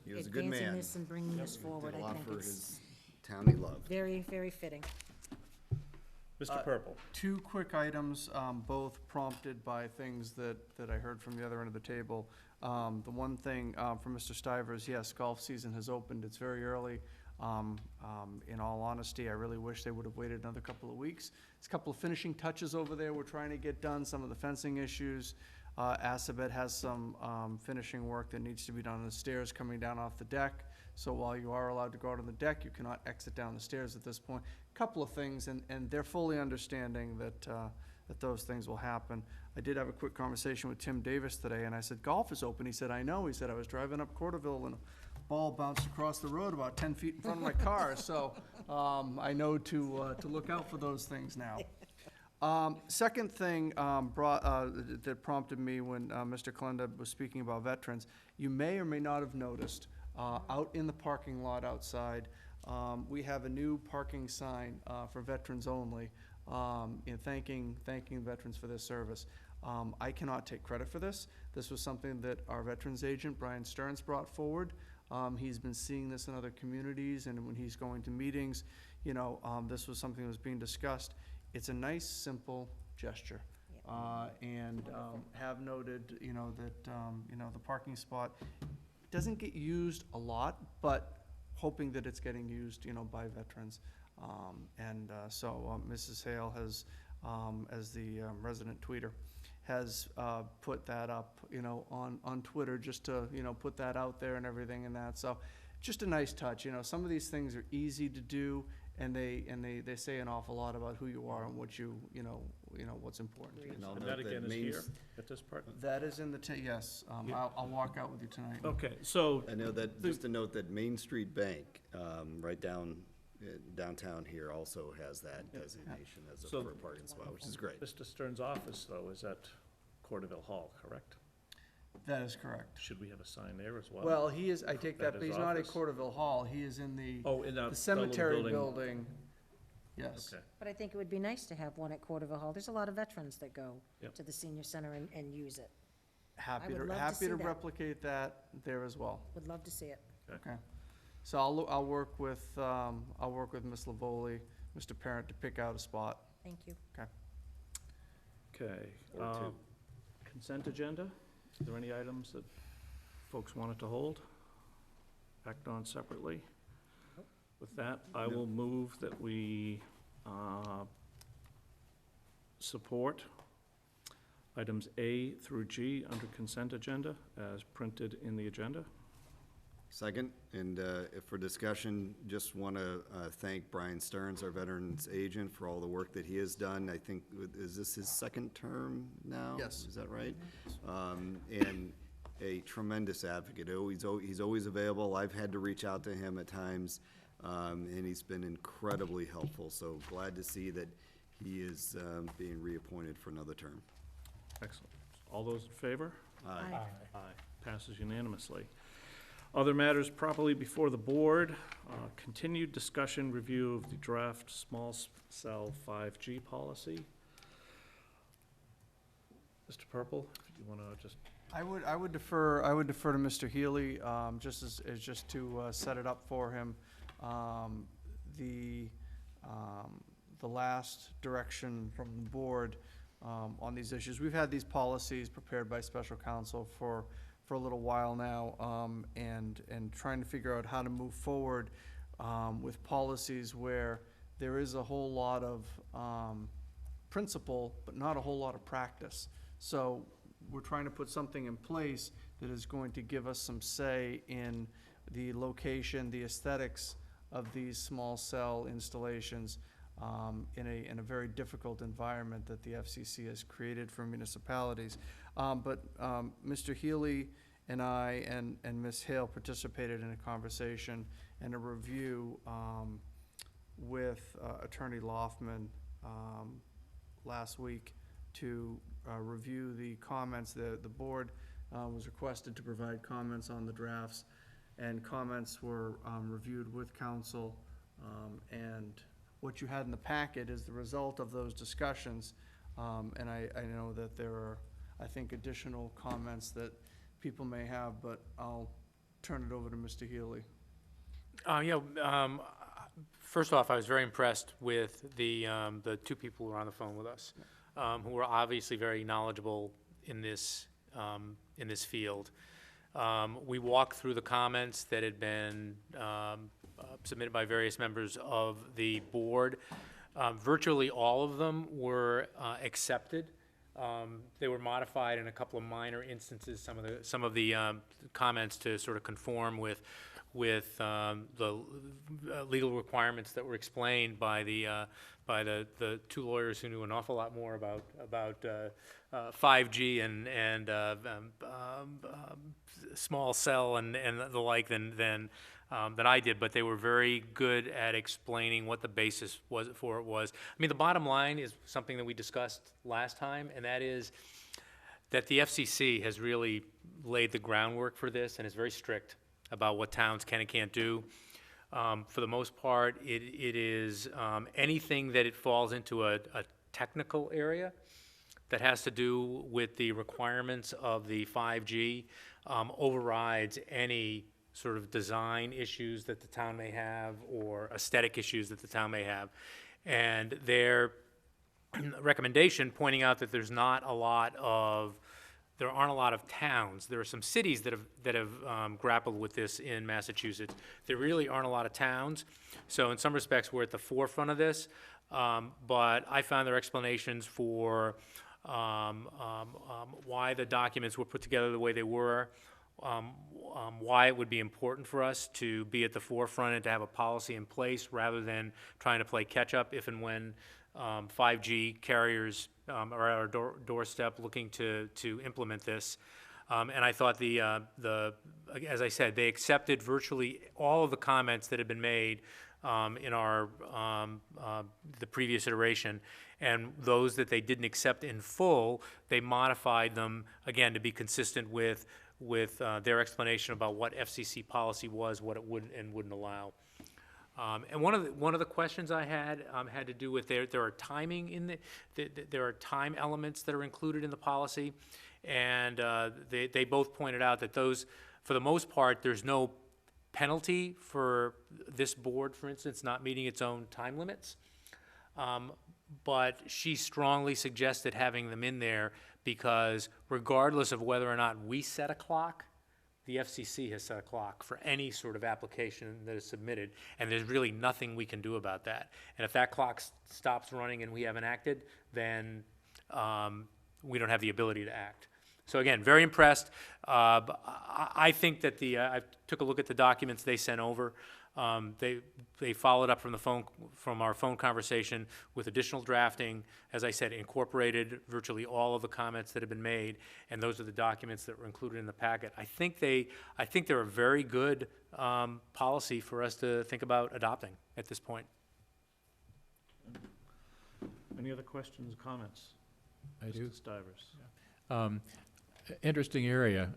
He was a good advancing man. this and bringing this Did forward. a I lot think for it's his town he loved. very, very fitting. Mr. Purple. Two quick items, both prompted by things that I heard from the other end of the table. The one thing from Mr. Stivers, yes, golf season has opened. It's very early. In all honesty, I really wish they would have waited another couple of weeks. There's a couple of finishing touches over there we're trying to get done, some of the fencing issues. Assabet has some finishing work that needs to be done on the stairs coming down off the deck. So while you are allowed to go out on the deck, you cannot exit down the stairs at this point. Couple of things, and they're fully understanding that those things will happen. I did have a quick conversation with Tim Davis today, and I said, golf is open. He said, I know. He said, I was driving up Corderville and a ball bounced across the road about 10 feet in front of my car. So I know to look out for those things now. Second thing that prompted me when Mr. Kalenda was speaking about veterans, you may or may not have noticed, out in the parking lot outside, we have a new parking sign for veterans only, in thanking veterans for their service. I cannot take credit for this. This was something that our veterans agent, Brian Stearns, brought forward. He's been seeing this in other communities, and when he's going to meetings, you know, this was something that was being discussed. It's a nice, simple gesture. And have noted, you know, that, you know, the parking spot doesn't get used a lot, but hoping that it's getting used, you know, by veterans. So Mrs. Hale has, as the resident tweeter, has put that up, you know, on Twitter, just to, you know, put that out there and everything and that. So just a nice touch, you know. Some of these things are easy to do, and they say an awful lot about who you are and what you know, what's important to you. And I'll And note that again is Main here, S- at this part? That is in the, yes, I'll walk out with you tonight. Okay, so, I know that, just to note that Main Street Bank, right downtown here, also has that designation as a So- for a parking spot, which is great. Mr. Stern's office, though, is at Corderville Hall, correct? That is correct. Should we have a sign there as well? Well, he is, I take that, At but his he's not at office? Corderville Hall. He is in the Oh, in the the cemetery building. building. Yes. Okay, But I think it would be nice to have one at Corderville Hall. There's a lot of veterans that go Yep. to the senior center and use it. Happy would to, love to happy see to that. replicate that there as well. Would love to see it. Okay. So I'll work with Ms. Lavoli, Mr. Parent, to pick out a spot. Thank you. Okay. Or two. Consent agenda? Is there any items that folks wanted to hold? Act on separately? With that, I will move that we support items A through G under consent agenda as printed in the agenda. Second, and if for discussion, just want to thank Brian Stearns, our Veterans Agent, for all the work that he has done. I think, is this his second term now? Yes. Is that right? And a tremendous advocate. He's always available. I've had to reach out to him at times, and he's been incredibly helpful. So glad to see that he is being reappointed for another term. Excellent. All those in favor? Aye. Aye. Passes unanimously. Other matters properly before the board, continued discussion, review of the draft small cell 5G policy. Mr. Purple, if you want to just, I would defer to Mr. Healy, just to set it up for him. The last direction from the board on these issues, we've had these policies prepared by special counsel for a little while now, and trying to figure out how to move forward with policies where there is a whole lot of principle, but not a whole lot of practice. So we're trying to put something in place that is going to give us some say in the location, the aesthetics of these small cell installations in a very difficult environment that the FCC has created for municipalities. But Mr. Healy and I and Ms. Hale participated in a conversation and a review with Attorney Loftman last week to review the comments. The board was requested to provide comments on the drafts, and comments were reviewed with council. And what you had in the packet is the result of those discussions. And I know that there are, I think, additional comments that people may have, but I'll turn it over to Mr. Healy. First off, I was very impressed with the two people who were on the phone with us, who were obviously very knowledgeable in this field. We walked through the comments that had been submitted by various members of the board. Virtually all of them were accepted. They were modified in a couple of minor instances, some of the comments to sort of conform with the legal requirements that were explained by the two lawyers who knew an awful lot more about 5G and small cell and the like than I did, but they were very good at explaining what the basis was. I mean, the bottom line is something that we discussed last time, and that is that the FCC has really laid the groundwork for this and is very strict about what towns can and can't do. For the most part, it is anything that it falls into a technical area that has to do with the requirements of the 5G overrides any sort of design issues that the town may have or aesthetic issues that the town may have. And their recommendation pointing out that there aren't a lot of towns. There are some cities that have grappled with this in Massachusetts. There really aren't a lot of towns. So in some respects, we're at the forefront of this. But I found their explanations for why the documents were put together the way they were, why it would be important for us to be at the forefront and to have a policy in place rather than trying to play catch-up if and when 5G carriers are at our doorstep looking to implement this. And I thought as I said, they accepted virtually all of the comments that had been made in the previous iteration, and those that they didn't accept in full, they modified them, again, to be consistent with their explanation about what FCC policy was, what it would and wouldn't allow. And one of the questions I had had to do with there are timing in there are time elements that are included in the policy, and they both pointed out that those, for the most part, there's no penalty for this board, for instance, not meeting its own time limits. But she strongly suggested having them in there because regardless of whether or not we set a clock, the FCC has set a clock for any sort of application that is submitted, and there's really nothing we can do about that. And if that clock stops running and we haven't acted, then we don't have the ability to act. So again, very impressed. I think that I took a look at the documents they sent over. They followed up from our phone conversation with additional drafting. As I said, incorporated virtually all of the comments that have been made, and those are the documents that were included in the packet. I think they're a very good policy for us to think about adopting at this point. Any other questions, comments? I do. Mr. Stivers. Interesting area.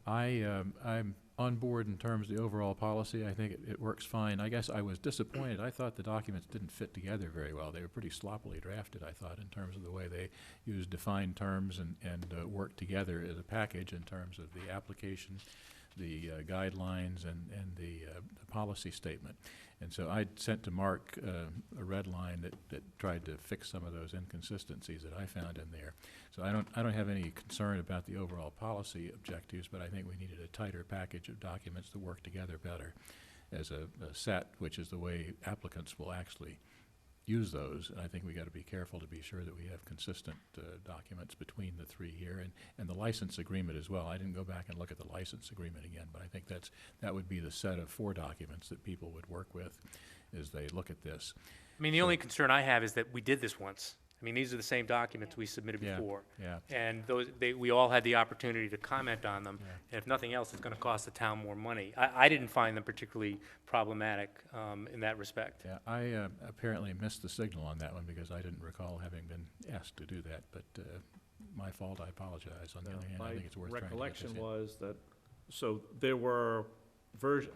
I'm on board in terms of the overall policy. I think it works fine. I guess I was disappointed. I thought the documents didn't fit together very well. They were pretty sloppily drafted, I thought, in terms of the way they used defined terms and worked together as a package in terms of the application, the guidelines, and the policy statement. And so I sent to Mark a red line that tried to fix some of those inconsistencies that I found in there. So I don't have any concern about the overall policy objectives, but I think we needed a tighter package of documents to work together better as a set, which is the way applicants will actually use those. And I think we got to be careful to be sure that we have consistent documents between the three here, and the license agreement as well. I didn't go back and look at the license agreement again, but I think that would be the set of 4 documents that people would work with as they look at this. I mean, the only concern I have is that we did this once. I mean, these are the same documents we submitted Yeah, before. yeah. And we all had the opportunity to comment on them. And if nothing else, it's going to cost the town more money. I didn't find them particularly problematic in that respect. Yeah, I apparently missed the signal on that one because I didn't recall having been asked to do that, but my fault, I apologize. On the other hand, I think it's worth trying to get this recollection in. was that, so there were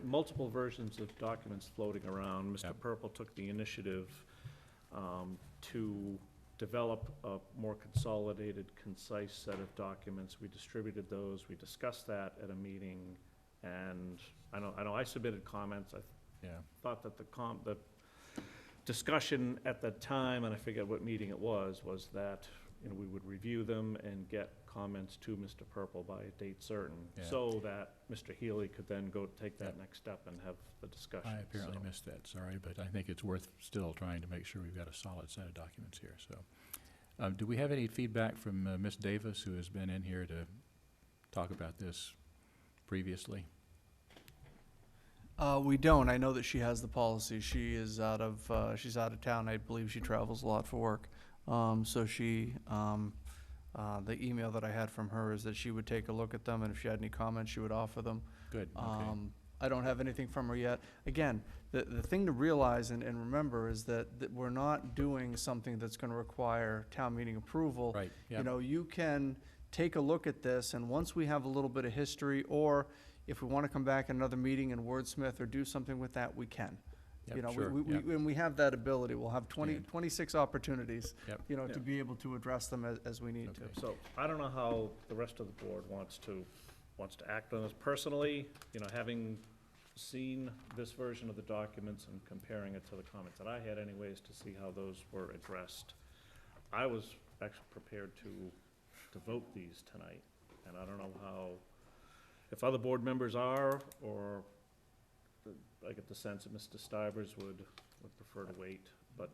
multiple versions of documents floating around. Mr. Yep. Purple took the initiative to develop a more consolidated, concise set of documents. We distributed those. We discussed that at a meeting, and I know I submitted comments. Yeah. Thought that the discussion at the time, and I forget what meeting it was that we would review them and get comments to Mr. Purple by a date certain, Yeah. so that Mr. Healy could then go take that Yep. next step and have the discussion. I apparently So, missed that, sorry, but I think it's worth still trying to make sure we've got a solid set of documents here, so. Do we have any feedback from Ms. Davis, who has been in here to talk about this previously? We don't. I know that she has the policy. She is she's out of town. I believe she travels a lot for work. So the email that I had from her is that she would take a look at them, and if she had any comments, she would offer them. Good, okay. I don't have anything from her yet. Again, the thing to realize and remember is that we're not doing something that's gonna require town meeting approval. Right, You yep. know, you can take a look at this, and once we have a little bit of history, or if we wanna come back at another meeting and wordsmith or do something with that, we can. Yep, You know, sure, yep. and we have that ability. We'll have Understand. 26 opportunities, Yep. Yeah. to be able to address them as we need to. Okay. So I don't know how the rest of the board wants to act on this. Personally, having seen this version of the documents and comparing it to the comments that I had anyways to see how those were addressed, I was actually prepared to vote these tonight. And I don't know if other board members are, or I get the sense that Mr. Stivers would prefer to wait, but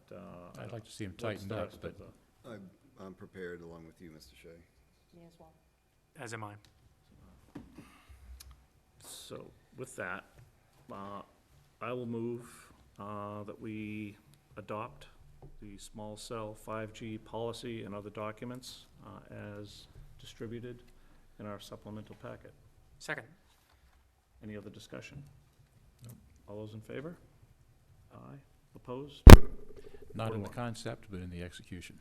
I'd like to see them what's tightened the up, rest but of the- I'm prepared along with you, Mr. Shea. Me as well. As am I. So with that, I will move that we adopt the small cell 5G policy and other documents as distributed in our supplemental packet. Second. Any other discussion? All those in favor? Aye. Opposed? not in the 41. concept, but in the execution.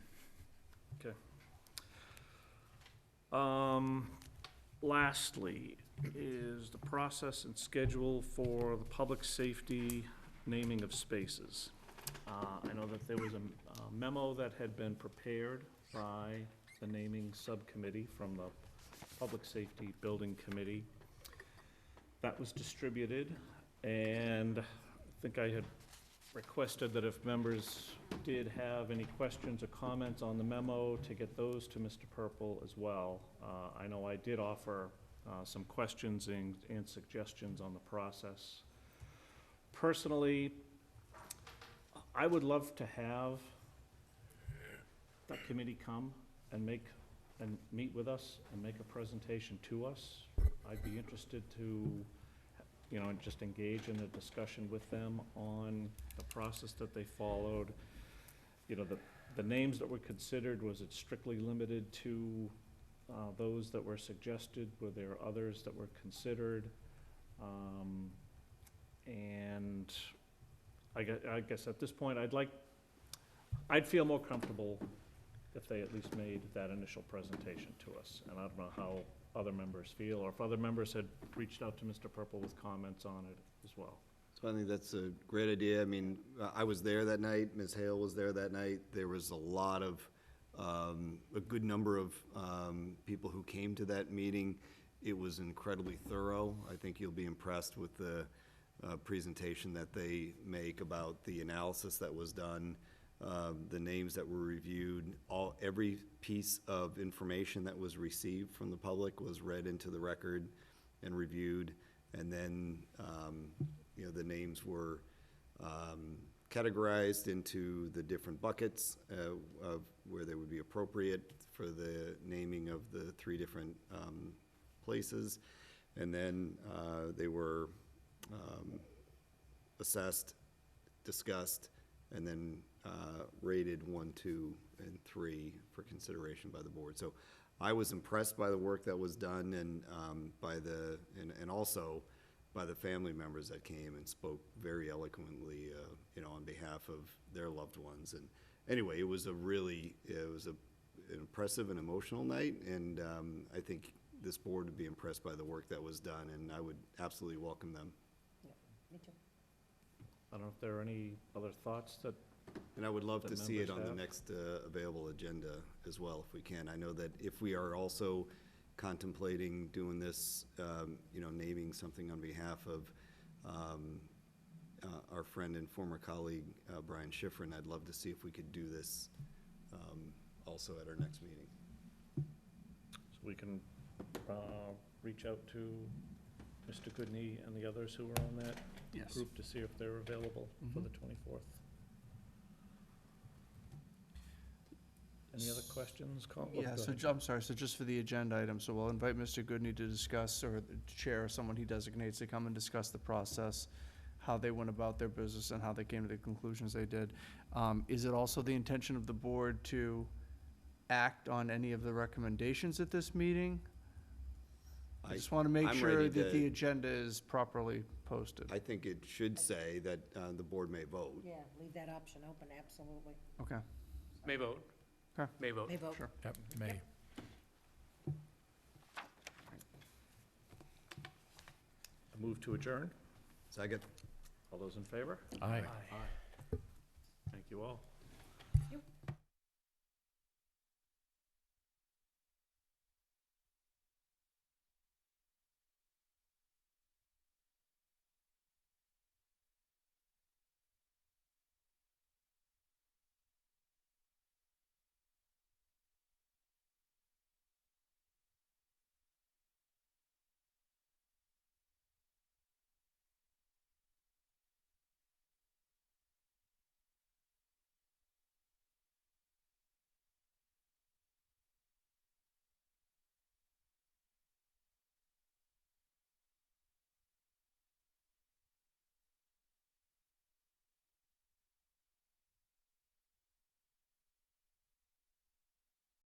Lastly, is the process and schedule for the public safety naming of spaces. I know that there was a memo that had been prepared by the naming subcommittee from the Public Safety Building Committee. That was distributed, and I think I had requested that if members did have any questions or comments on the memo, to get those to Mr. Purple as well. I know I did offer some questions and suggestions on the process. Personally, I would love to have that committee come and meet with us and make a presentation to us. I'd be interested to, just engage in a discussion with them on the process that they followed. The names that were considered, was it strictly limited to those that were suggested? Were there others that were considered? And I guess at this point, I'd feel more comfortable if they at least made that initial presentation to us. And I don't know how other members feel, or if other members had reached out to Mr. Purple with comments on it as well. So I think that's a great idea. I mean, I was there that night, Ms. Hale was there that night. There was a lot of, a good number of people who came to that meeting. It was incredibly thorough. I think you'll be impressed with the presentation that they make about the analysis that was done, the names that were reviewed. Every piece of information that was received from the public was read into the record and reviewed, and then the names were categorized into the different buckets of where they would be appropriate for the naming of the 3 different places, and then they were assessed, discussed, and then rated 1, 2, and 3 for consideration by the board. So I was impressed by the work that was done, and and also by the family members that came and spoke very eloquently, on behalf of their loved ones. And anyway, it was an impressive and emotional night, and I think this board would be impressed by the work that was done, and I would absolutely welcome them. Yeah, me too. I don't know if there are any other thoughts that. And I would love to that see it members on the have. next available agenda as well, if we can. I know that if we are also contemplating doing this, naming something on behalf of our friend and former colleague, Brian Schifrin, I'd love to see if we could do this also at our next meeting. So we can reach out to Mr. Goodney and the others who are on that Yes. group to see if they're available for the 24th. Any other questions? Yeah, I'm sorry, so just for the agenda item, so we'll invite Mr. Goodney to discuss, or the chair, or someone he designates to come and discuss the process, how they went about their business and how they came to the conclusions they did. Is it also the intention of the board to act on any of the recommendations at this meeting? I just want to make I'm sure ready that to- the agenda is properly posted. I think it should say that the board may vote. Yeah, leave that option open, absolutely. Okay. May vote. Okay. May vote. May vote. Sure. Yep, May. A move to adjourn. Second? All those in favor? Aye. Thank you all.